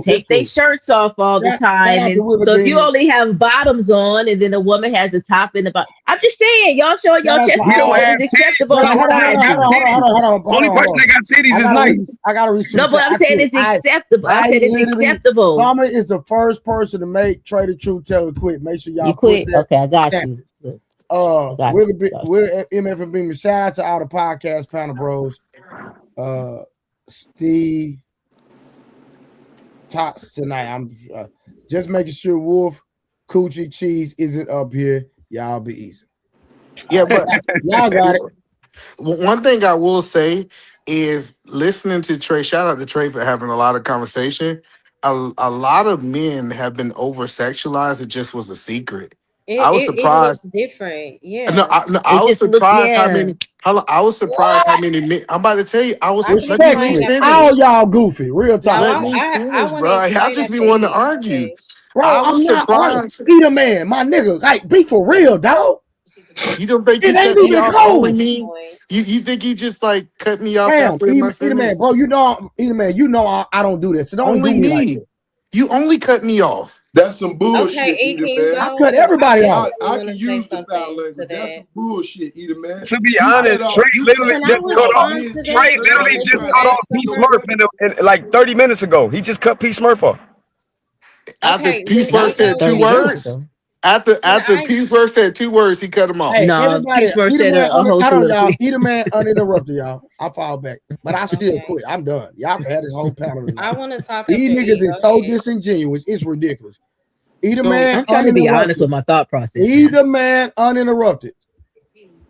take their shirts off all the time. And so if you only have bottoms on and then a woman has a top in the bottom, I'm just saying y'all showing your chesticles is acceptable. Hold on. Only person that got titties is nice. I gotta read. No, but I'm saying it's acceptable. I said it's acceptable. Summer is the first person to make Trey the Truth Teller quit. Make sure y'all quit. Okay, I got you. MFB, shout out to all the podcast panel bros. Steve Tots tonight. I'm just making sure Wolf Coochie Cheese isn't up here. Y'all be easy. Yeah, but y'all got it. One thing I will say is listening to Trey. Shout out to Trey for having a lot of conversation. A lot of men have been over sexualized. It just was a secret. I was surprised. It looks different. Yeah. No, I was surprised how many. I was surprised how many men. I'm about to tell you. I was respectfully. All y'all goofy. Real talk. Let me finish, bro. I just be wanting to argue. Bro, I was surprised. Eat a man, my nigga. Like, be for real, dog. You don't think it ain't even close. You think he just like cut me off? Eat a man, bro. You know, eat a man. You know I don't do that. So don't do me like that. You only cut me off. That's some bullshit. Okay, I cut everybody off. I can use the foul language. That's some bullshit, either man. To be honest, Trey literally just cut off P Smurf in like 30 minutes ago. He just cut P Smurf off. After P Smurf said 2 words. After P Smurf said 2 words, he cut him off. Hey, everybody, eat a man uninterrupted, y'all. I fall back, but I still quit. I'm done. Y'all can have this whole panel. I want to talk. These niggas is so disingenuous. It's ridiculous. Eat a man. I'm trying to be honest with my thought process. Eat a man uninterrupted.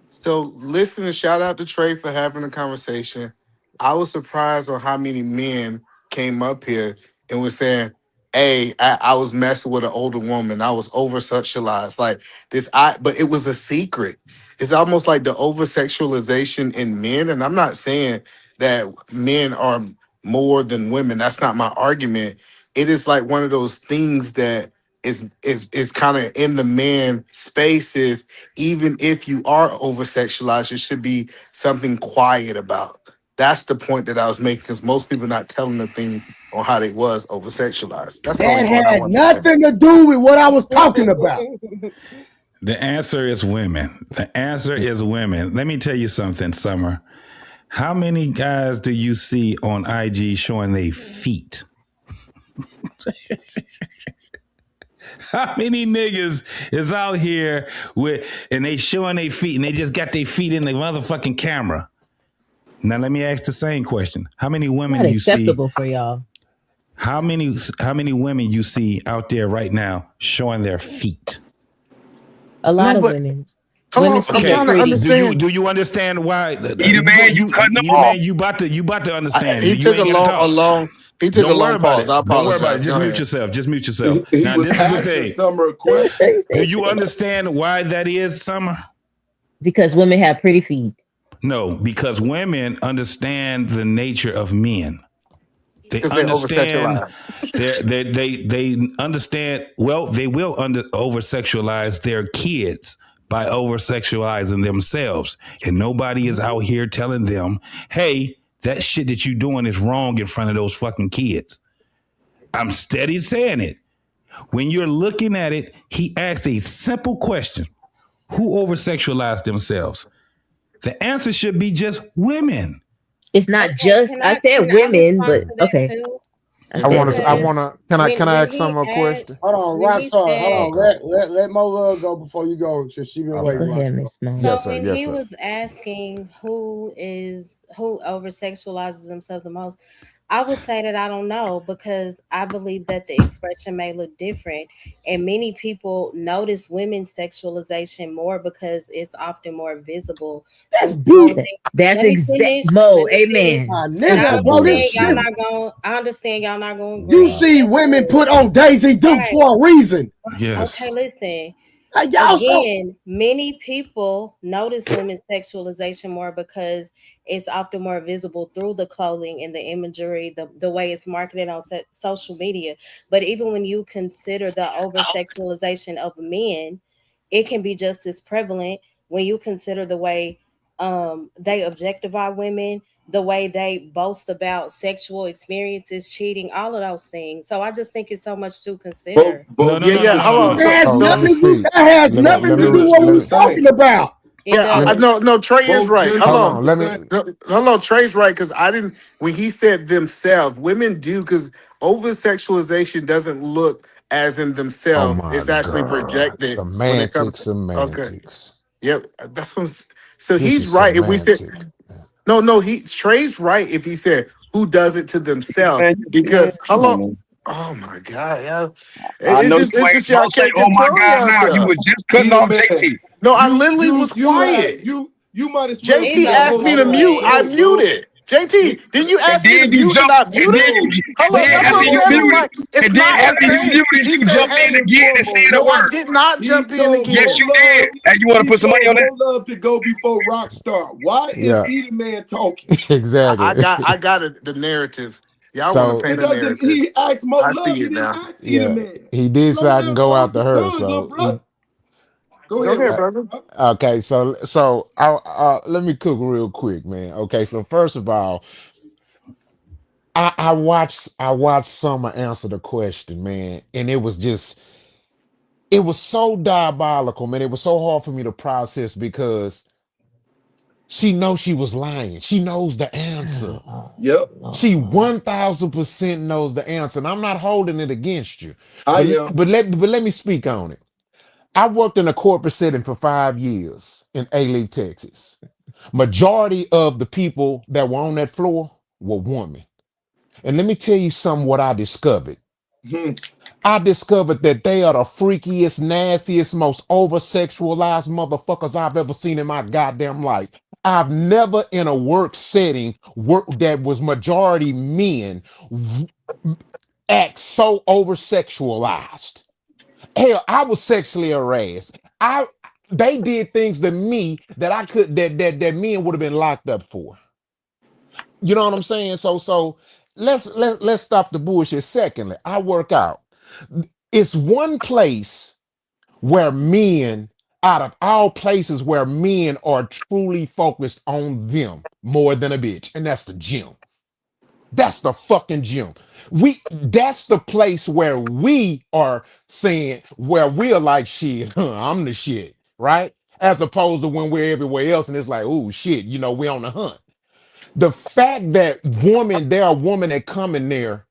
So listen and shout out to Trey for having a conversation. I was surprised on how many men came up here and was saying, hey, I was messing with an older woman. I was over sexualized. Like this, but it was a secret. It's almost like the over sexualization in men. And I'm not saying that men are more than women. That's not my argument. It is like one of those things that is kind of in the man spaces. Even if you are over sexualized, it should be something quiet about. That's the point that I was making, because most people not telling the things on how they was over sexualized. That's that had nothing to do with what I was talking about. The answer is women. The answer is women. Let me tell you something, Summer. How many guys do you see on IG showing their feet? How many niggas is out here and they showing their feet and they just got their feet in the motherfucking camera? Now let me ask the same question. How many women do you see? Acceptable for y'all. How many women you see out there right now showing their feet? A lot of women. I'm trying to understand. Do you understand why? Either man, you cutting them off. Man, you about to understand. He took a long pause. I apologize. Don't worry about it. Just mute yourself. Now this is the thing. Summer question. Do you understand why that is, Summer? Because women have pretty feet. No, because women understand the nature of men. They understand. They understand. Well, they will over sexualize their kids by over sexualizing themselves, and nobody is out here telling them, "Hey, that shit that you doing is wrong" in front of those fucking kids. I'm steady saying it. When you're looking at it, he asked a simple question: who over sexualized themselves? The answer should be just women. It's not just. I said women, but okay. Can I ask some more question? Hold on, Rockstar. Hold on. Let Mo Love go before you go. She been waiting. So when he was asking who over sexualizes himself the most, I would say that I don't know because I believe that the expression may look different, and many people notice women's sexualization more because it's often more visible That's through beautiful. clothing. That's Let me exact finish. Mo. Let me finish. Amen. And Nigga, I Super bro, understand bullshit. y'all not going. I understand y'all not going to you agree. see That's women cool. put on Daisy Dukes Right. for a reason. Yes. Okay, listen. Like y'all so Again, many people notice women's sexualization more because it's often more visible through the clothing and the imagery, the way it's marketed on social media. But even when you consider the over sexualization of men, it can be just as prevalent when you consider the way they objectify women, the way they boast about sexual experiences, cheating, all of those things. So I just think it's so much to But consider. No, no, Yeah, no, no, yeah. no, no, Hold no, on. no. that has Oh, let me nothing to speak. that has Let me nothing let to me do listen, what we let was me Saint, talking about. It Yeah, does. no, Trey is both right. gender, Hold hold on. on. Let me Saint, Hold on, Trey's right because I didn't when he said themselves, women do because over sexualization doesn't look as in oh themselves. my It's actually God. projected when it comes Semantics, to okay. semantics. Yep. That's what so This he's is right. If we said semantic. no, he Trey's right if he said who does it to themselves. Man, Because come on, hello, man. oh my God, yeah. I know you It's ain't. just y'all Don't say, can't "Oh my control God!" Now you yourself. was just cutting Edie off man, JT. No, I you literally was quiet. you might as well JT He's do the over asked me host to as the mute. I talking. goat, bro. muted. JT, didn't you And ask me to then you mute and jumped, I muted? Hello, Bro, that's after what I'm you saying. bro, muted, It's and then not the after you same. muted, He you said, jumped in hey, again and said a no, I word. did not he jump in told Yes, again. Mo you did. Love, And you want to he put some money told on that? Mo Love to go before Rockstar. Why is Yeah, Edie man talking? exactly. I got it, the narrative. Y'all want to So It paint a doesn't. narrative. He asked Mo I Love. see He it didn't now. ask Edie yeah, man. he did Slow say I can down, go bald after your her. tongue, little So bro. he Go Go ahead, ahead, uh, brother. Rockstar. okay. So I let me cook real quick, man. Okay, so first of all, I watched Summer answer the question, man, and it was so diabolical, man. It was so hard for me to process because she knows she was lying. She knows the answer. Yep, She 1000% knows the answer, and I'm not holding it against you. I But am. let me speak on it. I worked in a corporate setting for 5 years in A-Leaf, Texas. Majority of the people that were on that floor were women. And let me tell you something what I discovered. Hmm. I discovered that they are the freakiest, nastiest, most over sexualized motherfuckers I've ever seen in my goddamn life. I've never in a work setting work that was majority men act so over sexualized. Hell, I was sexually harassed. They did things to me that I could that men would have been locked up for. You know what I'm saying? So let's stop the bullshit. Secondly, I work out. It's one place where men, out of all places where men are truly focused on them more than a bitch, and that's the gym. That's the fucking gym. That's the place where we are saying, where we're like, shit, I'm the shit, right? As opposed to when we're everywhere else and it's like, oh shit, we're on the hunt. The fact that there are women that come in there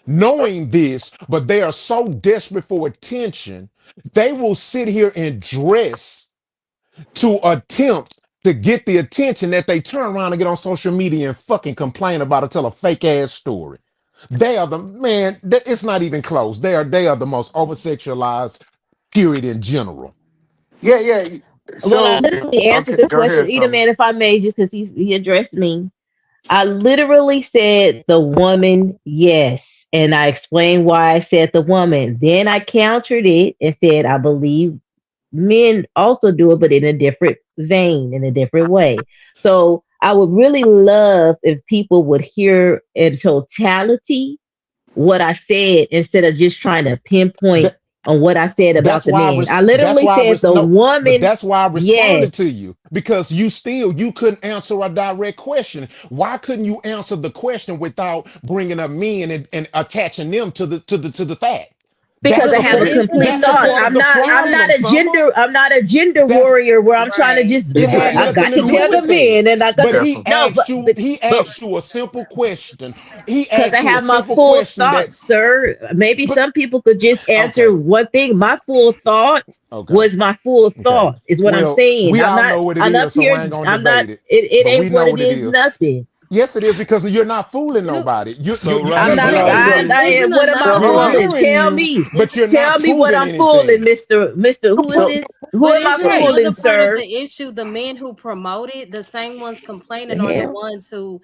knowing this, but they are so desperate for attention, they will sit here and dress to attempt to get the attention that they turn around and get on social media and fucking complain about it, tell a fake ass story. They are it's not even close. They are the most over sexualized period in general. Yeah, yeah. Well, I So, literally answered okay, the go question, ahead, either Summer. man, if I may, just because he addressed me. I literally said the woman, yes. And I explained why I said the woman. Then I countered it and said, I believe men also do it, but in a different vein, in a different way. So I would really love if people would hear in totality what I said instead of just trying to pinpoint That, on what I said about that's the why man. I literally said the no, but woman, that's why I yes, responded to you because you couldn't answer a direct question. Why couldn't you answer the question without bringing up men and attaching them to the fact? because That's I a have But a part. isn't complete it That's a thought. part of because I'm the not I'm not problem, a Summer. gender I'm not a gender That's warrior where I'm trying to right, just It had I right. nothing got to to do tell the with that. men and I got But to he no asked you, he but asked you a simple question. He because I asked you a have my simple full question that, thoughts, sir. Maybe but some people could just answer okay, one thing. My full thought okay, was my full okay. thought is what I'm Well, saying. we all know what it I'm up is, so here. I ain't gonna I'm not debate it. it But ain't we what know it what it is, is. nothing. Yes, it is, because you're not fooling nobody. I'm not. What am I You're fooling? hearing Tell you, me. but you're Tell not me what proving I'm fooling, anything. Mister. Who is this? Who But am I isn't fooling, another part of sir? the issue the men who promote it, the same ones The complaining are the hell? ones who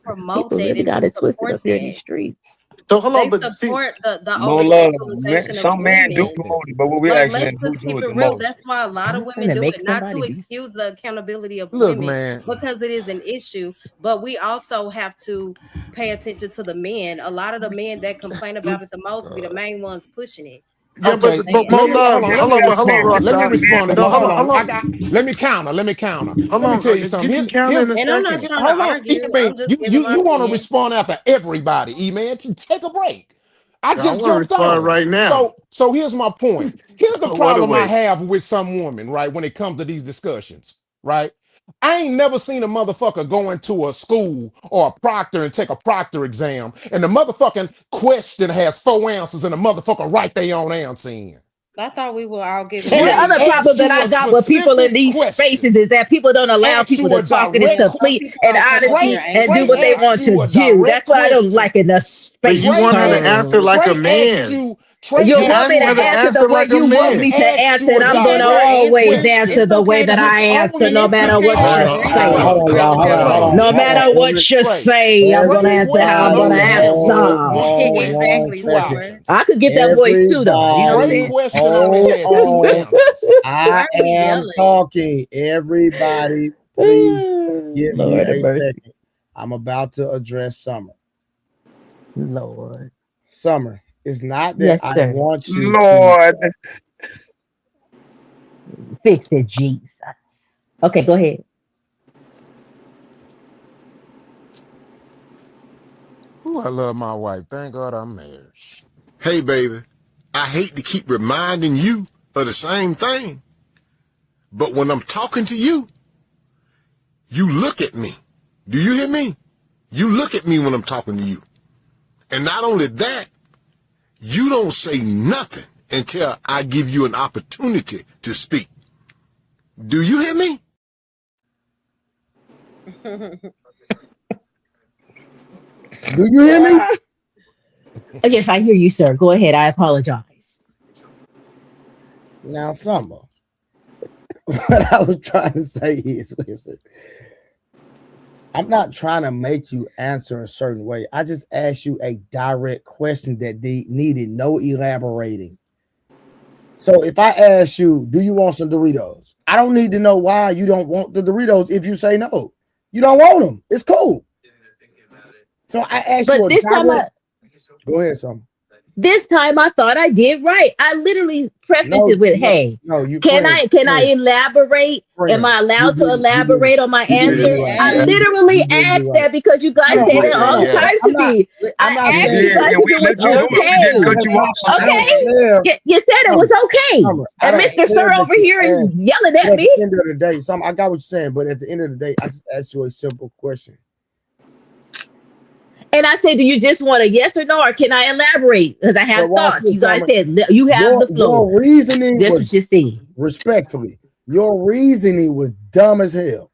promote People that really and who got it twisted support up here in that. these streets. So hold They on, but see, support the More over love. sexualization of Some men do women. promote it, but what we're But asking let's is who's just keep doing it the real. most. That's why a lot I'm of not trying women to do make it, not to somebody be. excuse the accountability of Look, women, man. because it is an issue. But we also have to pay attention to the men. A lot of the men that complain about it the most be the main ones pushing it. yeah, I'm just Okay, but saying. more let me love. hold on. Let me Hold on, respond. Let me Rossa. respond to So this. Hold on. hold on. Let me counter. Let me counter. Hold Let me on. tell you You something. can count in a And I'm not second. trying to Hold on. I argue. mean, I'm just giving my you want to opinion. respond after everybody, man. Take a break. I I just want to jumped respond on. right now. So here's my point. Here's the What a problem I waste. have with some women, right? When it comes to these discussions, right? I ain't never seen a motherfucker go into a school or a proctor and take a proctor exam, and the motherfucking question has 4 answers, and the motherfucker write their own answer in. I thought we were all giving And the Trey other problem asked that you I a got with people in specific these question. spaces is that people don't allow Asked people you to a talk and it's direct complete People and don't come up honesty here and do angry Trey what and they asked want argue. to you a do. That's direct what I don't question. like in the But you space, Trey want her to asked answer sir. like a Trey asked man. you Trey You He want asked me asked to her to you answer the answer way like a you want Trey man. me to asked answer, you and a I'm It's going to okay. direct always question. answer It's the way okay that to I answer, no Only it's matter okay what to you disagree. say. Hold on, y'all. It's Hold on, hold okay. on, No hold on. matter what you Trey. say, I'm going to Trey answer how I'm question going to only had answer. One Exactly, 2 second. Super. options. I could get that voice too, though. You know what I'm Trey Everybody, saying? question only hold had 2 on. answers. Why I are we am yelling? talking. Everybody, please give me Lord have a mercy. second. I'm about to address Summer. Lord. Summer, it's not that Yes, I sir. want you to. Lord. Fix it, Jesus. Okay, go ahead. Ooh, I love my wife. Thank God I'm married. Hey, baby, I hate to keep reminding you of the same thing, but when I'm talking to you, you look at me. Do you hear me? You look at me when I'm talking to you. And not only that, you don't say nothing until I give you an opportunity to speak. Do you hear me? Do you hear me? Yes, I hear you, sir. Go ahead. I apologize. Now, Summer, what I was trying to say is, listen, I'm not trying to make you answer a certain way. I just asked you a direct question that needed no elaborating. So if I ask you, do you want some Doritos? I don't need to know why you don't want the Doritos if you say no. You don't want them. It's cool. So I asked you But a this time direct. Go ahead, Summer. this time I thought I did right. I literally prefaced No, it with, no, "Hey, no, you can friend, I elaborate? Am friend. I allowed to You didn't. elaborate on my You didn't answer?" do right. I literally You didn't do asked right. that because you guys Hold on, say that all the Yeah. time to me. I'm I not You asked saying you did, guys and if we it was let you do it. We didn't cut okay. you off I sometimes. don't Okay, care. you said it was Summer, okay, Summer, I and don't Mr. Sir care that over you here is asked. yelling But at at me. the end of the day, I got what you're saying. But at the end of the day, I just asked you a simple question. And I said, "Do you just want a yes or no, or can I elaborate? Because I have But watch thoughts." You this, guys Summer. said you have the flow. Your reasoning That's was what you said. respectfully. Your reasoning was dumb as hell.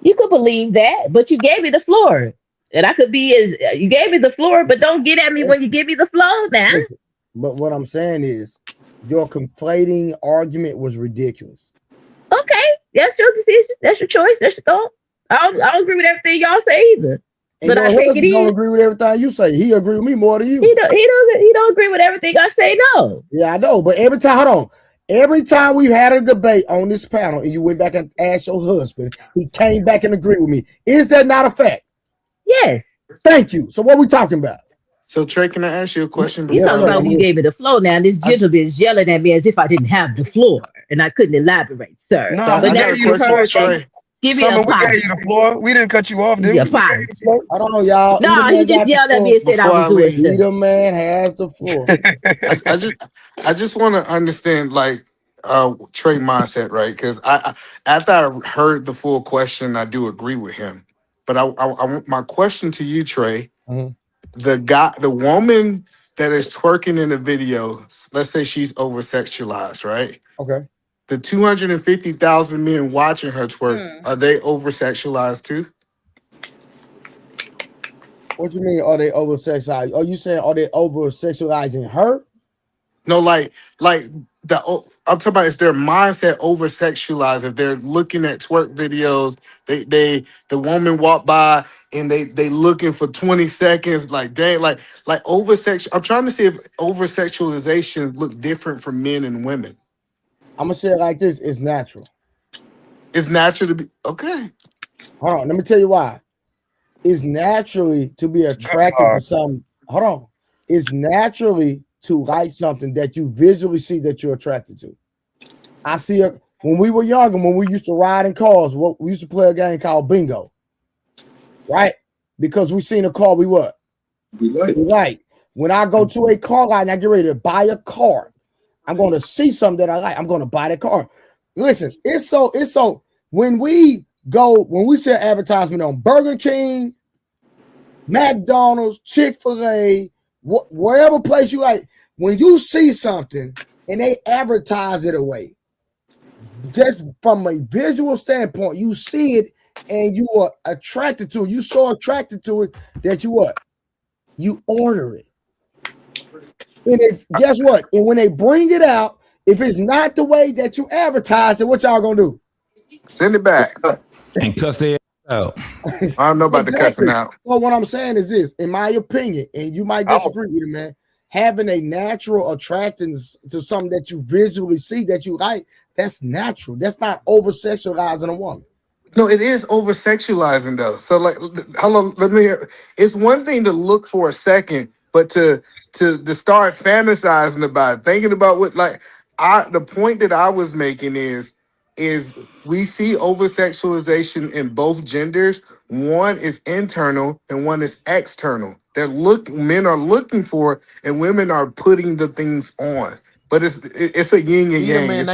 You could believe that, but you gave me the floor. And I could be as you gave me the floor, but don't get at me when you Listen, give me the floor now. listen. But what I'm saying is, your conflating argument was ridiculous. Okay, that's your decision. That's your choice. That's your thought. I don't agree with everything y'all say either. And But I your take it husband don't in. agree with everything you say. He agree with me more than you. He don't agree with everything I say, no. Yeah, I know. But every time, hold on. Every time we've had a debate on this panel and you went back and asked your husband, he came back and agreed with me. Is that not a fact? Yes. Thank you. So what are we talking about? So Trey, can I ask you a question You Yes, before talking I sir. about I'm when you leave? gave me the floor now, and this I just, gentleman is yelling at me as if I didn't have the floor and I couldn't elaborate, sir. No, But we I now got gave a that you the you've question floor, for heard that, Summer. Trey. give me an Summer, we gave you the apology. floor. We didn't cut you off, Give did me we? an We gave you the apology. floor. Hold on, y'all. Either No, he man just got the yelled at me floor. and said I Before was I doing leave, stuff. Either man has the floor. I just want to understand like Trey mindset, right? Because I after I heard the full question, I do agree with him. But my question to you, Trey, Mhm. the woman that is twerking in the video, let's say she's over sexualized, right? Okay. The 250,000 men watching her twerk, Hmm. are they over sexualized too? What you mean? Are they over sexualized? Are you saying are they over sexualizing her? No, like I'm talking about is their mindset over sexualized. If they're looking at twerk videos, the woman walk by and they looking for 20 seconds, like dang, like over sex. I'm trying to see if over sexualization look different for men and women. I'm gonna say it like this: it's natural. It's natural to be okay. Hold on, let me tell you why. It's naturally to be attracted to something. Hold on. It's naturally to like something that you visually see that you're attracted to. I see it when we were younger, when we used to ride in cars, we used to play a game called bingo. Right? Because we seen a car we what? We like. When I go to a car lot and I get ready to buy a car, I'm gonna see something that I like. I'm gonna buy the car. Listen, it's so when we see an advertisement on Burger King, McDonald's, Chick-fil-A, whatever place you like, when you see something and they advertise it away, just from a visual standpoint, you see it and you are attracted to it. You so attracted to it that you what? You order it. And if guess what? And when they bring it out, if it's not the way that you advertise it, what y'all gonna do? Send it back and cuss their out. I don't know about the cussing out. So what I'm saying is this, in my opinion, and you might disagree with it, man. Having a natural attractance to something that you visually see that you like, that's natural. That's not over sexualizing a woman. No, it is over sexualizing though. So like, hold on, let me. It's one thing to look for a second, but to start fantasizing about it, thinking about what like the point that I was making is we see over sexualization in both genders. One is internal and one is external. Men are looking for and women are putting the things on. But it's a yin and yang. Man,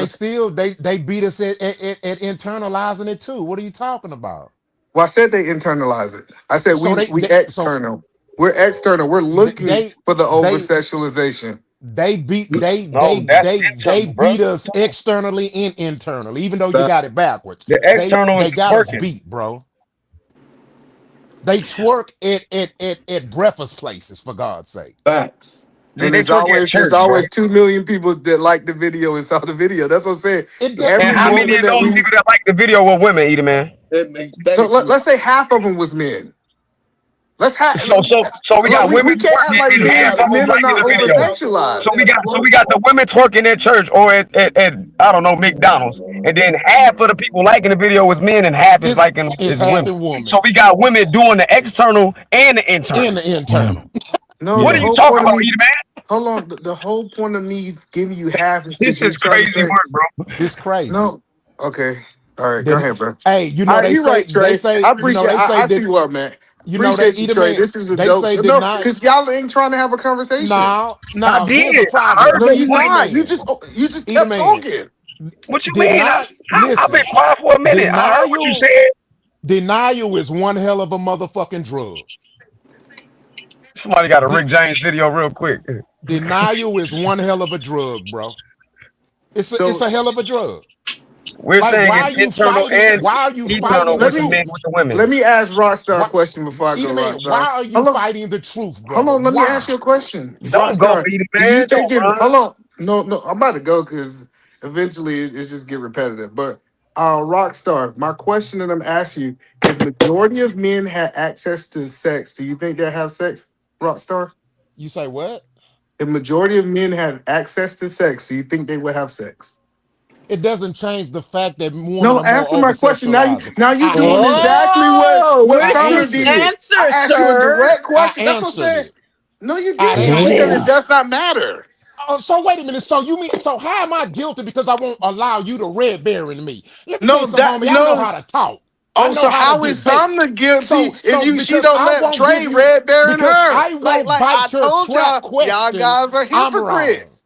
they beat us at internalizing it too. What are you talking about? Well, I said they internalize it. I said we external. We're external. We're looking for the over sexualization. They beat us externally and internally, even though you got it backwards. The external they got us twerking. beat, bro. They twerk at breakfast places, for God's sake. Facts. And there's always 2 million people that like the video and saw the video. That's what I'm saying. And how many of those people that like the video were women, Edie, man? So let's say half of them was men. Let's have so we got women twerking like and half of them men are liking not the over video. sexualized. So we got the women twerking at church or at I don't know, McDonald's, and then half of the people liking the video was men and half is liking is women. So we got women doing the external and the internal. No, what are you talking about, Edie, man? Hold on. The whole point of me giving you half is this is crazy work, bro. This crazy. No, okay. All right, go ahead, bro. Hey, you know they say I appreciate. I see what, man. You know that Trey. This is a dope show. No, because y'all ain't trying to have a conversation. No, I did. I heard no, you not. You just kept talking. What you mean? I've been quiet for a minute. I heard what you said. Denial is one hell of a motherfucking drug. Somebody got a Rick James video real quick. Denial is one hell of a drug, bro. It's a hell of a drug. We're saying it's internal and why are you fighting with the women? Let me ask Rockstar a question before I go. Rockstar, why are you fighting the truth, bro? Hold on, let me ask you a question. Don't go, man. Hold on. No, I'm about to go because eventually it just get repetitive. But Rockstar, my question that I'm asking you: if majority of men had access to sex, do you think they have sex, Rockstar? You say what? If majority of men had access to sex, do you think they would have sex? It doesn't change the fact that women no, are answer more my question. Now you doing exactly what Summer did. Answer, I asked you a direct question. That's what I'm saying. No, you didn't. You said it does not matter. Oh, so wait a minute. So how am I guilty because I won't allow you to red berry me? Let me tell you something, homie. I know how to talk. Oh, so how is Sumner guilty if she don't let Trey red berry her? I won't bite your trap question. Y'all guys are hypocrites.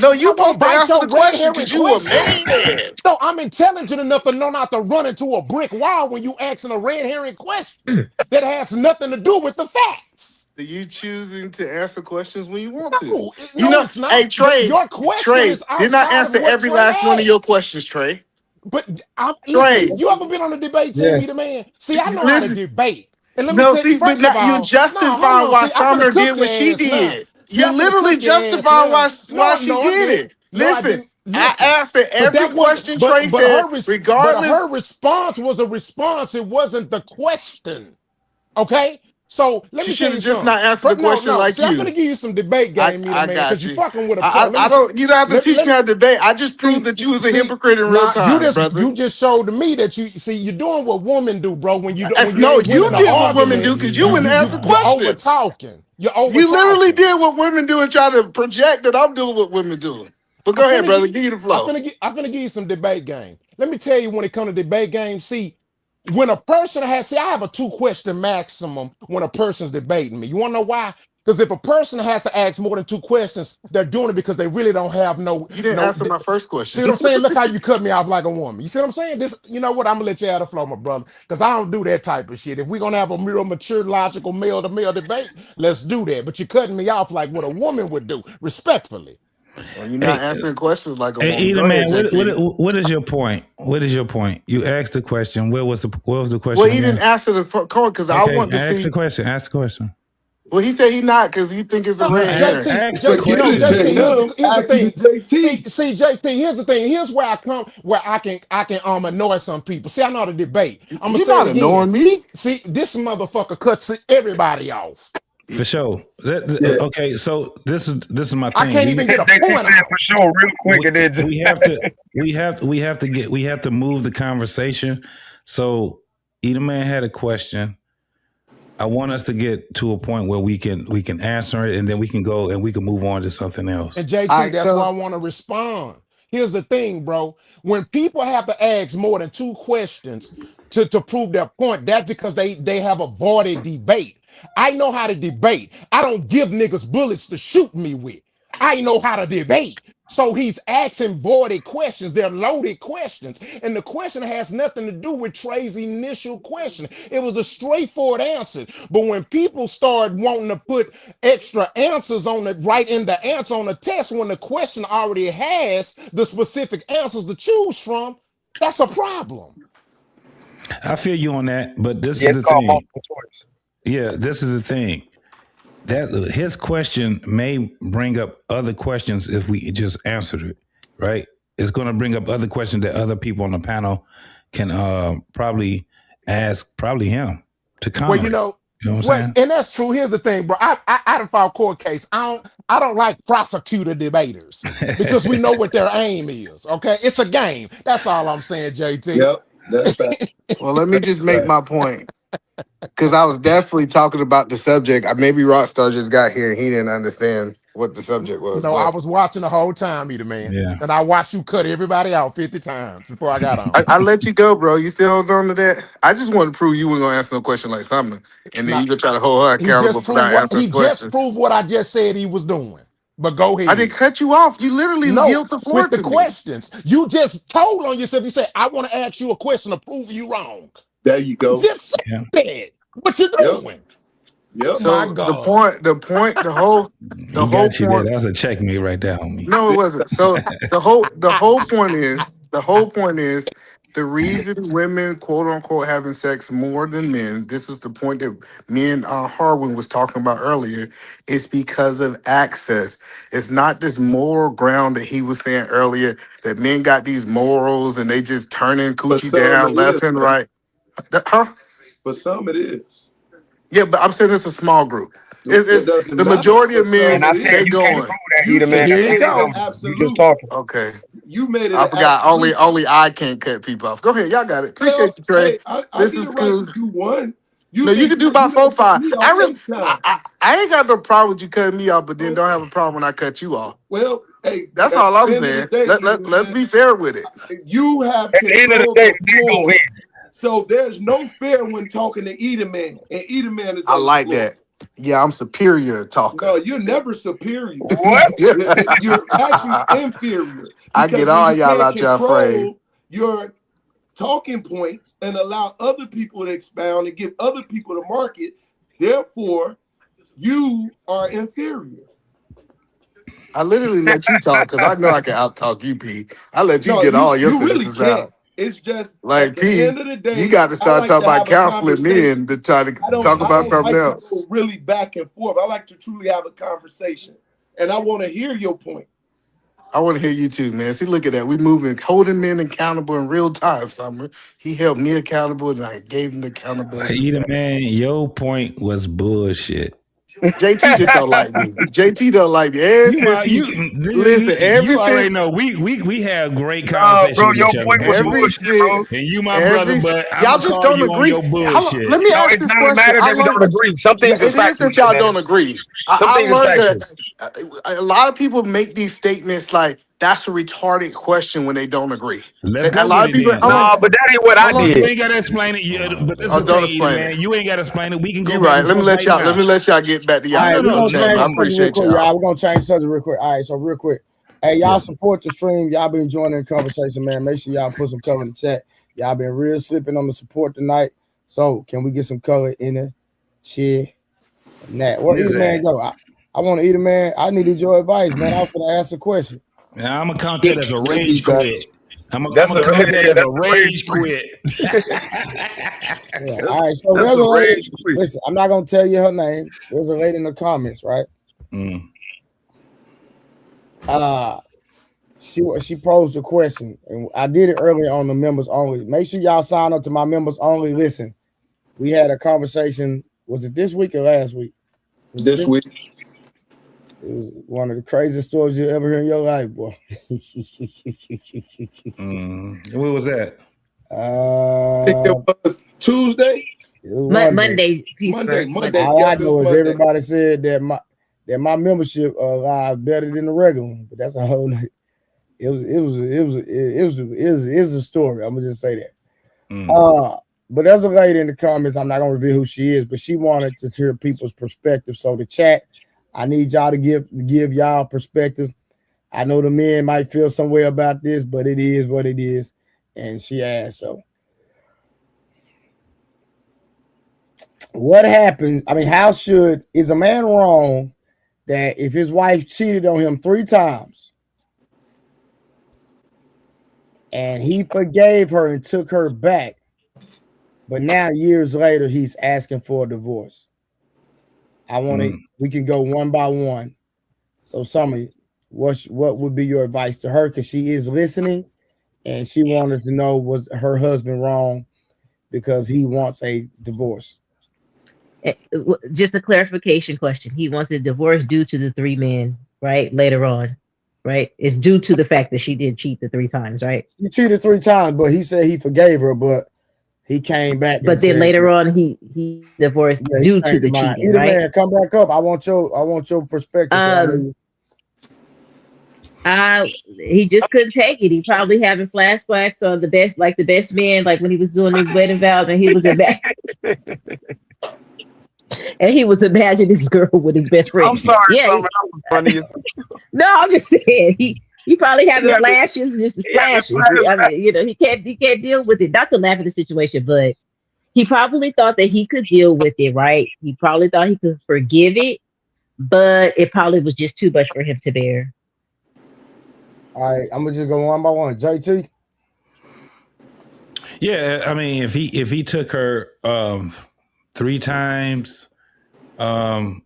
No, you won't bite your question because you a man. No, I'm intelligent enough to know not to run into a brick wall when you asking a red herring question that has nothing to do with the facts. Are you choosing to answer questions when you want to? No, it's not. Hey, Trey, your question is outside did not answer every last one of your questions, Trey. But Trey, listen, you ever been on a debate team, Yes. you the man? See, I know how to listen. debate. And let me No, tell you, see, but first of not, you all, no, hold justifying on. why See, I'm finna Summer cook did your what she ass now. did. See, You I'm finna literally cook your ass justifying now. why No, she no, I did didn't. it. No, I Listen, didn't. I Listen. answered But every that wasn't, question Trey but said, regardless. her response was a response. It wasn't the question. Okay? So let She me tell should you have just something. not answered the No, question no. like See, I'm you. finna give you some debate game, me the I man, because got you you. fucking with a pro. Let I me tell don't. You don't have to teach me how to debate. I just proved that you was a hypocrite in real Nah, time, brother. you just showed to me that you're doing what women do, bro. When you No, ain't winning you the did what women do argument, because you wouldn't answer you're over questions. talking. You're over You literally talking. did what women do and try to project that I'm doing what women do. But go ahead, brother. Give you the flow. I'm finna give you some debate game. Let me tell you when it comes to debate game. See, when a person I have a 2-question maximum when a person's debating me. You wanna know why? Because if a person has to ask more than 2 questions, they're doing it because they really don't have You didn't answer my first question. See what I'm saying? Look how you cut me off like a woman. You see what I'm saying? This, you know what? I'm gonna let you out of flow, my brother, because I don't do that type of shit. If we're gonna have a real mature, logical male to male debate, let's do that. But you're cutting me off like what a woman would do, respectfully. Well, you're not answering questions like a Hey, woman. either Go ahead, man, JT. what is your point? What is your point? You asked the question. What was the Well, question he again? didn't answer the call because I Okay, want to ask see. the question. Ask the question. Well, he said he not because he think it's a No, No, red herring. ask JT, the you know, question. JT. Here's the Asking the thing. See, JT. JT. Here's the thing. Here's where I come, where I can annoy some people. See, I know how to debate. I'm gonna You're say it not again. annoying me. See, this motherfucker cuts everybody off. For sure. Yeah. Okay, so this is my I thing. can't even get a JT point said out. for sure real quick and then just We have to move the conversation. So either man had a question. I want us to get to a point where we can answer it, and then we can go and we can move on to something else. And All JT, right, that's why I so want to respond. Here's the thing, bro. When people have to ask more than 2 questions to prove their point, that's because they have avoided debate. I know how to debate. I don't give niggas bullets to shoot me with. I know how to debate. So he's asking voided questions. They're loaded questions. And the question has nothing to do with Trey's initial question. It was a straightforward answer. But when people start wanting to put extra answers on it, right in the answer on the test, when the question already has the specific answers to choose from, that's a problem. I feel you on that, but this yeah, is it's the called thing. multiple choice. Yeah, this is the thing. That his question may bring up other questions if we just answered it, right? It's going to bring up other questions that other people on the panel can probably ask, probably him to Well, counter you it. know, You know what I'm well, saying? and that's true. Here's the thing, bro. I done filed court case. I don't like prosecutor debaters because we know what their aim is. Okay, it's a game. That's all I'm saying, JT. Yep. That's fact. well, let me just make Fact. my point because I was definitely talking about the subject. Maybe Rockstar just got here and he didn't understand what the subject was. No, I But was watching the whole time, either man, Yeah. and I watched you cut everybody out 50 times before I got on. I let you go, bro. You still hold on to that? I just want to prove you weren't gonna answer no question like Summer, and then Now you gonna try to hold her accountable for not answering questions. proved what I just said he was doing. But go I didn't ahead. cut you off. You literally No, yield the floor with the to me. questions. You just told on yourself. You said, I want to ask you a question to prove you wrong. There you go. Just say Yeah. that. What you Yep. doing? Yep. Oh my So God. the He whole got you there. point. That was a checkmate right there, homie. No, it wasn't. So the whole point is the reason women quote unquote having sex more than men. This is the point that me and Harwin was talking about earlier. Is because of access. It's not this moral ground that he was saying earlier that men got these morals and they just turning For coochie some down it is, left and bro. right. Huh? For some it is. Yeah, but I'm saying it's a small group. It It's doesn't the matter. majority For of some men. And I it said They is. you can't going. prove that You either, man. just Here I you made said it that an go. was you just absolute. talking. Okay. You made it I an forgot absolute. only I can't cut people off. Go ahead, y'all got it. Well, Appreciate you, Trey. hey, I This get is a right cool. to do one. You No, you think can do you about don't cut 4-5. me off every time. I ain't got no problem with you cutting me off, but then So, don't have a problem when I cut you off. well, hey, That's at all I'm the end of the saying. day, Let's man, be fair with it. you have At the end of the control of day, the the man gonna floor. win. So there's no fair when talking to Edom Man, and Edom Man is I on the like floor. that. Yeah, I'm superior talker. No, you're never superior. What? You're actually inferior I get because when all you y'all can't out y'all frame. control your talking points and allow other people to expound and give other people the market, therefore you are inferior. I literally let you talk because I know I can out talk you, P. I let you No, get all your you really sentences can't. out. It's just Like at the P, end of the day, you got to I start like talking to about have a counseling conversation. men to try to I talk about don't something like to else. go really back and forth. I like to truly have a conversation, and I want to hear your point. I want to hear you too, man. See, look at that. We moving, holding men accountable in real time, Summer. He held me accountable, and I gave him accountability Either back. man, your point was bullshit. JT just don't like me. JT don't like me. And You since are he you listen, ever you already since know we have great Nah, conversation bro, with your each other, point was man. every bullshit, bro. And since you my brother, every but I'm y'all gonna just call don't you on agree. your How, bullshit. let me No, ask it this doesn't question. matter I that we learned don't agree. Some yeah, things is it is factual, that y'all man. don't agree. Some I things is learned factual. that a lot of people make these statements like that's a retarded question when they don't agree. Let's A go lot with of it people, then. hold on, Nah, but that ain't what I hold on. You did. ain't gotta explain it. But this is Oh, the don't thing, Edie, explain man. it. You ain't gotta explain it. We can go You back right. and forth right Let now. me let y'all get back to All y'all right, we're No, gonna echo no, change chamber. I the no. subject real appreciate quick, y'all. y'all. We're gonna change the subject real quick. All right, so real quick. Hey, y'all Yeah. support the stream. Y'all been joining the conversation, man. Make sure y'all put some color in the chat. Y'all been real slipping on the support tonight. So can we get some color in the chat? Nat, where either man Nizak. go? I want to eat a man. I needed your advice, man. I was gonna ask a question. Now, I'm gonna count Yeah, that as a yeah, rage quit. I'm that's gonna a count that yeah, as a that's a rage rage quit. quit. Yeah. That's All right. So that's there's a a lady. rage quit. Listen, I'm not gonna tell you her name. There's a lady in the comments, right? Mm. She posed a question, and I did it earlier on the members only. Make sure y'all sign up to my members only. Listen, we had a conversation. Was it this week or last week? Was it This week. It was one of the craziest stories you ever hear in your life, boy. What was that? I think it was Tuesday. It was Monday, peace Monday. first. Monday. All I Yep, it know was is Monday. everybody said that my membership live better than the regular one, but that's a whole. It was a story. I'm gonna just say that. But there's a lady in the comments. I'm not gonna reveal who she is, but she wanted to hear people's perspective. So the chat, I need y'all to give y'all perspective. I know the men might feel some way about this, but it is what it is. And she asked, so what happens? I mean, is a man wrong that if his wife cheated on him 3 times and he forgave her and took her back, but now years later he's asking for a divorce? We can go one by one. So Summer, what would be your advice to her? Because she is listening and she wanted to know, was her husband wrong because he wants a divorce? Just a clarification question. He wants a divorce due to the 3 men, right? Later on, right? It's due to the fact that she did cheat the 3 times, right? She cheated 3 times, but he said he forgave her, but he came back and But then said, later on, he divorced yeah, he due to changed the his mind. cheating, Either right? man, come back up. I want your perspective. He just couldn't take it. He probably having flashbacks on the best man, like when he was doing his wedding vows, and he was and he was imagining this girl with his best friend. I'm sorry, Yeah. Summer. That was funny as No, I'm just saying he probably having flashes, just flashes. I mean, he can't deal with it. Not to laugh at the situation, but he probably thought that he could deal with it, right? He probably thought he could forgive it, but it probably was just too much for him to bear. All right, I'm gonna just go one by one. JT. Yeah, I mean, if he took her 3 times, and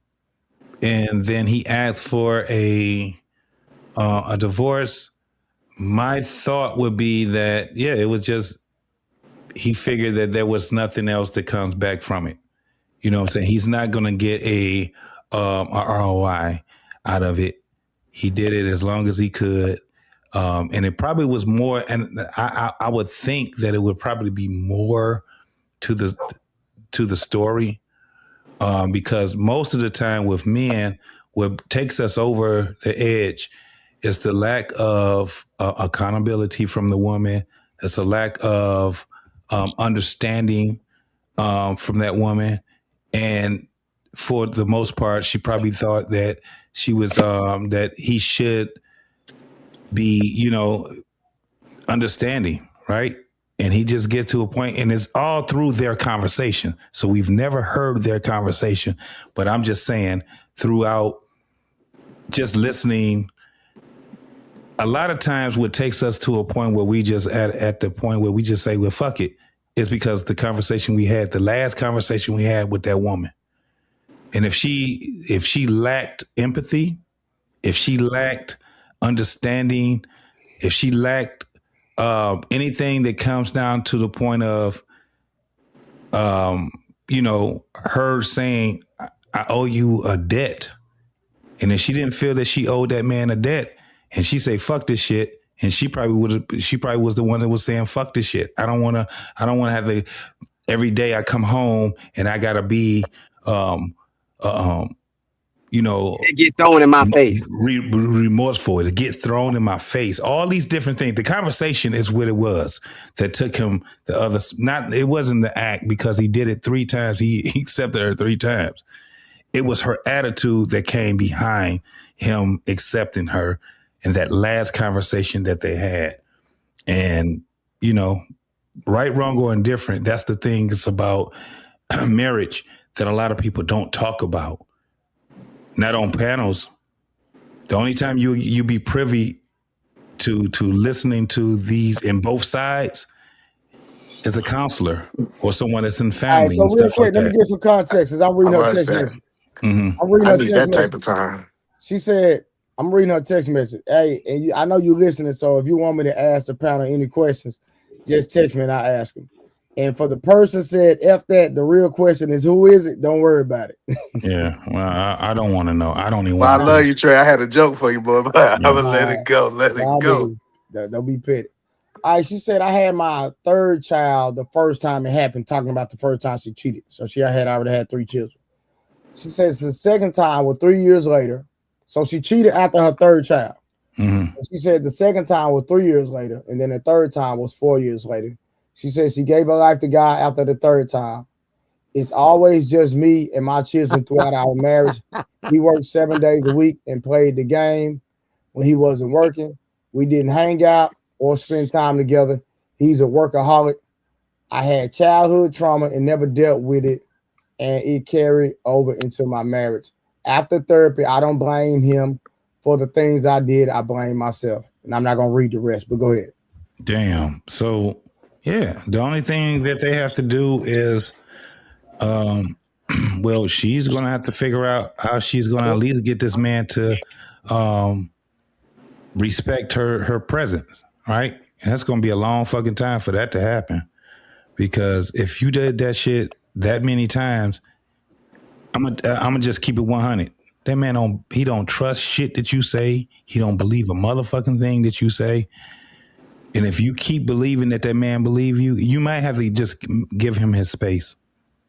then he asked for a divorce, my thought would be that it was just he figured that there was nothing else that comes back from it. You know what I'm saying? He's not going to get a ROI out of it. He did it as long as he could. And it probably was more, and I would think that it would probably be more to the story, because most of the time with men, what takes us over the edge is the lack of accountability from the woman. It's a lack of understanding from that woman, and for the most part, she probably thought that she was that he should be, understanding, right? And he just gets to a point, and it's all through their conversation. So we've never heard their conversation, but I'm just saying, throughout just listening a lot of times what takes us to a point where we just at the point where we just say, well, fuck it, is because the last conversation we had with that woman. And if she lacked empathy, if she lacked understanding, if she lacked anything that comes down to the point of, her saying, I owe you a debt. And if she didn't feel that she owed that man a debt, and she say, fuck this shit, and she probably was the one that was saying, fuck this shit. I don't want to have every day I come home and I gotta be, It get thrown in my face. Remorseful, to get thrown in my face. All these different things. The conversation is what it was that took him the other. It wasn't the act because he did it 3 times. He accepted her 3 times. It was her attitude that came behind him accepting her in that last conversation that they had. And, right, wrong, or indifferent, that's the thing. It's about marriage that a lot of people don't talk about. Not on panels. The only time you be privy to listening to these in both sides is a counselor or someone that's in family. All right, so and real stuff quick, like let me that. get some context as I'm reading her text message. Mm-hmm. I'm reading I her need text that type message. of time. She said, I'm reading her text message. Hey, and I know you listening, so if you want me to ask the panel any questions, just text me and I'll ask them. And for the person said, F that, the real question is, who is it? Don't worry about it. Yeah, well, I don't want to know. I don't even Well, I want to love know. you, Trey. I had a joke for you, boy, but I'm Yeah. gonna let it go. Let it go. Don't be petty. All right, she said, I had my 3rd child the first time it happened, talking about the first time she cheated. So she already had 3 children. She says the 2nd time was 3 years later. So she cheated after her 3rd child. Mm-hmm. She said the 2nd time was 3 years later, and then the 3rd time was 4 years later. She said she gave her life to God after the 3rd time. It's always just me and my children throughout our marriage. He worked 7 days a week and played the game when he wasn't working. We didn't hang out or spend time together. He's a workaholic. I had childhood trauma and never dealt with it, and it carried over into my marriage. After therapy, I don't blame him for the things I did. I blame myself. And I'm not going to read the rest, but go ahead. Damn. So, yeah, the only thing that they have to do is, well, she's going to have to figure out how she's going to at least get this man to respect her presence, right? And that's going to be a long fucking time for that to happen. Because if you did that shit that many times, I'm gonna just keep it 100. That man don't trust shit that you say. He don't believe a motherfucking thing that you say. And if you keep believing that man believe you, you might have to just give him his space,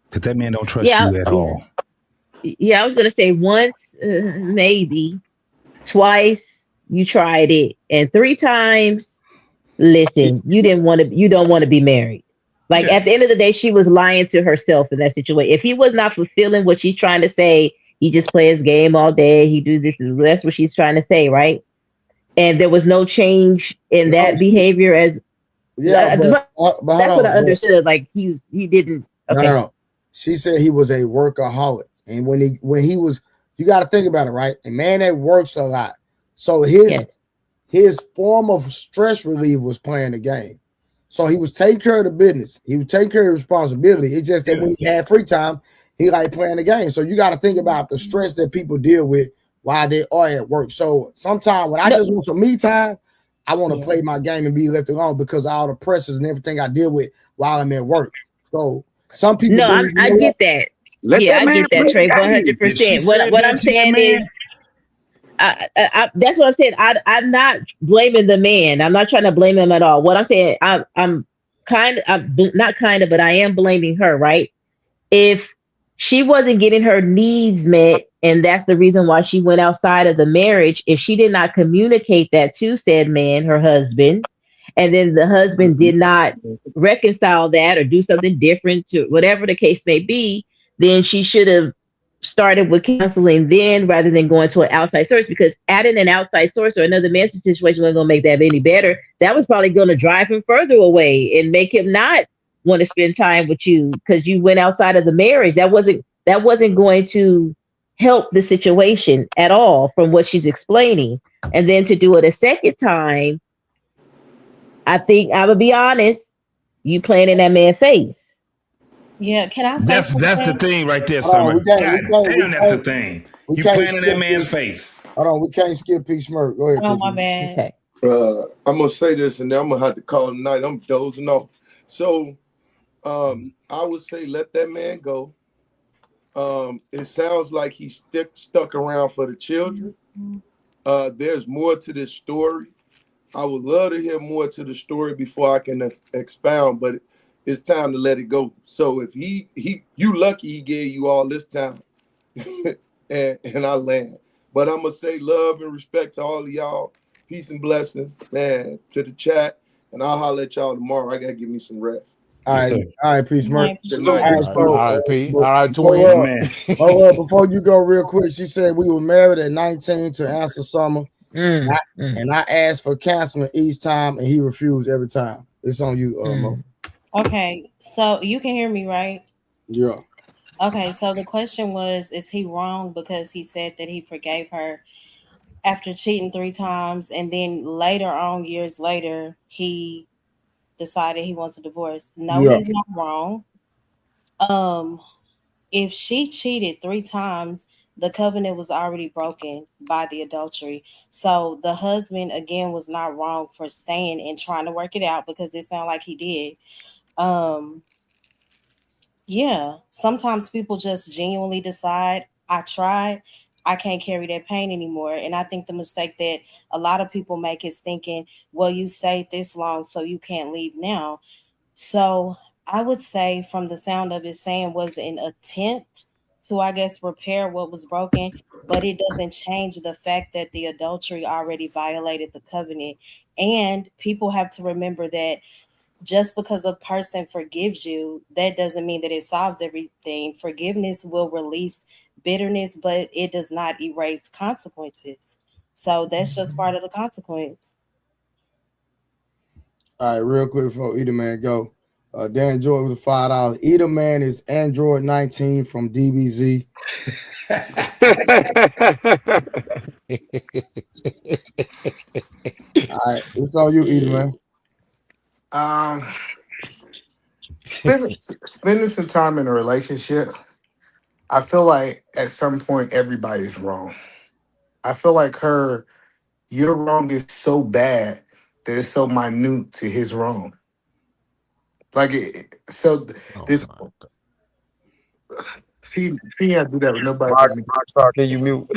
because that man don't trust you at all. Yeah, I was gonna say once, maybe twice. You tried it, and 3 times. Listen, you don't want to be married. Like at the end of the day, she was lying to herself in that situation. If he was not fulfilling what she's trying to say, he just plays his game all day. He do this. That's what she's trying to say, right? And there was no change in that behavior. But that's what I understood. Like he didn't. Okay. No. She said he was a workaholic, and when he was, you got to think about it, right? A man that works a lot, so his form of stress relief was playing the game. So he was taking care of the business. He was taking care of responsibility. It's just that when he had free time, he liked playing the game. So you got to think about the stress that people deal with while they are at work. So sometimes when I just want some me time, I want to play my game and be left alone because of all the pressures and everything I deal with while I'm at work. So some people. No, I get that. I get that, Trey, 100%. What I'm saying is, that's what I'm saying. I'm not blaming the man. I'm not trying to blame him at all. What I'm saying, I'm not kind of, but I am blaming her, right? If she wasn't getting her needs met, and that's the reason why she went outside of the marriage, if she did not communicate that to said man, her husband, and then the husband did not reconcile that or do something different, to whatever the case may be, then she should have started with counseling then rather than going to an outside source, because adding an outside source or another man's situation wasn't going to make that any better. That was probably going to drive him further away and make him not want to spend time with you because you went outside of the marriage. That wasn't going to help the situation at all from what she's explaining. And then to do it a second time, I think I would be honest, you playing in that man's face. Yeah, can I say That's the something? thing right there, Hold on, Summer. we can't, God we can't, we damn, that's the can't, thing. we You can't playing in that skip man's this. face. Hold on, we can't skip P Smirk. Go ahead, Oh, Chris. my bad. Okay. I'm gonna say this, and then I'm gonna have to call tonight. I'm dozing off. So, I would say let that man go. It sounds like he's stuck around for the children. There's more to this story. I would love to hear more to the story before I can expound, but it's time to let it go. So if you lucky he gave you all this time, and I land. But I'm gonna say love and respect to all of y'all. Peace and blessings, man, to the chat, and I'll holler at y'all tomorrow. I gotta give me some rest. All Yes, right, sir. all right, P Smirk. Good night. All right, All so right, P. All right, before, twin. My man. before you go real quick, she said we were married at 19 to answer Summer. And I asked for counseling each time, and he refused every time. It's on you, Mo. Okay, so you can hear me, right? Yeah. Okay, so the question was, is he wrong because he said that he forgave her after cheating 3 times, and then later on, years later, he decided he wants a divorce? No, Yeah. he's not wrong. Um, if she cheated 3 times, the covenant was already broken by the adultery. So the husband again was not wrong for staying and trying to work it out, because it sounded like he did. Yeah, sometimes people just genuinely decide, I tried, I can't carry that pain anymore. And I think the mistake that a lot of people make is thinking, well, you stayed this long, so you can't leave now. So I would say, from the sound of it, saying was an attempt to, I guess, repair what was broken, but it doesn't change the fact that the adultery already violated the covenant. And people have to remember that just because a person forgives you, that doesn't mean that it solves everything. Forgiveness will release bitterness, but it does not erase consequences. So that's just part of the consequence. All right, real quick before Either Man go. Dan Jordan was $5. Either Man is Android 19 from DBZ. All right, it's on you, Either Man. Um, spending some time in a relationship, I feel like at some point everybody's wrong. I feel like your wrong is so bad that it's so minute to his wrong. Like so Oh this my she had to do that with nobody but me. Rockstar, can you mute?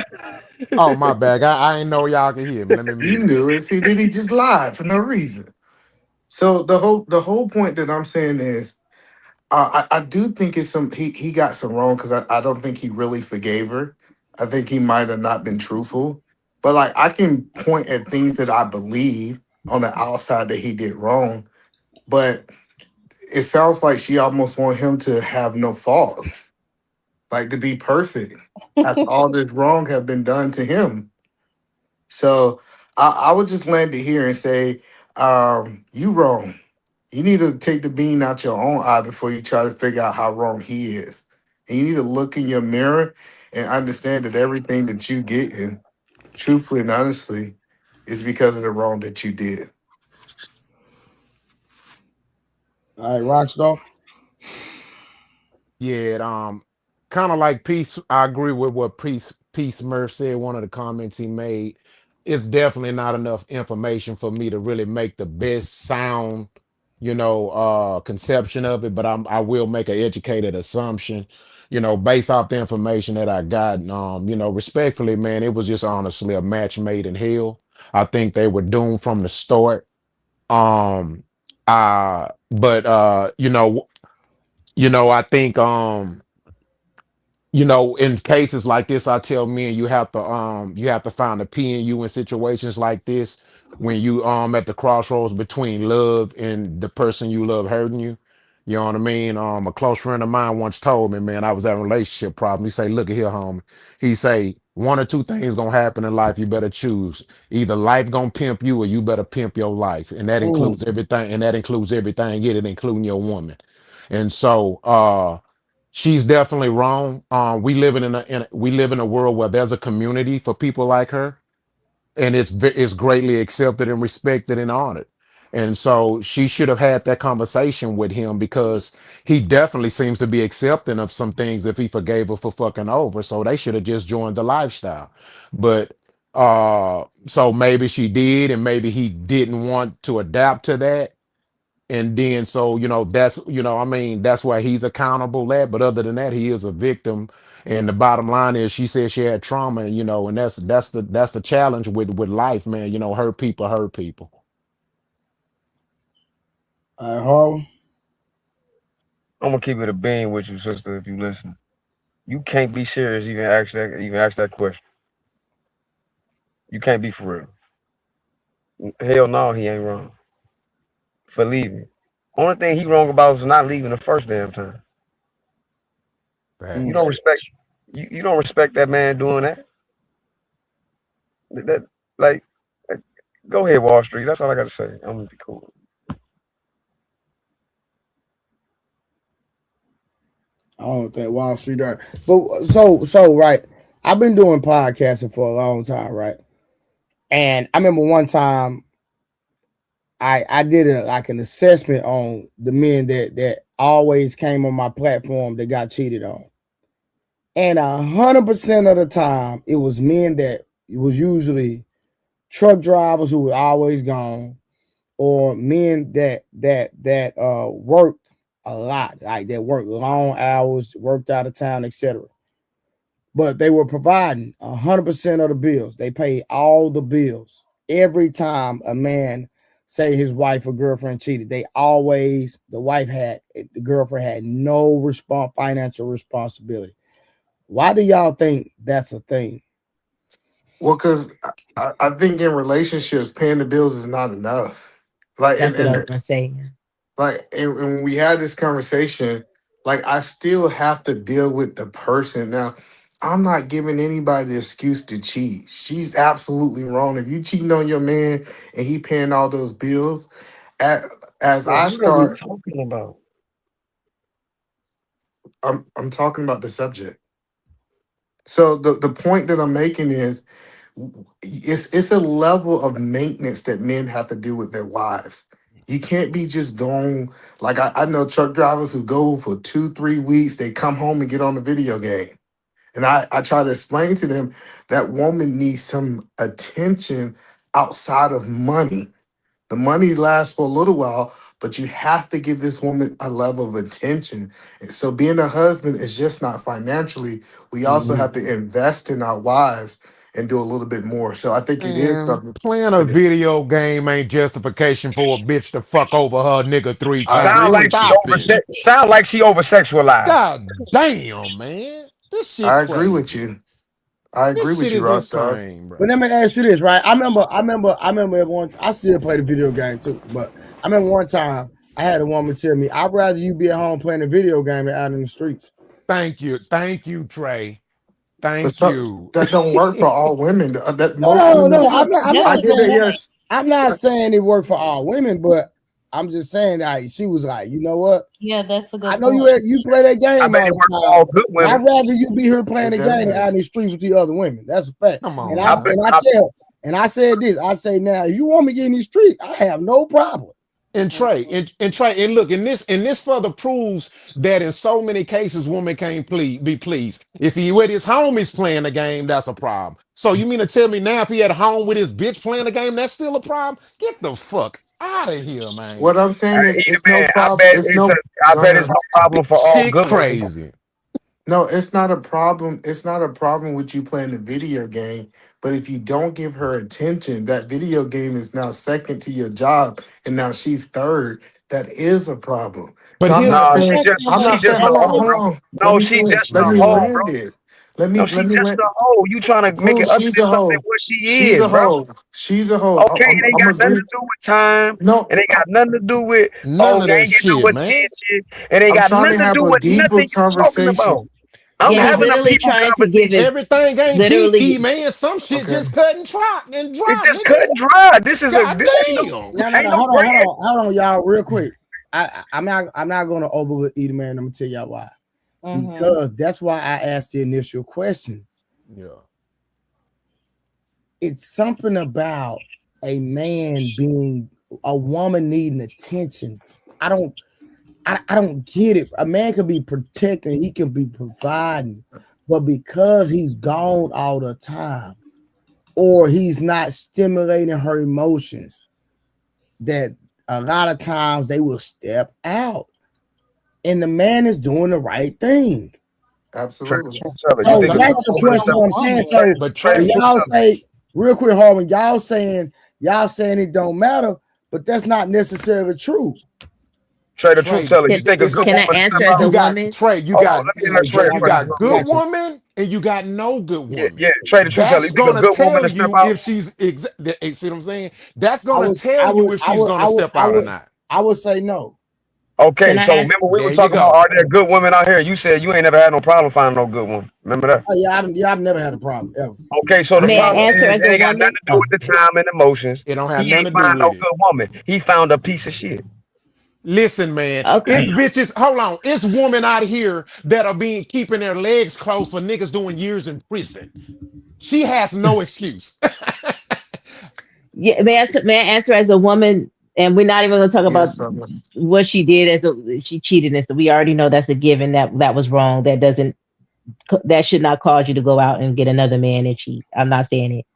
Oh, my bad. I ain't know y'all could hear me. Let me You mute. knew it. See, then he just lied for no reason. So the whole point that I'm saying is, I do think it's he got some wrong, because I don't think he really forgave her. I think he might have not been truthful. But like, I can point at things that I believe on the outside that he did wrong. But it sounds like she almost want him to have no fault, like to be perfect after all this wrong have been done to him. So I would just land it here and say, you wrong. You need to take the bean out your own eye before you try to figure out how wrong he is. And you need to look in your mirror and understand that everything that you get, and truthfully and honestly, is because of the wrong that you did. All right, Rockstar. Yeah, kind of like Peace. I agree with what Peace Murph said. One of the comments he made. It's definitely not enough information for me to really make the best sound, conception of it. But I will make an educated assumption, based off the information that I got. And, respectfully, man, it was just honestly a match made in hell. I think they were doomed from the start. But I think in cases like this, I tell men you have to find a P in you in situations like this, when you at the crossroads between love and the person you love hurting you. You know what I mean? A close friend of mine once told me, man, I was having a relationship problem. He say, look at here, homie. He say, one or two things gonna happen in life. You better choose. Either life gonna pimp you, or you better pimp your life. And that includes everything. And that includes everything in it, including your woman. And so she's definitely wrong. We live in a world where there's a community for people like her. and it's greatly accepted and respected and honored. And so she should have had that conversation with him, because he definitely seems to be accepting of some things if he forgave her for fucking over. So they should have just joined the lifestyle. But so maybe she did, and maybe he didn't want to adapt to that. And then so, that's, I mean, that's why he's accountable that. But other than that, he is a victim. And the bottom line is, she said she had trauma, and and that's the challenge with life, man. Hurt people hurt people. Harlan? I'm gonna keep it a bean with you, sister, if you listen. You can't be serious, even ask that question. You can't be for real. Hell no, he ain't wrong for leaving. Only thing he wrong about is not leaving the first damn time. You don't respect you don't respect that man doing that. That like go ahead, Wall Street. That's all I gotta say. I'm gonna be cool. I don't think Wall Street are. But so right. I've been doing podcasting for a long time, right? And I remember one time I did an assessment on the men that always came on my platform that got cheated on. And 100% of the time, it was men that it was usually truck drivers who were always gone, or men that worked a lot, like that worked long hours, worked out of town, etc. But they were providing 100% of the bills. They paid all the bills every time a man say his wife or girlfriend cheated. The girlfriend had no financial responsibility. Why do y'all think that's a thing? Well, because I think in relationships, paying the bills is not enough. Like, That's what I was gonna say. and when we had this conversation, like, I still have to deal with the person. Now, I'm not giving anybody the excuse to cheat. She's absolutely wrong. If you cheating on your man and he paying all those bills, as Well, I what are we start, talking about? I'm talking about the subject. So the point that I'm making is, it's a level of maintenance that men have to do with their wives. You can't be just going, like, I know truck drivers who go for 2-3 weeks, they come home and get on the video game. And I try to explain to them that woman needs some attention outside of money. The money lasts for a little while, but you have to give this woman a level of attention. And so being a husband is just not financially. We also have to invest in our wives and do a little bit more. So I think it is Man, something. playing a video game ain't justification for a bitch to fuck over her nigga 3 I times. agree with you. Stop it. Sound like she over sexualized. God damn, man. This shit I agree with crazy. you. I agree This shit with you, is Ross Dog. insane, bro. But let me ask you this, right? I remember everyone. I still play the video game too, but I remember one time I had a woman tell me, "I'd rather you be at home playing a video game than out in the streets." Thank you, Trey. But Thank you. that don't work for all women. That most No. women. I'm I not get that. saying. Yes. I'm not saying it worked for all women, but I'm just saying that she was like, you know what? Yeah, that's a good I know point. you play that game I bet all it the worked for time. all good I'd women. rather you be here playing It the game doesn't. out in the streets with the other women. That's a fact. Come And on, man. I said this. I say now, if you want me to get in these streets, I have no problem. And Trey, and look, and this further proves that in so many cases, women can't be pleased. If he with his homies playing the game, that's a problem. So you mean to tell me now, if he at home with his bitch playing the game, that's still a problem? Get the fuck out of here, man. What I'm saying is, it's no Man, problem. It's no. I Go bet it's ahead. no problem for all Shit good women. crazy. No, it's not a problem. It's not a problem with you playing the video game. But if you don't give her attention, that video game is now second to your job, and now she's third. That is a problem. But So I'm here, not No, saying. I'm she not just saying. a Hold on. hoe, Hold bro. on. No, she just Let a me hoe, bro. land it. Let No, me she let me just land. a hoe. You trying to make Cool. it ugly She's a something than hoe. what she She's is, a bro. hoe. She's a hoe. Okay, it ain't I'm got nothing agree. to do with time. No, It ain't got nothing to do with none of it that ain't getting no shit, man. attention. It ain't I'm got trying nothing to to have do a with deeper nothing you talking about. conversation. I'm Yeah, Okay. he's having a literally people trying to conversation. give it Everything ain't peak, E literally. man. Some shit Okay. just cut and drop and It's drop, just nigga. cut and dry. This God ain't damn. No. no Hold on, y'all, real quick. I'm not gonna overeat a man. I'm gonna tell y'all why. Because that's why I asked the initial question. Yeah. it's something about a man being a woman needing attention. I don't get it. A man can be protecting, he can be providing, but because he's gone all the time, or he's not stimulating her emotions, that a lot of times they will step out, and the man is doing the right thing. Absolutely. So that's the question I'm saying. So but when y'all say real quick, Harvin, y'all saying it don't matter, but that's not necessarily true. Trey, the truth teller, you think a good Can I woman answer as a woman? Trey, you Hold got on, let me let Trey you first. got good woman and you got no good woman. Yeah, Trey, the truth teller, That's you think a gonna good woman tell to step you out? if she's see what I'm saying? That's gonna tell you if she's gonna step out or not. I would say no. Okay, so remember we were talking about are there good women out here? You said you ain't never had no problem finding no good one. Remember that? Oh, I've never had a problem ever. Okay, so the May I problem answer is as it a ain't got woman? nothing to do with the time and emotions. It don't have He nothing ain't to do find no with it. good woman. He found a piece of shit. Listen, man, Okay. it's bitches. Hold on, it's women out here that are being keeping their legs closed for niggas doing years in prison. She has no excuse. Yeah, may I answer as a woman? And we're not even going to talk about Yes, Summer. what she did she cheated, and so we already know that's a given, that was wrong. That should not cause you to go out and get another man and cheat. I'm not saying it.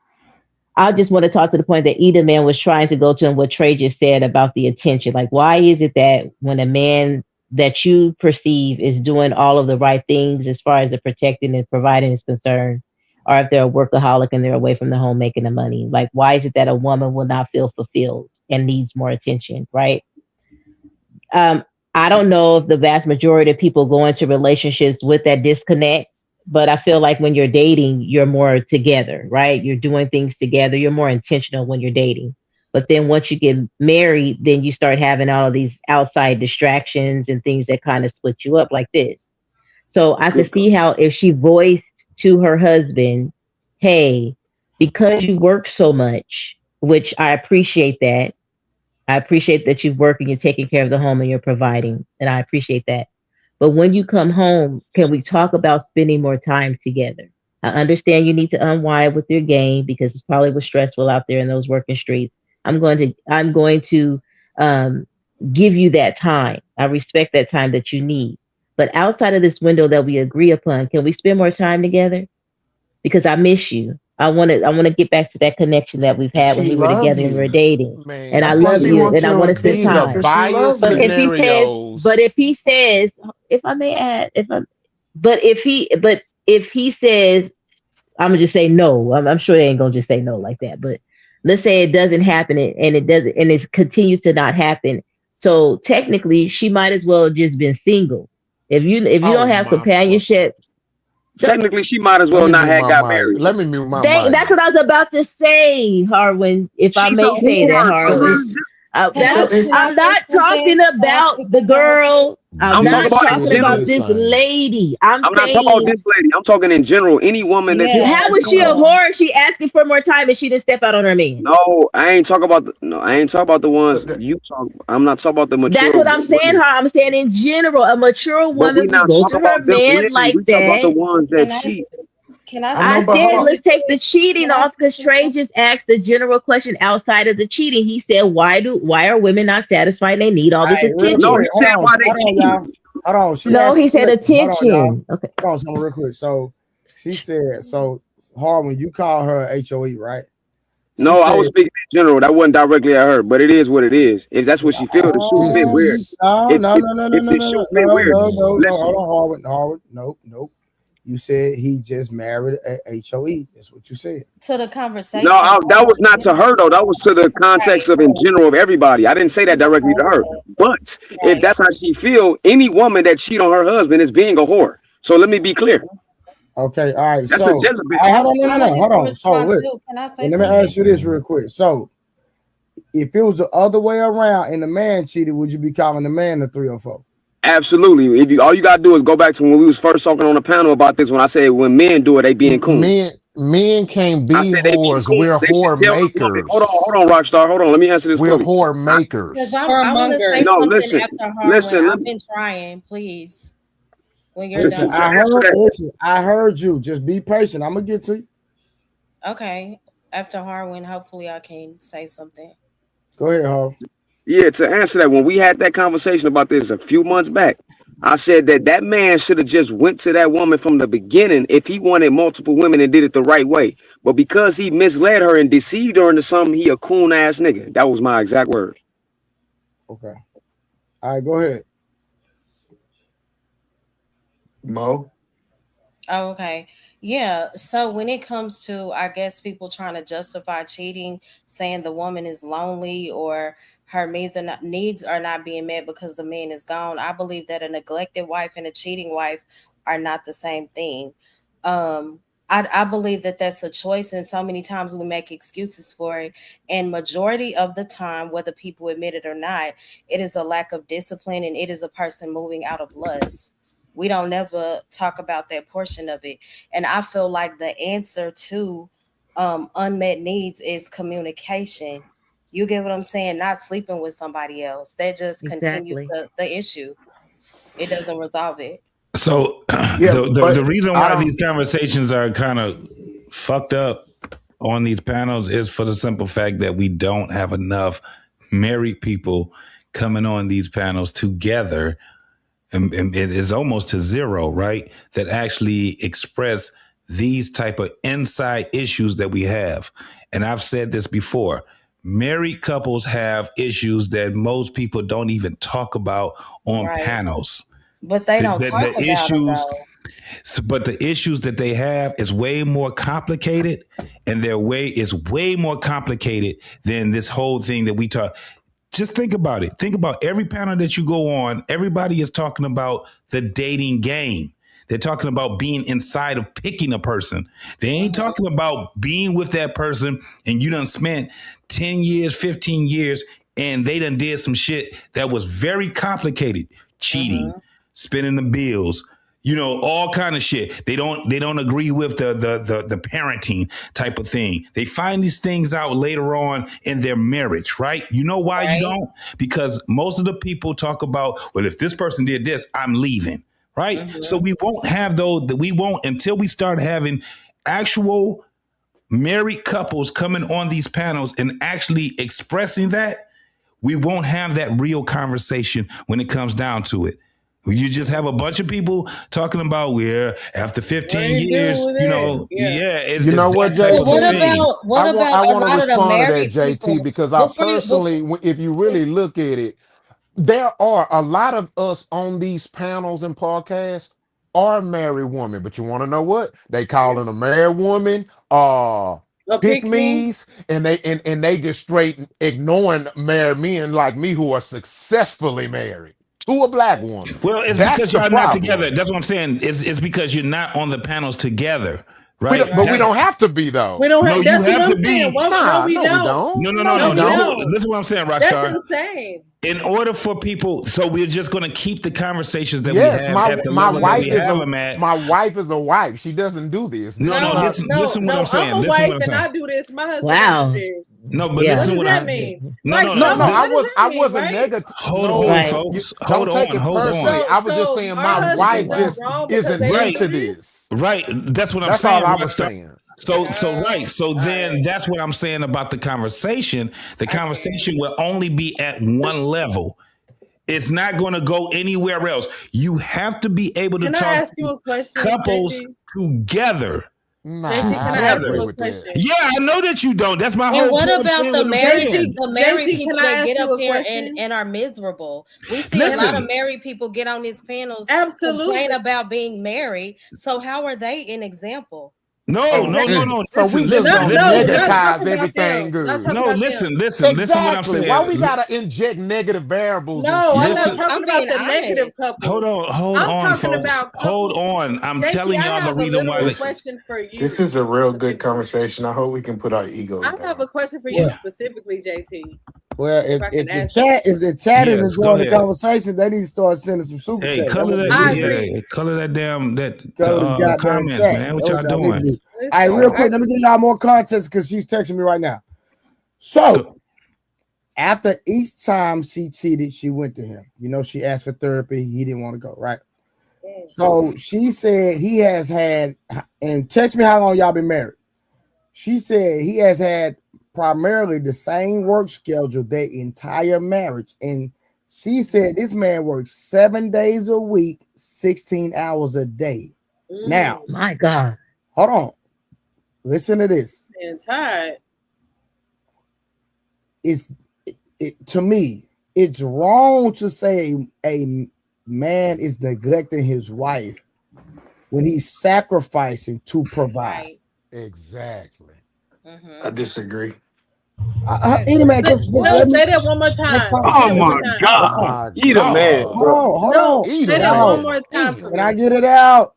I just want to talk to the point that either man was trying to go to, and what Trey just said about the attention. Like, why is it that when a man that you perceive is doing all of the right things as far as the protecting and providing is concerned, or if they're a workaholic and they're away from the home making the money, like, why is it that a woman will not feel fulfilled and needs more attention, right? I don't know if the vast majority of people go into relationships with that disconnect, but I feel like when you're dating, you're more together, right? You're doing things together. You're more intentional when you're dating. But then once you get married, then you start having all of these outside distractions and things that kind of split you up like this. So I could see how if she voiced to her husband, hey, because you work so much, which I appreciate that. I appreciate that you've worked and you're taking care of the home and you're providing, and I appreciate that. But when you come home, can we talk about spending more time together? I understand you need to unwind with your game because it's probably was stressful out there in those working streets. I'm going to give you that time. I respect that time that you need. But outside of this window that we agree upon, can we spend more time together? Because I miss you. I want to get back to that connection that we've had when She we were love together and we were you. dating. Man, And I That's why love she you wants and I your want to spend these attention are time. because she bias loves But you. scenarios. if he says, if I may add, if he says, I'm gonna just say no. I'm sure they ain't gonna just say no like that. But let's say it doesn't happen and it doesn't, and it continues to not happen. So technically, she might as well have just been single. If you Oh don't have my fucking. companionship, Technically, she might as Let well me not mute have my got mic. married. Let me mute my dang, mic. that's what I was about to say, Harwin. If I She's a may say that, whore. So Harwin. it's Can so I it's I'm say not talking something? Can I about say the something real quick? girl. I'm I'm This talking not about in talking shit is about general. this insane. lady. I'm I'm not talking about saying, this lady. I'm talking in general. Any woman that you Yeah, how talk was she a about. yeah. whore? She asking for more time and she didn't step out on her man. No, I ain't talking about I ain't talking about the ones but the, you talk. I'm not talking about the That's mature what I'm saying, women. her. I'm saying in general, a mature But we woman will not go talking to her about them man women. like We talk about the that. ones that Can I cheat. can I I say I know, but hold said, something? on. let's take the cheating Can I off say because Trey something? just asked a general question outside of the cheating. He said, why are women not satisfied and they need all All this right, real No, attention? he quick. said why they Hold on, cheating. y'all. Hold on. She No, asked a he said question. Hold on, y'all. attention. Okay. Hold on, something real quick. So she said, so Harwin, you call her HOE, right? She No, I said, was speaking in general. That wasn't directly at her, but it is what it is. If that's what she feels, the shoe This fit oh, weird. is no, If no, if no, no, no, if no, the no, shoe no, fit no, weird, no, no, no. listen. Hold on, Harwin. Nope, nope. You said he just married a HOE. That's what you said. To the No, conversation. that was not to her though. That was to the context Right. of in general of everybody. I didn't say that directly to her. But if Right. that's how she feel, any woman that cheat on her husband is being a whore. So let me be clear. Okay, all right. That's a So, Jezebel. all right, hold on, no, I no, no, wanted hold to on. So, respond look, too. Can I say and let me something? ask you this real quick. So, if it was the other way around and the man cheated, would you be calling the man the 304? Absolutely. If you, all you gotta do is go back to when we was first talking on the panel about this. When I said when men do it, they being coon. men can't I be said they being whores. coon. We're They should whore tell the woman. makers. Hold on, Rockstar. Hold on. Let me answer this We're fully. whore Because makers. I want to say No, something listen, after Harlan. listen. I've been trying. Please, when you're Listen, done To I talking. answer heard. that, Listen, I heard you. Just be patient. I'm gonna get to you. Okay. After Harwin, hopefully I can say something. Go ahead, Harv. Yeah, to answer that, when we had that conversation about this a few months back, I said that that man should have just went to that woman from the beginning if he wanted multiple women and did it the right way. But because he misled her and deceived her into something, he a coon ass nigga. That was my exact word. Okay. All right, go ahead. Mo. Oh, okay. Yeah. So when it comes to, I guess, people trying to justify cheating, saying the woman is lonely or her needs are not being met because the man is gone, I believe that a neglected wife and a cheating wife are not the same thing. Um, I believe that that's a choice, and so many times we make excuses for it. And majority of the time, whether people admit it or not, it is a lack of discipline and it is a person moving out of lust. We don't never talk about that portion of it. And I feel like the answer to unmet needs is communication. You get what I'm saying? Not sleeping with somebody else. That just continues Exactly. the issue. It doesn't resolve it. So Yeah, the but reason I why don't. these conversations are kind of fucked up on these panels is for the simple fact that we don't have enough married people coming on these panels together, and it is almost to zero, right? That actually express these type of inside issues that we have. And I've said this before. Married couples have issues that most people don't even talk about on Right. panels. But they don't talk The about them issues, though. but the issues that they have is way more complicated, and their way is way more complicated than this whole thing that we talk. Just think about it. Think about every panel that you go on. Everybody is talking about the dating game. They're talking about being inside of picking a person. They ain't talking about being with that person and you done spent 10 years, 15 years, and they done did some shit that was very complicated. Cheating, spending the bills, all kind of shit. They don't agree with the parenting type of thing. They find these things out later on in their marriage, right? You know why you don't? Because most of the people talk about, well, if this person did this, I'm leaving, right? So we won't have we won't until we start having actual married couples coming on these panels and actually expressing that. We won't have that real conversation when it comes down to it. You just have a bunch of people talking about, well, after 15 years, it's You know what, that type But of a thing. what about I a want to lot of the respond to that, married JT, people? because I personally, if you really look at it, there are a lot of us on these panels and podcasts are married women, but you want to know what they calling a married woman? Pick me's, and they just straight ignoring married men like me who are successfully married to a black woman. Well, it's That's because the y'all not problem. together. That's what I'm saying. It's because you're not on the panels together, We right? don't, but we don't have to be though. We don't No, have. you That's what have I'm to saying. be. Nah, We no, we don't. don't. No. No, we We Listen, don't. don't. listen what I'm saying, That's Rockstar. insane. In order for people, so we're just going to keep the conversations that we Yes, have at the my level that we wife is have a them at. my wife is a wife. She doesn't do this. This No, is no, not. listen what I'm I'm saying. a Listen wife what I'm and saying. I do this. My husband don't Wow. do this. No, but Yeah. What listen does what that I'm mean? no, Like, no, No, no. no, what does that I mean, wasn't right? negative. Hold No, on, Right. folks. don't take it Hold personally. on. I was just So saying our my husbands wife are just wrong because isn't they don't Right. into do this. this. Right. That's what I'm That's saying, all I was Rockstar. saying. So right. So All then right. that's what I'm saying about the conversation. The I can't. conversation will only be at one level. It's not going to go anywhere else. You have to be able to Can I talk ask you to a question, couples JT? together. Nah, JT, can I I ask disagree you Together. a with that. question? Yeah, I know that you don't. That's my And whole what point of about saying the what I'm married saying. JT, people can I that ask get you up a here question? and are miserable? We see a lot of Listen, married people get on these panels complain Absolutely. about being married. So how are they an example? no, Oh, no, no, Exactly. no. so we Listen, just listen, Not gonna no, listen, not listen. talk negatize about everything them. Not good. talk No, about them. listen what I'm Exactly. Why we saying. gotta inject negative variables and No, shit? I'm not Listen, talking I'm about being the negative honest. hold couples. on, I'm talking folks. about Hold couples. on. I'm JT, telling I y'all the have a reason why literal the question for This you is a real good specifically. conversation. I hope we can put our egos I have down. a question for you Well, specifically, JT. well, If I can if the ask you. chat is yes, go enjoying the ahead. conversation, they need to start sending some super Hey, chat. That's color what they that. I need to do. agree. Yeah, color that damn Cover this goddamn comments, chat. man. What That's what y'all y'all need to doing? do. All right, Listen, real quick, let me give y'all more context because she's texting me right now. So after each time she cheated, she went to him. She asked for therapy. He didn't want to go, right? So she said he has had, and text me how long y'all been married. She said he has had primarily the same work schedule their entire marriage. And she said this man works 7 days a week, 16 hours a day. Now, my God. Hold on. Listen to this. And tired. To me, it's wrong to say a man is neglecting his wife when he's sacrificing to provide. Exactly. I disagree. Any man, just No, let me. say that one more Let's time. conversate. Say that one more time. Let's God. Eat a man, hold bro. on, hold No, on. say that one more time for Can I me. get it out?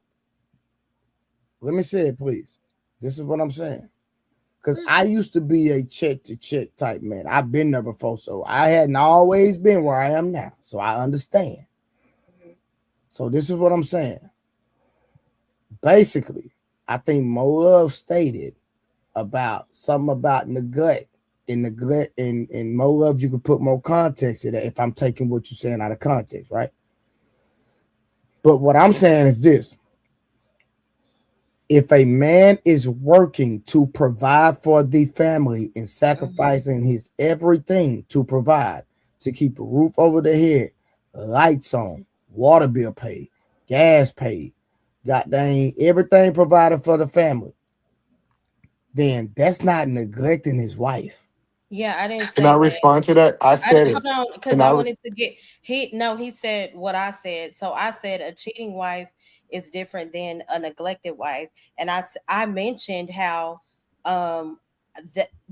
Let me say it, please. This is what I'm saying. Because I used to be a check to check type man. I've been there before, so I hadn't always been where I am now. So I understand. So this is what I'm saying. Basically, I think Mo Love stated about something about neglect. In neglect in Mo Love, you can put more context in it if I'm taking what you're saying out of context, right? But what I'm saying is this. If a man is working to provide for the family and sacrificing his everything to provide, to keep a roof over their head, lights on, water bill paid, gas paid, goddamn everything provided for the family, then that's not neglecting his wife. Yeah, I didn't Can say I that. respond to that? I said it. Hold on, because Can I I? wanted to get he said what I said. So I said a cheating wife is different than a neglected wife, and I mentioned how um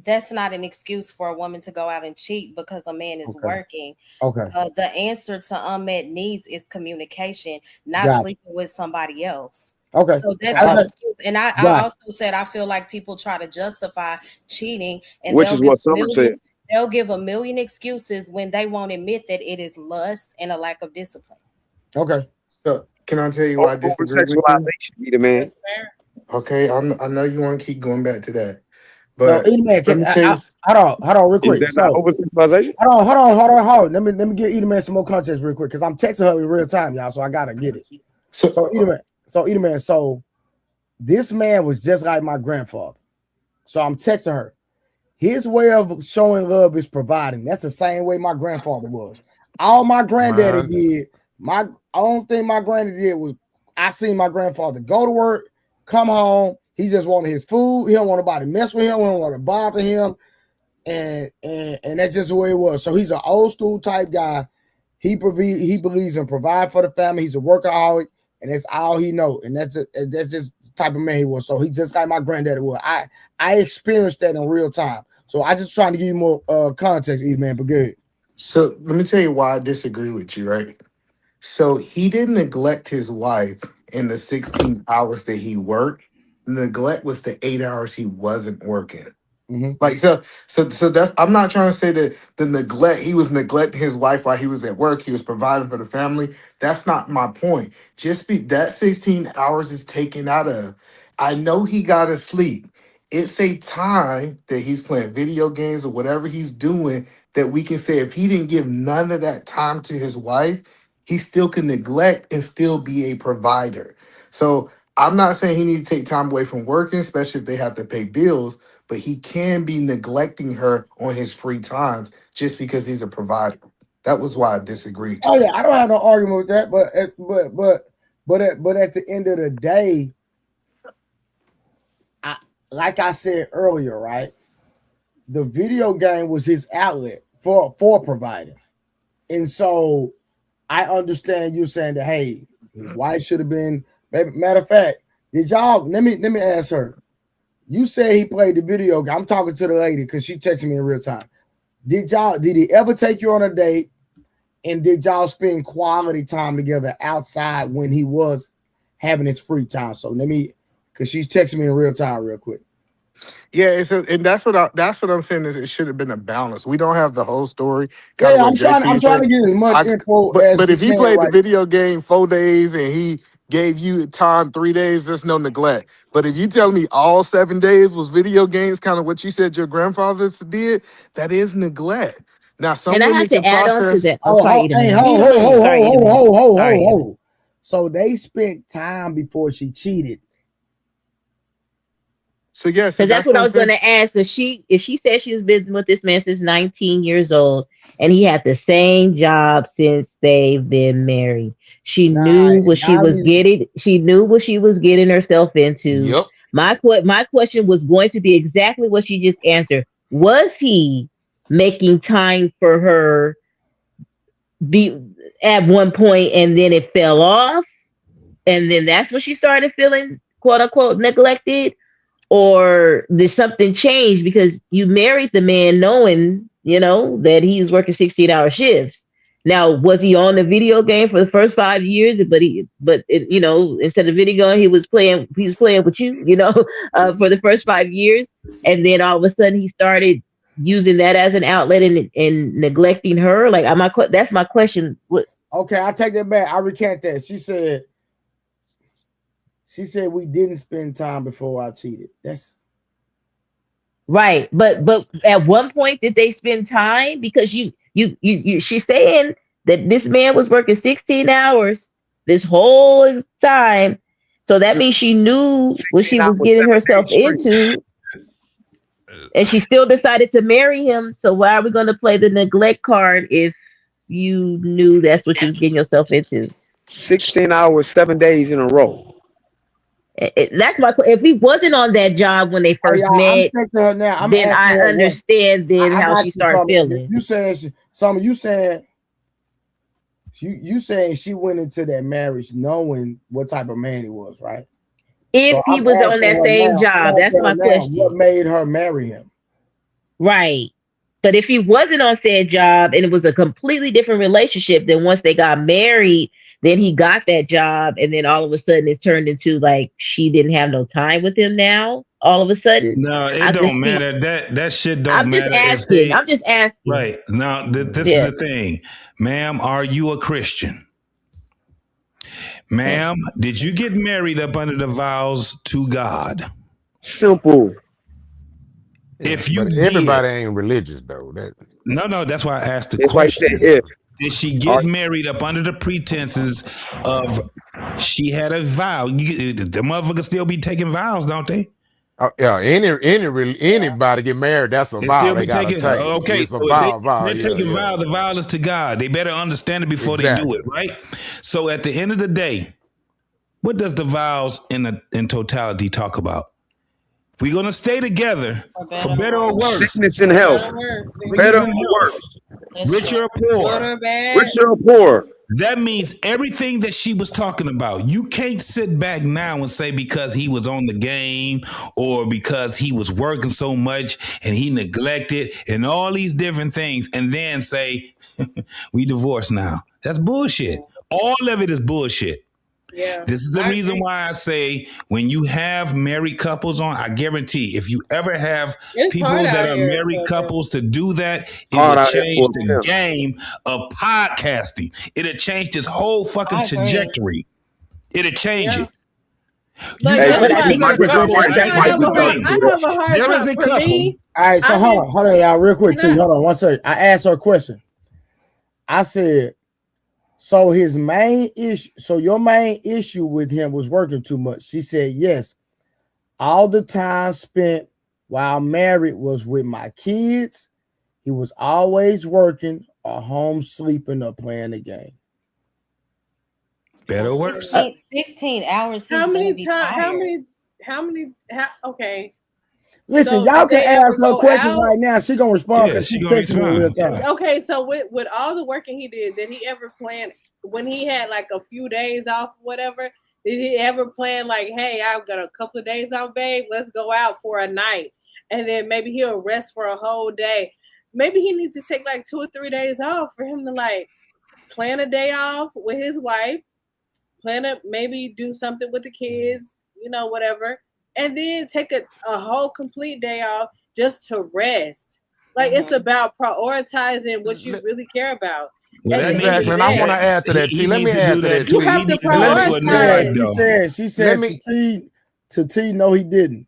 that's not an excuse for a woman to go out and cheat because a man is Okay. working. Okay. The answer to unmet needs is communication, not Gotcha. sleeping with somebody else. Okay. So that's Okay. not excuse. And I Gotcha. also said I feel like people try to justify cheating, and Which is what Summer said. they'll give a million excuses when they won't admit that it is lust and a lack of discipline. Okay. So can I tell you why I Over disagree with you? sexualization, be the man. Okay, I know you want to keep going back to that, No, but any man let can me tell you. hold on, real Is quick. that not So over sexualization? hold on. Let me give Edie Man some more context real quick because I'm texting her in real time, y'all. So I gotta get it. So Edie Man, so this man was just like my grandfather. So I'm texting her. His way of showing love is providing. That's the same way my grandfather was. All my granddaddy did, my only thing my granddaddy did was I seen my grandfather go to work, come home. He just wanted his food. He don't want nobody to mess with him. He don't want to bother him. And that's just the way it was. So he's an old school type guy. He believes in provide for the family. He's a workaholic, and that's all he know. And that's just the type of man he was. So he just like my granddaddy was. I experienced that in real time. So I just trying to give you more context, Edie Man, but good. So let me tell you why I disagree with you, right? So he didn't neglect his wife in the 16 hours that he worked. The neglect was the 8 hours he wasn't working. Like so that's I'm not trying to say that the neglect he was neglecting his wife while he was at work, he was providing for the family. That's not my point. Just be that 16 hours is taken out of. I know he gotta sleep. It's a time that he's playing video games or whatever he's doing that we can say if he didn't give none of that time to his wife, he still can neglect and still be a provider. So I'm not saying he need to take time away from working, especially if they have to pay bills, but he can be neglecting her on his free times just because he's a provider. That was why I disagreed. Oh yeah, I don't have no argument with that, but at the end of the day, like I said earlier, right? The video game was his outlet for providing, and so I understand you saying that. Hey, his wife should have been. Matter of fact, did y'all? Let me ask her. You said he played the video game. I'm talking to the lady because she texted me in real time. Did he ever take you on a date? And did y'all spend quality time together outside when he was having his free time? So let me, because she's texting me in real time, real quick. Yeah, and that's what I'm saying is it should have been a balance. We don't have the whole story. Yeah, I'm trying to get as much info as but if we he can played the right video game 4 days and he gave you time 3 days, that's no neglect. But if you tell me all 7 days was video games, kind of what you said your grandfathers did, that is neglect. Now some And I women have to can add on to process. that. Oh, sorry, Hey, Edie. So they spent time before she cheated. So yes, Because that's that's what what I I'm was going saying. to ask. If she said she's been with this man since 19 years old, and he had the same job since they've been married, she Nah, knew what she y'all was need. getting. She knew what she was getting herself into. Yep. My question was going to be exactly what she just answered. Was he making time for her be at one point, and then it fell off, and then that's when she started feeling quote unquote neglected? Or did something change because you married the man knowing, that he's working 16-hour shifts? Now, was he on the video game for the first 5 years? Instead of video game, he was playing with you, for the first 5 years. And then all of a sudden he started using that as an outlet and neglecting her. Like, that's my question. Okay, I take that back. I recant that. She said we didn't spend time before I cheated. That's Right, but at one point did they spend time? Because she's saying that this man was working 16 hours this whole time. So that means she knew what 16 she was hours, getting 7 days herself straight. into, and she still decided to marry him. So why are we going to play the neglect card if you knew that's what you was getting yourself into? 16 hours, 7 days in a row. That's my. If he wasn't on that job when they oh first yeah. I'm met, texting her now. I'm then asking I her what. understand then I how got she you, started Summer. feeling. You saying Summer? You saying she went into that marriage knowing what type of man he was, right? If So he I'm was on asking that her same now. job, that's my What question. made her marry him? Right. But if he wasn't on said job and it was a completely different relationship, then once they got married, then he got that job, and then all of a sudden it's turned into like she didn't have no time with him now. All of a sudden, No, it I don't just see. matter. That shit I'm don't just matter if asking. they I'm just asking. right now. This is Yeah. the thing, ma'am. Are you a Christian, Mm. ma'am? Did you get married up under the vows to God? Simple. Yeah, If but you did, everybody ain't religious though. That no. That's why I asked the That's why he said question. if. Did she All get right. married up under the pretenses of she had a vow? The motherfuckers still be taking vows, don't they? yeah, anybody get married, that's a They vow still they be gotta taking. take. Okay, It's a so if vow. they're Yeah, taking yeah. vow, the vow is to God. They better understand it before they do it, Exactly. right? So at the end of the day, what does the vows in totality talk about? We're gonna stay together For for better better or or worse. worse, Sickness and For health. better or worse. sickness Better and or health, worse. That's rich true. or Good poor. or bad. Rich or poor. That means everything that she was talking about. You can't sit back now and say because he was on the game or because he was working so much and he neglected and all these different things and then say, we divorced now. That's bullshit. All of it is bullshit. Yeah. This is the I reason agree. why I say when you have married couples on, I guarantee if you ever have It's hard people that out are here married for a pimp. couples to do that, it Hard will out here change for a the pimp. game of podcasting. It'll change this whole fucking I agree. trajectory. It'll change Yeah. it. You Like Hey, got But to, I you think got my it's a a good couple. point. my And That's ex-wife a here's was the good going point. thing: I through that. have a hard there is time a for couple. me. All right, so I hold have on, y'all, real quick. can Too. I Hold on, one second. I asked her a question. I said, so his main issue, so your main issue with him was working too much. She said, yes. All the time spent while married was with my kids. He was always working or home sleeping or playing the game. Well, Better or worse. 16 hours, he's how gonna many be times tired. okay. Listen, So y'all did can they ever ask her go questions out? right now. She gonna respond Yeah, because she she's gonna texting me in real respond. time. Yeah. Okay, so with all the working he did he ever plan when he had like a few days off, whatever? Did he ever plan like, hey, I've got a couple of days off, babe, let's go out for a night, and then maybe he'll rest for a whole day? Maybe he needs to take like 2 or 3 days off for him to like plan a day off with his wife, plan to maybe do something with the kids, whatever, and then take a whole complete day off just to rest. Like it's about prioritizing what you really care about. Well, At that the end needs of Exactly. the And I want day, to add to that, he T. Let needs me to add do to that that, you too. T. He have to needs to do Let it me to prioritize. another She let said me to T, no, he didn't.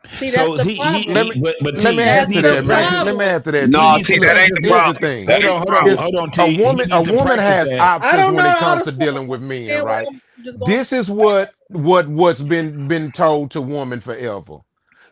See, that's So the problem. let me but let me T, he add That's to needs the to that, man. practice. Let me problem. add to that, He T. No, needs T, to that Because ain't the practice here's that. the problem. thing: That ain't the problem. Hold on, a T. He woman, a needs to woman practice has that. I options don't when know it all comes the to sports. dealing with men, Where right? I'm just going. This is what's been told to woman forever.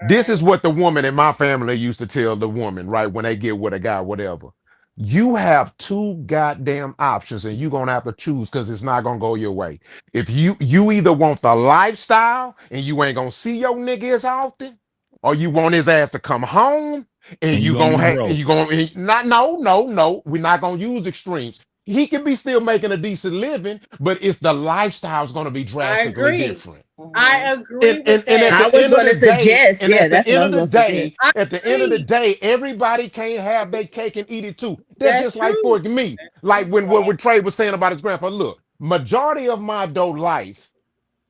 This is what the woman in my family used to tell the woman, right? When they get with a guy, whatever. You have two goddamn options and you're gonna have to choose because it's not gonna go your way. If you either want the lifestyle and you ain't gonna see your nigga as often, or you want his ass to come home and And you you gonna gonna be have broke. you gonna not no, we're not gonna use extremes. He can be still making a decent living, but it's the lifestyle's gonna be I drastically agree. different. I agree with And that. at I the was end of going the to day, suggest, and yeah, at the that's what end I of was the going to day, suggest. I at the end of the agree. day, everybody can't have their cake and eat it too. That's That's just like for true. me, like when Trey was saying about his grandfather. Look, majority of my adult life,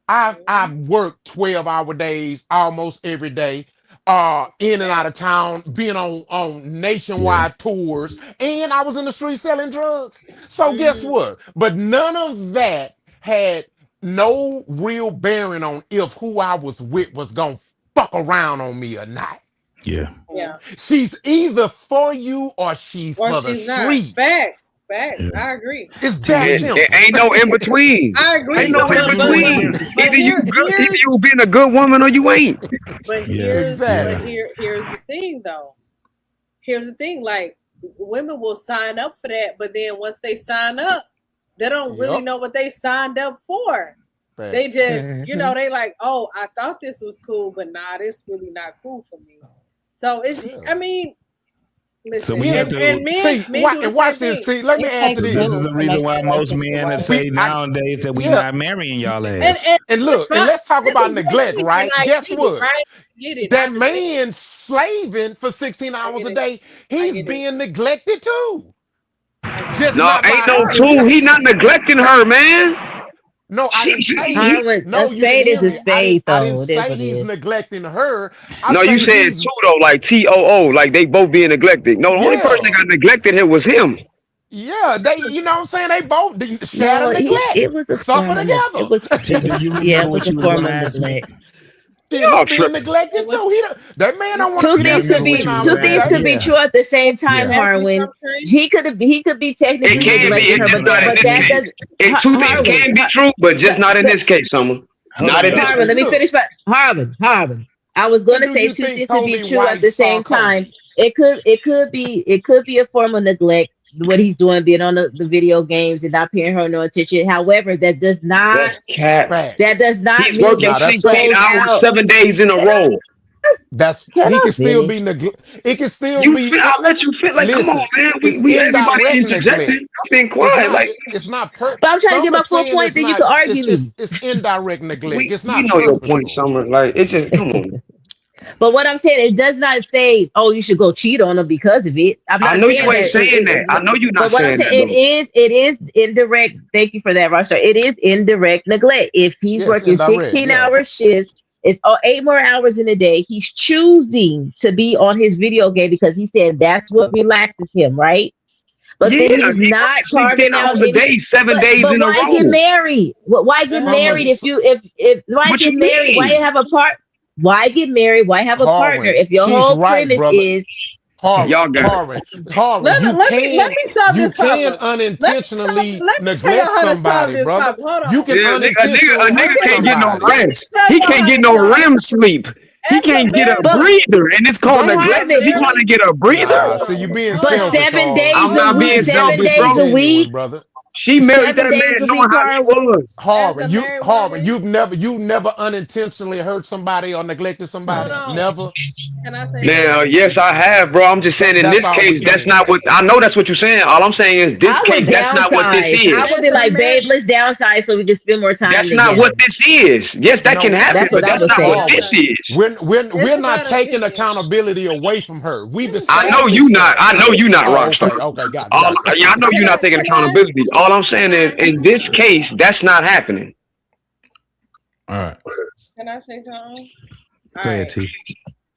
I've worked 12-hour days almost every day, in and out of town, being on nationwide tours, and I was in the street selling drugs. So guess what? But none of that had no real bearing on if who I was with was gonna fuck around on me or not. Yeah. Yeah. She's either for you or she's Or for the she's not. streets. Facts. Facts. I agree. It's that It simple. ain't no in between. I agree. Ain't no in between. Either you here, good, either here's you being a good woman or you ain't. but Yeah. Exactly. here's the thing though. Here's the thing, like women will sign up for that, but then once they sign up, they don't really Yep. know what they signed up for. They Facts. just, they like, oh, I thought this was cool, but nah, this really not cool for me. So it's, I mean, listen, So we have and to men do the And watch same this. thing. See, let me answer This this. is the reason why most men say nowadays that we not marrying y'all ass. And look, and let's talk about neglect, And right? I Guess get it, what? right? I get it. I That understand. man slaving for 16 hours a get it. day, he's being neglected too. Just No, not ain't by no her. tool. He not neglecting her, man. No, I didn't say Harwood, no, a you didn't spade is hear a me. spade, I didn't though. It is say what it he's is. neglecting her. I No, you say said he's two though, like TOO, like they both being neglected. No, the only person that got neglected here was him. Yeah, they, you know what I'm saying? They both share No, the neglect. it was a Suffer form of together. it was a form of neglect. Shit, he being neglected too. That man don't want to be there 16 hours a Things day. could be true at the same time, Harwin. He could be technically neglecting her, but that does Two things Harwin. can be true, but just not in this case, Summer. Not in this Harwin, let me finish. But Harwin. I was going to do say you two think things could be Kobe true at White the saw same time. Kobe? It could be a form of neglect. What he's doing, being on the video games and not paying her no attention. However, that does not He's mean working that she 16 goes hours, out. 7 days in a row. Can He I can still be finish? it can still You be fit, I'll let you fit. Like, come on, listen, man. it's We everybody indirect interjecting. neglect. I'm being quiet. Like, It's not But I'm trying to get some are my full saying point. it's Then you not can argue me. it's indirect neglect. we It's not know your point, purposeful. Summer. Like, it's just come on. But what I'm saying, it does not say, "Oh, you should go cheat on him because of it." I'm I not know saying you ain't that. saying that. I know you're not But what I'm saying saying, that, it is indirect. Thank you for that, Roster. It is indirect neglect. If he's Yes, working indirect, 16-hour shifts, it's 8 more hours in a day. He's choosing to be on his video game because he said that's what relaxes him, right? But then Yeah, he's he not working 16 carving out hours a any. day, 7 days But in a why get row. married? Why get married if why What get you married? Why mean? have a part? Why get married? Why have a partner Harwin, if your she's whole right, premise brother. is Y'all got Harwin, Let me solve you this can problem. unintentionally Let me tell neglect y'all how to solve somebody, this brother. problem. Hold You on. can Yeah, unintentionally a hurt nigga can't get no somebody. rest. Tell He y'all can't how get to no solve REM sleep. He as a can't get a married but breather, and it's called but neglect. Harvin, He trying to get a breather. Nah, see, you being but selfish, 7 days I'm Harwin. a not week, being You being 7 selfish, days bro. a disingenuous, week, brother. She married that 7 days man a knowing week, how he Harvin. was. Harvin, married woman. you've never unintentionally hurt somebody or neglected Hold somebody. on. Never. Can I say Now, something? yes, I have, bro. I'm just saying in That's this all we case, that's saying. not what I know. That's what you're saying. All I'm saying is this I would case, that's not what this downsize. I is. would be As a like, married, babe, let's downsize so we can spend more time That's not what together. this is. Yes, that can No, happen, That's what but I that's would not what say. this Harvin. is. We're it's not about taking opinion. accountability away from her. We Let me say I know this. you established not. that. I know you not, Oh, Rockstar. okay, got it. Yeah, I know you're not taking accountability. All I'm saying is, in this case, that's not happening. All right. Can I say something? All Go ahead, right. T.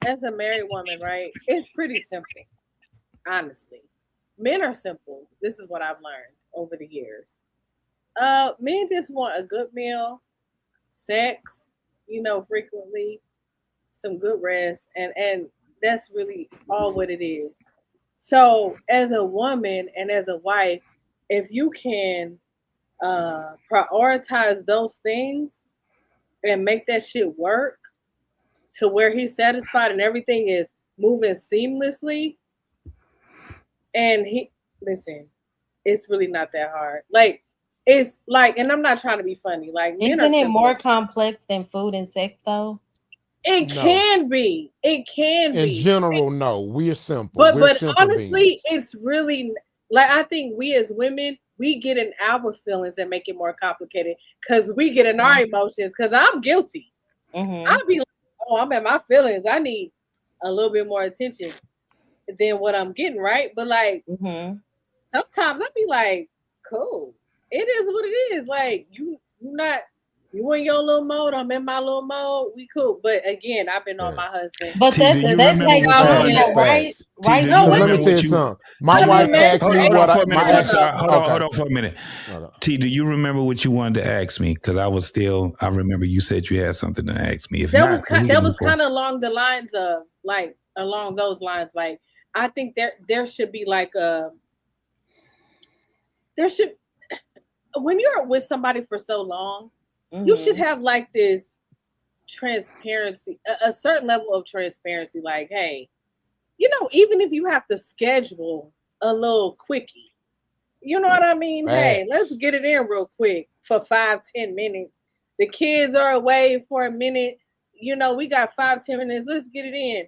As a married woman, right? It's pretty simple, honestly. Men are simple. This is what I've learned over the years. Men just want a good meal, sex, frequently, some good rest, and that's really all what it is. So, as a woman and as a wife, if you can prioritize those things and make that shit work, to where he's satisfied and everything is moving seamlessly. And listen, it's really not that hard. Like, it's like, and I'm not trying to be funny. Like, isn't it more complex than food and sex though? It can be. It can be. In general, no. We're simple. But honestly, it's really like, I think we as women, we get in our feelings and make it more complicated because we get in our emotions. Because I'm guilty. I'll be like, oh, I'm in my feelings. I need a little bit more attention than what I'm getting, right? But like, sometimes I'll be like, cool. It is what it is. Like, you in your little mode, I'm in my little mode, we cool. But again, I've been on my husband. But that takes right? Right? No, let me tell you something. My wife asked me what Hold on for a minute. T, do you remember what you wanted to ask me? Because I remember you said you had something to ask me. If that not, was kind of along the lines of like, along those lines. Like, I think there should be like when you're with somebody for so long, you should have like this transparency, a certain level of transparency. Like, hey, even if you have to schedule a little quickie, you know what I mean? Hey, let's get it in real quick for 5-10 minutes. The kids are away for a minute. We got 5-10 minutes. Let's get it in.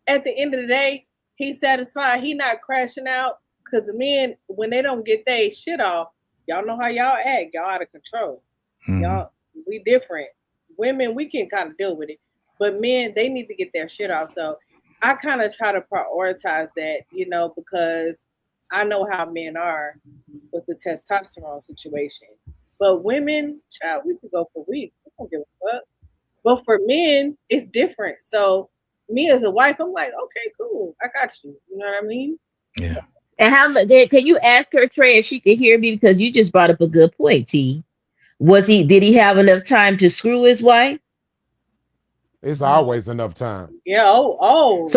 At the end of the day, he's satisfied. He not crashing out, because the men, when they don't get their shit off, y'all know how y'all act. Y'all out of control. Y'all, we different. Women, we can kind of deal with it. But men, they need to get their shit off. So I kind of try to prioritize that, because I know how men are with the testosterone situation. But women, child, we could go for weeks. We don't give a fuck. But for men, it's different. So me as a wife, I'm like, okay, cool. I got you. You know what I mean? Yeah. And how much can you ask her, Trey, if she could hear me? Because you just brought up a good point, T. Did he have enough time to screw his wife? It's always enough time. Yeah. So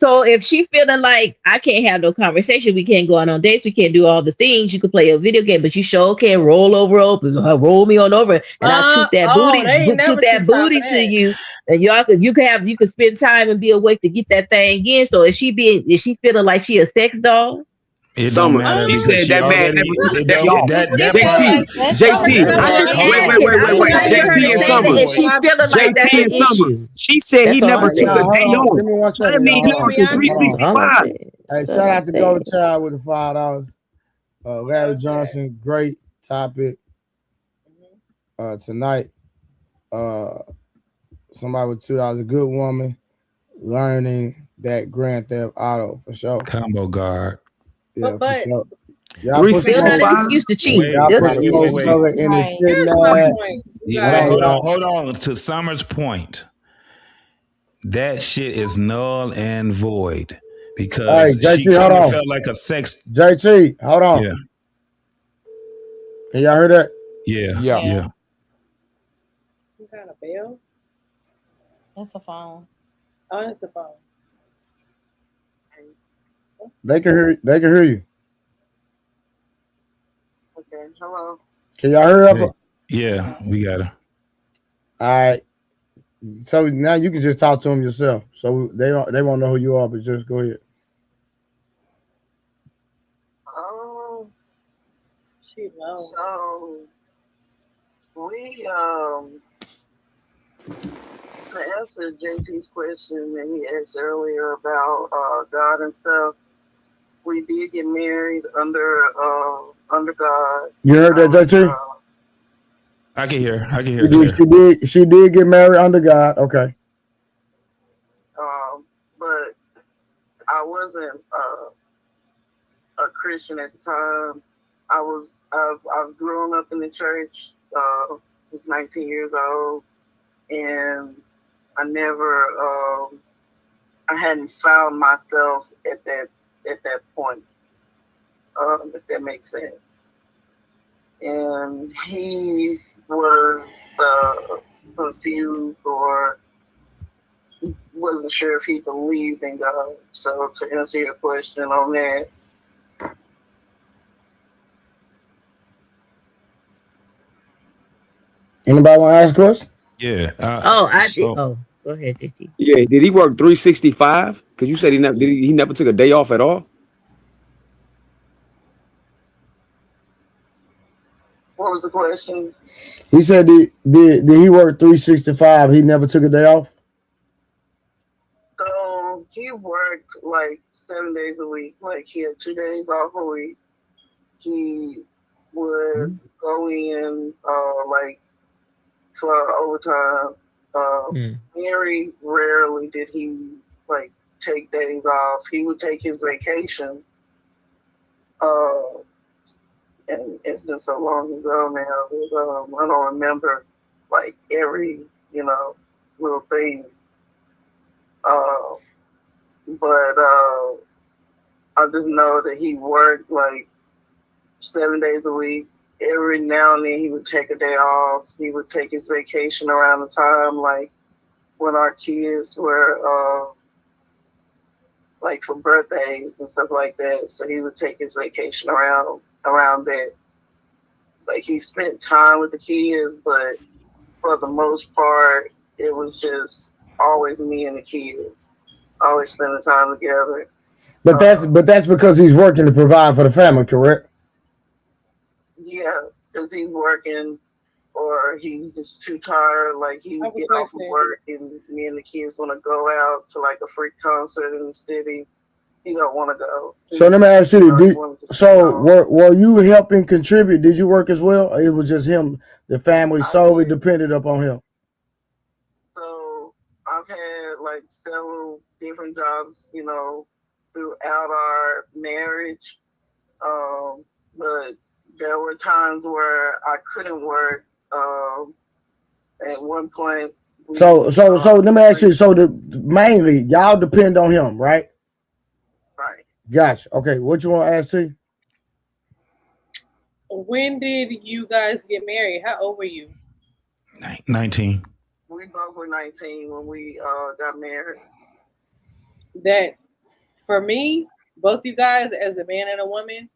so if she feeling like I can't have no conversation, we can't go out on dates, we can't do all the things. You could play a video game, but you sure can roll roll me on over, and I'll toot that booty to you, and you can spend time and be awake to get that thing in. So is she feeling like she a sex doll? It don't matter. You said that man never took that, y'all. JT and Summer. JT and Summer. She said he never took a day off. Give me 1 second. I mean, he working 365. Hey, shout out to Golden Child with the $5. Larry Johnson, great topic tonight. Somebody with $2, a good woman learning that Grand Theft Auto for sure. Combo guard. Yeah, but for sure. Still not an excuse to cheat. Hold on. To Summer's point, that shit is null and void because JT, she kind of felt like a sex. JT, hold on. Yeah. Can y'all hear that? Yeah. Some kind of bell? That's a phone. Oh, that's a phone. They can hear you. Okay, hello. Can y'all hear her? Yeah, we got her. All right. So now you can just talk to them yourself. So they won't know who you are, but just go ahead. Oh, she low. So we to answer JT's question that he asked earlier about God and stuff, we did get married under God. You heard that, JT? I can hear. She did get married under God. Okay. But I wasn't a Christian at the time. I've grown up in the church. I was 19 years old, and I never I hadn't found myself at that point, if that makes sense. And he was confused or wasn't sure if he believed in God. So to answer your question on that, anybody want to ask a question? Yeah. I did. Go ahead, JT. Yeah, did he work 365? Because you said he never took a day off at all. What was the question? He said, did he work 365? He never took a day off? So he worked like 7 days a week. Like he had 2 days off a week. He would go in like for overtime. Very rarely did he like take days off. He would take his vacation. And it's been so long ago now. I don't remember like every little thing. But I just know that he worked like 7 days a week. Every now and then he would take a day off. He would take his vacation around the time like when our kids were like for birthdays and stuff like that. So he would take his vacation around that. Like he spent time with the kids, but for the most part, it was just always me and the kids. Always spending time together. But that's because he's working to provide for the family, correct? Yeah, because he's working or he's just too tired. Like he would get off of work and me and the kids want to go out to like a free concert in the city. He don't want to go. So let me ask you, were you helping contribute? Did you work as well? Or it was just him, the family solely depended upon him? So I've had like several different jobs, throughout our marriage. But there were times where I couldn't work. At one point. So let me ask you. So mainly y'all depend on him, right? Right. Gotcha. Okay. What you want to ask, T? When did you guys get married? How old were you? 19. We both were 19 when we got married. That for me, both you guys as a man and a woman,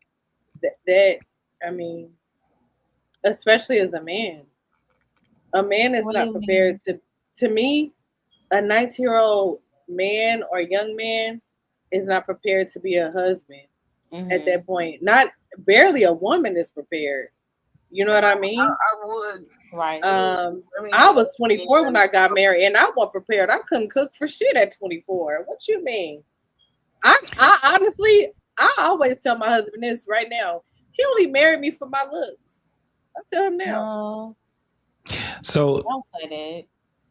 that I mean, especially as a man is not prepared to me, a 19-year-old man or young man is not prepared to be a husband at that point. Not barely a woman is prepared. You know what I mean? I would. Right. I was 24 when I got married, and I wasn't prepared. I couldn't cook for shit at 24. What you mean? I honestly, I always tell my husband this right now. He only married me for my looks. I tell him now. So don't say that.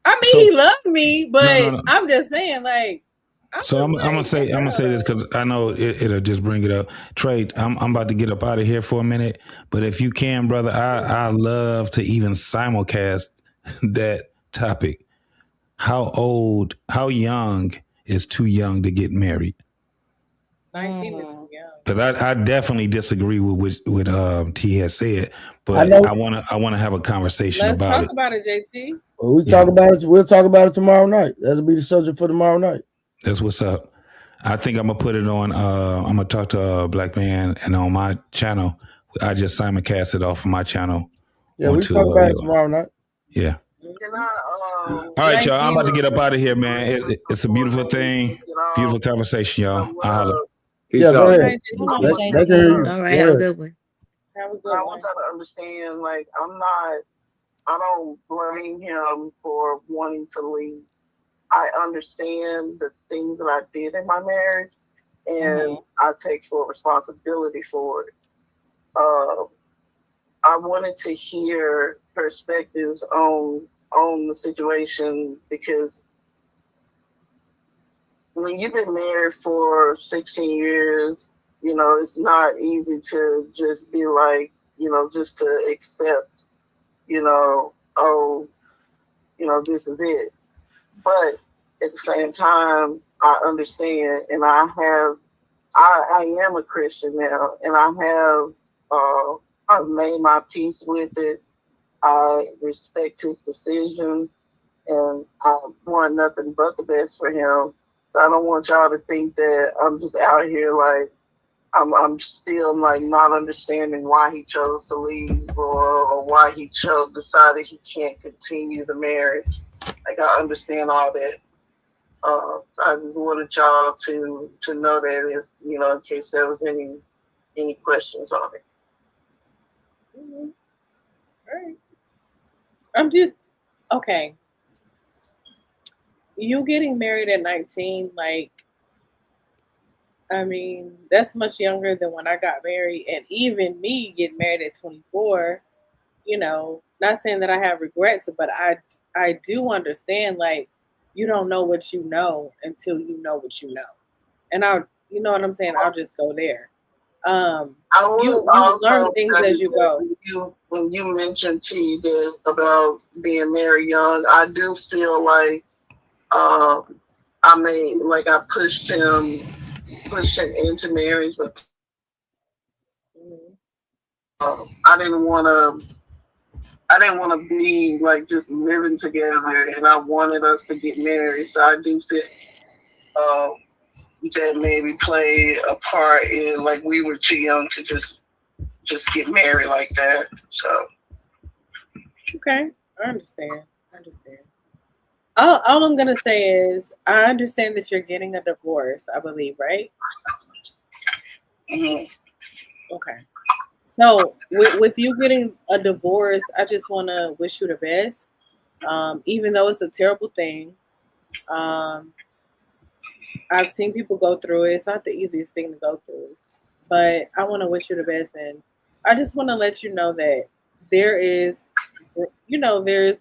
I mean, he loved me, but no. I'm just saying, like. I'm gonna say this because I know it'll just bring it up. Trey, I'm about to get up out of here for a minute, but if you can, brother, I love to even simulcast that topic. How young is too young to get married? 19 is too young. Because I definitely disagree with what T has said, but I want to have a conversation about it. Let's talk about it, JT. Well, we'll talk about it tomorrow night. That'll be the subject for tomorrow night. That's what's up. I think I'm gonna put it on. I'm gonna talk to a black man, and on my channel, I just simulcast it off of my channel. Yeah, we talk about it tomorrow night. Yeah. All right, y'all. I'm about to get up out of here, man. It's a beautiful thing, beautiful conversation, y'all. I'll holler. Peace out. Go ahead. All right, have a good one. I want y'all to understand, like, I don't blame him for wanting to leave. I understand the things that I did in my marriage, and I take full responsibility for it. I wanted to hear perspectives on the situation, because when you've been married for 16 years, it's not easy to just be like, just to accept, this is it. But at the same time, I understand, and I am a Christian now, and I've made my peace with it. I respect his decision, and I want nothing but the best for him. So I don't want y'all to think that I'm just out here like I'm still like not understanding why he chose to leave or why he decided he can't continue the marriage. Like I understand all that. I just wanted y'all to know that if in case there was any questions on it. Mm-hmm. All right. I'm just okay. You getting married at 19, like, I mean, that's much younger than when I got married, and even me getting married at 24. Not saying that I have regrets, but I do understand, like, you don't know what you know until you know what you know, and you know what I'm saying. I'll just go there. I will You learn also things say as you go. that when you mentioned T that about being married young, I do feel like I pushed him into marriage, but I didn't want to be like just living together, and I wanted us to get married. So I do feel that maybe played a part in like we were too young to just get married like that. So Okay, I understand. All I'm gonna say is I understand that you're getting a divorce. I believe, right? mm-hmm. Okay. So with you getting a divorce, I just want to wish you the best. Even though it's a terrible thing, um, I've seen people go through it. It's not the easiest thing to go through, but I want to wish you the best, and I just want to let you know that there is, there's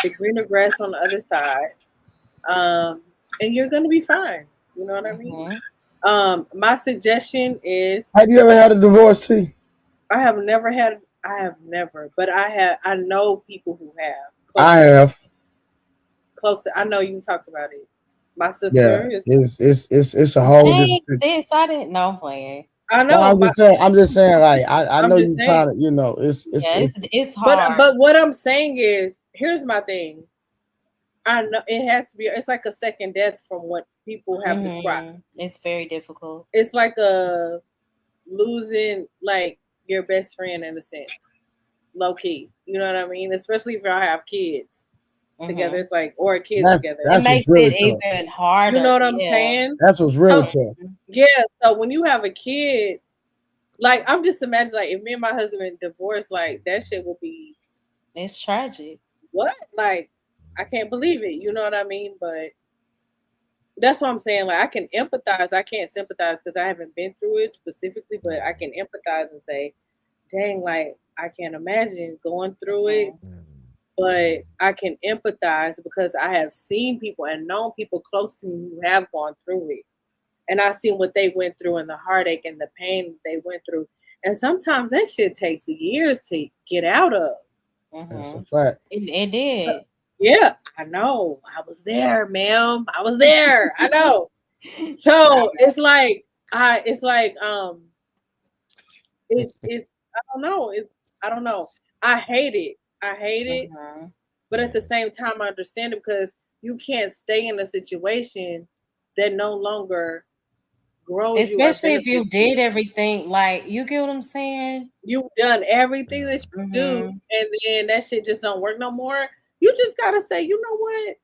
the greener grass on the other side, and you're gonna be fine. You know what I mean? My suggestion is, Have you ever had a divorce, T? I have never had. I have never, but I have. I know people who have. I have. Close to. I know you talked about it. My Yeah, sister is. it's a whole Dang, different. sis, I didn't know I'm playing. I No, know. I'm just saying. I'm just saying. Like I I'm know just you saying. trying to. Yeah, it's But hard. what I'm saying is, here's my thing. I know it has to be. It's like a second death from what people have described. It's very difficult. It's like a losing like your best friend in a sense, low key. You know what I mean? Especially if y'all have kids together. It's like or kids together. It That's what's makes really it tough. even harder. You know what I'm Yeah. saying? That's what's really So, tough. yeah. So when you have a kid, like I'm just imagining, like if me and my husband divorced, like that shit will be. It's tragic. What? Like I can't believe it. You know what I mean? But that's what I'm saying. Like I can empathize. I can't sympathize because I haven't been through it specifically, but I can empathize and say, dang, like I can't imagine going through it. But I can empathize because I have seen people and known people close to me who have gone through it. And I've seen what they went through and the heartache and the pain they went through. And sometimes that shit takes years to get out of. That's a fact. It did. So, yeah, I know. I was there, ma'am. I was there. I know. So it's like it's I don't know. I don't know. I hate it. I hate it. But at the same time I understand it because you can't stay in a situation that no longer grows you or Especially if you benefits did you. everything, like you get what I'm saying? You've done everything that you do, and then that shit just don't work no more. You just gotta say, you know what?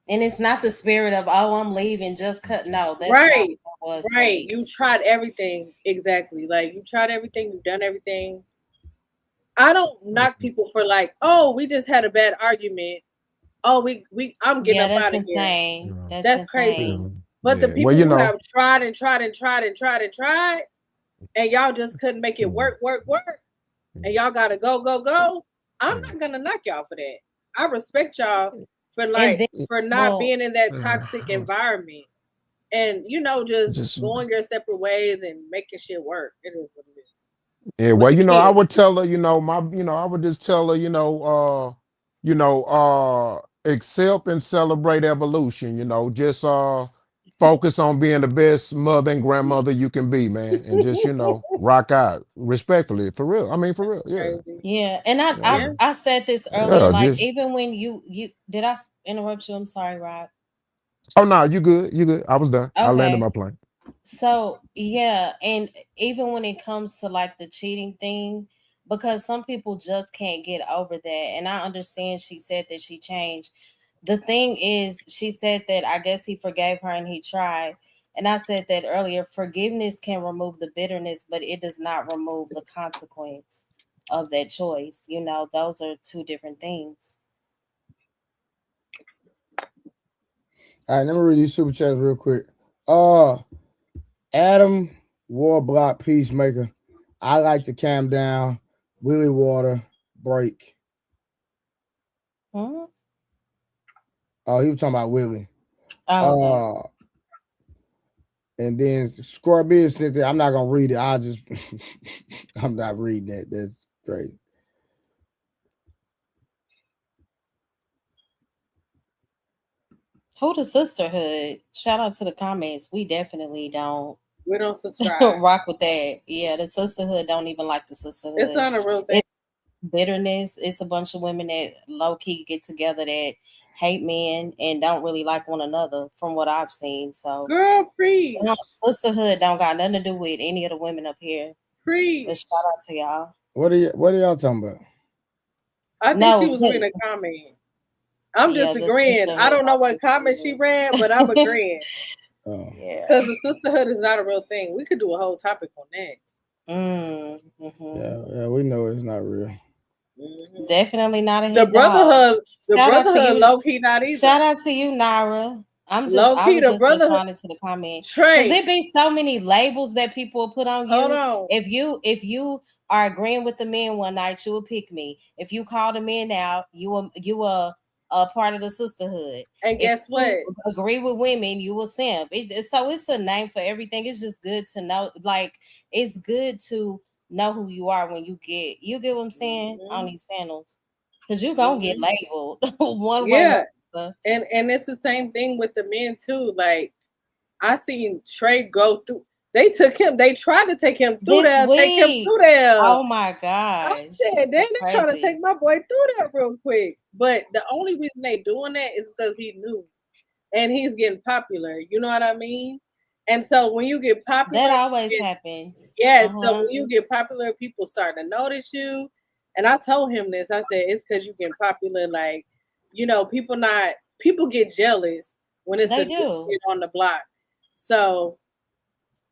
And it's not the spirit of, oh, I'm leaving, just cut. No, that's not Right. what it was for Right. me. You tried everything. Exactly. Like you tried everything, you've done everything. I don't knock people for like, oh, we just had a bad argument. Oh, I'm getting Yeah, up that's out of here. insane. That's That's crazy. insane. But the Yeah. Well, people you who know, have tried and tried and tried and tried and tried, and y'all just couldn't make it work, and y'all gotta go. I'm not gonna knock y'all for that. I respect y'all for And then, for not well, being in that toxic environment and just just going your separate ways and making shit work. It is what it is. yeah. With Well, the I kids. would tell her, I would just tell her, accept and celebrate evolution. Just focus on being the best mother and grandmother you can be, man, and just rock out respectfully, for real. I mean, for real, yeah. Crazy. yeah. And Yeah. I said this earlier, Yeah, like just even when you did I interrupt you? I'm sorry, Rob. oh no, you good, you good. I was done. I landed Okay. my plane. So yeah, and even when it comes to like the cheating thing, because some people just can't get over that. And I understand she said that she changed, The thing is, she said that I guess he forgave her and he tried. And I said that earlier, forgiveness can remove the bitterness, but it does not remove the consequence of that choice. You know, those are two different things. All right, let me read these super chats real quick. Adam Warblock Peacemaker. I like to calm down. Willie Water break. Hmm? Oh, he was talking about Willie. Oh, okay. And then Scorpion said that I'm not gonna read it. I just I'm not reading that. That's crazy. Who the sisterhood? Shout out to the comments. We definitely don't. We don't subscribe. Rock with that. Yeah, the sisterhood don't even like the sisterhood. It's not a real thing. It's bitterness. It's a bunch of women that low key get together that hate men and don't really like one another, from what I've seen. So, girl, preach. Sisterhood don't got nothing to do with any of the women up here. Preach. But shout out to y'all. What are y'all talking about? I think she was reading a comment. I'm just agreeing. I don't know what comment she read, but I'm agreeing. Yeah, because the sisterhood is not a real thing. We could do a whole topic on that. Yeah, we know it's not real. Definitely not a hit The brotherhood. The Shout brotherhood, low key not either. Shout out to you, Naira. I was just responding to the comment because there be so many labels that people put on you. Hold on. If you are agreeing with the men one night, you will pick me. If you call the men out, you are a part of the sisterhood. And guess what? Agree with women, you will simp. So it's a name for everything. It's just good to know. Like, it's good to know who you are when you get what I'm saying on these panels, because you gonna get labeled one way or another. And it's the same thing with the men too. Like, I seen Trey go through. They tried to take him through there. Take him through there. Oh my gosh. I said they trying to take my boy through there real quick. But the only reason they doing that is because he knew. And he's getting popular. You know what I mean? And so when you get popular, that always happens. Yes. So when you get popular, people start to notice you. And I told him this. I said, it's because you get popular. Like, you know, people get jealous when it's a kid on the block. So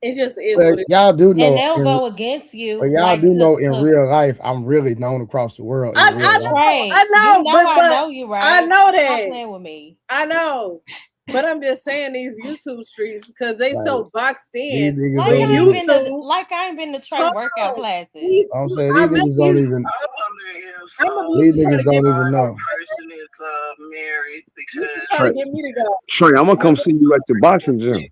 it just is. But y'all do know, and they'll go against you. But y'all do know in real life, I'm really known across the world. I know, I know you, right? I know that. Stop playing with me. I know. But I'm just saying these YouTube streets because they so boxed in. Like I ain't been to Trey workout classes. I'm saying these niggas don't even. These niggas don't even know. Person is married because trying to get me to go. Trey, I'm gonna come see you at the boxing gym.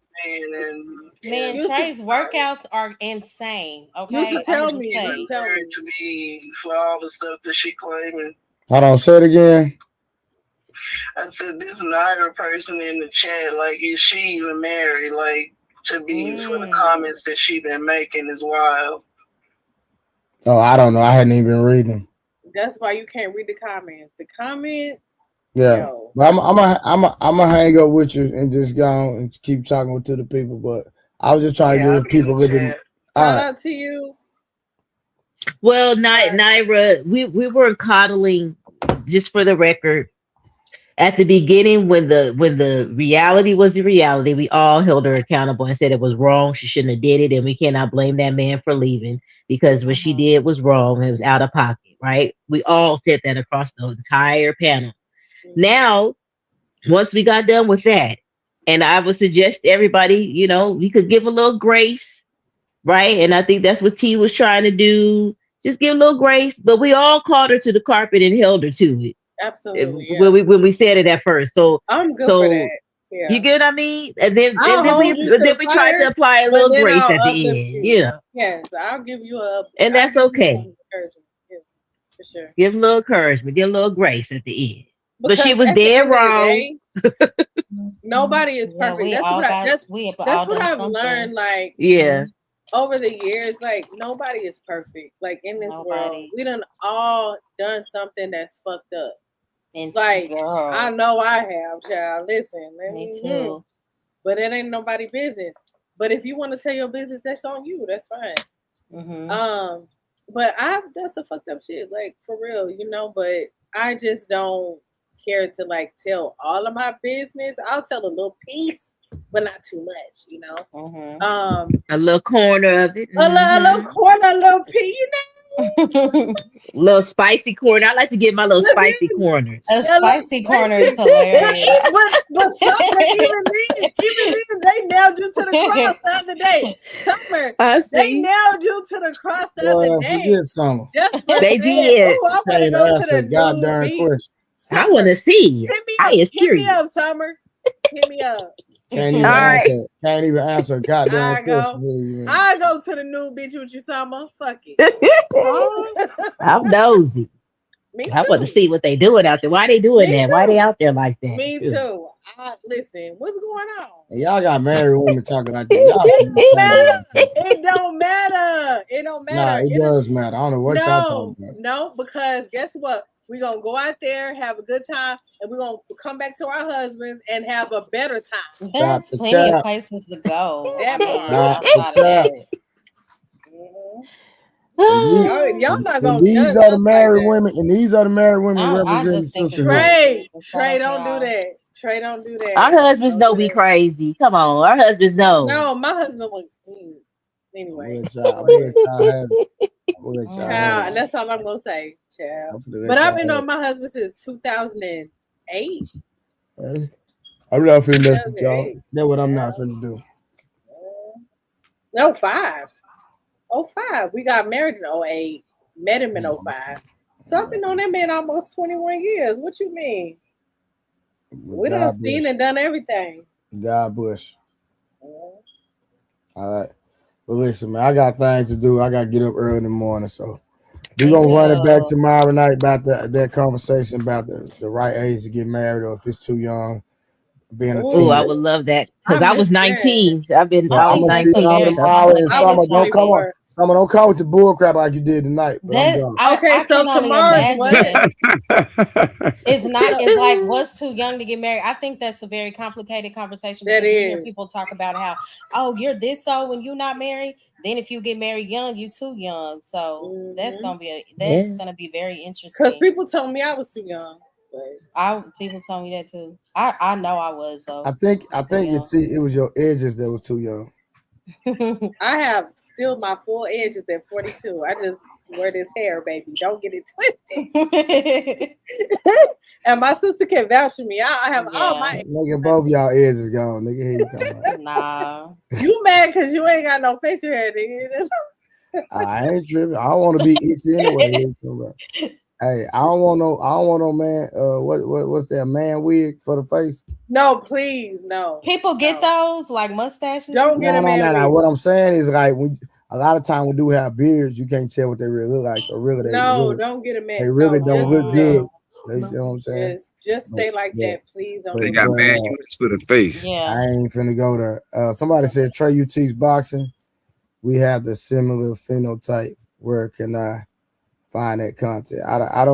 Man, Trey's workouts are insane. Okay, you should tell me. To me for all the stuff that she claiming. Hold on, say it again. I said this Naira person in the chat, like, is she even married? Like, to be for the comments that she been making is wild. Oh, I don't know. I hadn't even been reading. That's why you can't read the comments. The comments. Yeah, no. but I'm gonna hang up with you and just go on and keep talking to the people. But I was just trying to give people a little bit. Shout out to you. Well, Naira, we were coddling, just for the record. At the beginning, when the reality was the reality, we all held her accountable and said it was wrong. She shouldn't have did it, and we cannot blame that man for leaving because what she did was wrong and it was out of pocket, right? We all said that across the entire panel. Now, once we got done with that, and I would suggest everybody, we could give a little grace, right? And I think that's what T was trying to do. Just give a little grace, but we all called her to the carpet and held her to it. Absolutely. Yeah. When we said it at first. So I'm good for that. Yeah. You get what I mean? And then we tried to apply a little grace at the end. Yes, I'll give you and that's okay. Yeah, for sure. Give a little encouragement, give a little grace at the end. Because but she was dead wrong. Nobody is perfect. That's what I've learned. Like, over the years, like, nobody is perfect. Like, in this world, we done all done something that's fucked up. Like, I know I have, child. Listen, me too. But it ain't nobody business. But if you want to tell your business, that's on you. That's fine. But I've done some fucked up shit, like, for real, But I just don't care to like tell all of my business. I'll tell a little piece, but not too much, you know. A little corner of it. A little corner, a little piece, you know. Little spicy corner. I like to get my little spicy corners. A spicy corner is hilarious. But Summer, even then, they nailed you to the cross the other day. Summer, they nailed you to the cross the other day. Forget Summer. Just for They saying, did. "Ooh, I want to go to the goddamn new question. I want to see. Hit me I up. is Hit me curious. up, Summer. Hit me up. Can't even answer. Can't even answer a goddamn I go. question. I go to the new bitch with you, Summer. Fuck it. I'm nosy. Me too. I want to see what they doing out there. Why they doing that? Why they out there like that? Me too. Listen, what's going on? Y'all got married women talking like that. Y'all It don't matter. It don't matter. Nah, it does matter. I don't know what y'all talking about. No, because guess what? We're going to go out there, have a good time, and we're going to come back to our husbands and have a better time. There's plenty of places to go. Outside of that. Y'all not going to these are the married women, and these are the married women representing sisterhood. Trey, don't do that. Trey, don't do that. Our husbands know we crazy. Come on, our husbands know. No, my husband would. Anyway, I'm gonna let y'all have it. Child, that's all I'm gonna say, child. But I've been on my husband since 2008. I'm not finna mess with y'all. That's what I'm not finna do. No, 05. We got married in 08. Met him in 05. So I've been on that man almost 21 years. What you mean? We done seen and done everything. God bless. All right. Well, listen, man, I got things to do. I got to get up early in the morning. So we're going to run it back tomorrow night about that conversation about the right age to get married or if it's too young. Being a teenager. I would love that because I was 19. I'm going to speak on tomorrow and Summer. Don't come on. Summer, don't come with the bull crap like you did tonight. Okay, so tomorrow's what? It's not. It's like what's too young to get married. I think that's a very complicated conversation because you hear people talk about how, oh, you're this old when you're not married. Then if you get married young, you too young. So that's gonna be very interesting. Because people told me I was too young. People told me that too. I know I was though. I think it was your edges that was too young. I have still my full edges at 42. I just wear this hair, baby. Don't get it twisted. And my sister can vouch for me. I have all my nigga, both y'all edges gone. Nigga, here you talking about. Nah. You mad because you ain't got no facial hair, nigga. I ain't tripping. I don't want to be itchy anyway. Hey, I don't want no man. What's that man wig for the face? No, please, no. People get those like mustaches. Don't get a man wig. What I'm saying is like a lot of time we do have beards. You can't tell what they really look like. So really, don't get a man. They really don't look good. You know what I'm saying? Just stay like that, please. They got bad units for the face. Yeah, I ain't finna go there. Somebody said, Trey, you teach boxing. We have the similar phenotype. Where can I find that content? I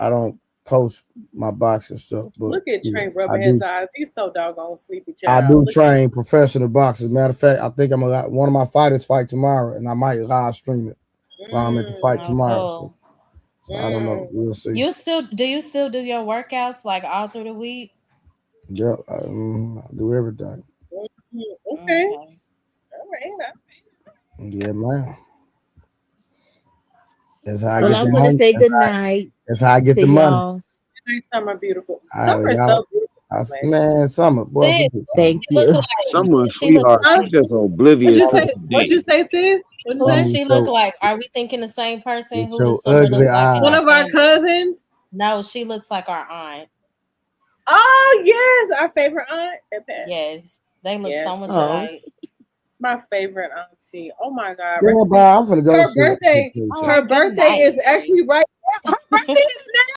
don't post my boxing stuff. But look at Trey rubbing his eyes. He's so doggone sleepy. I do train professional boxers. Matter of fact, I think one of my fighters fight tomorrow, and I might live stream it while I'm at the fight tomorrow. So I don't know. We'll see. Do you still do your workouts like all through the week? Yeah, I do everything. Okay. All right. Yeah, man. That's how I get the money. I'm going to say good night. That's how I get the money. Summer beautiful. Summer's so beautiful. Man, Summer. Boy, thank you. Summer, sweetheart. She's just oblivious. What'd you say, sis? What does she look like? Are we thinking the same person? Who does Summer look like? One of our cousins? No, she looks like our aunt. Oh, yes. Our favorite aunt. Yes. They look so much alike. My favorite auntie. Oh my God. I'm gonna go. Her birthday is actually right now. Her birthday is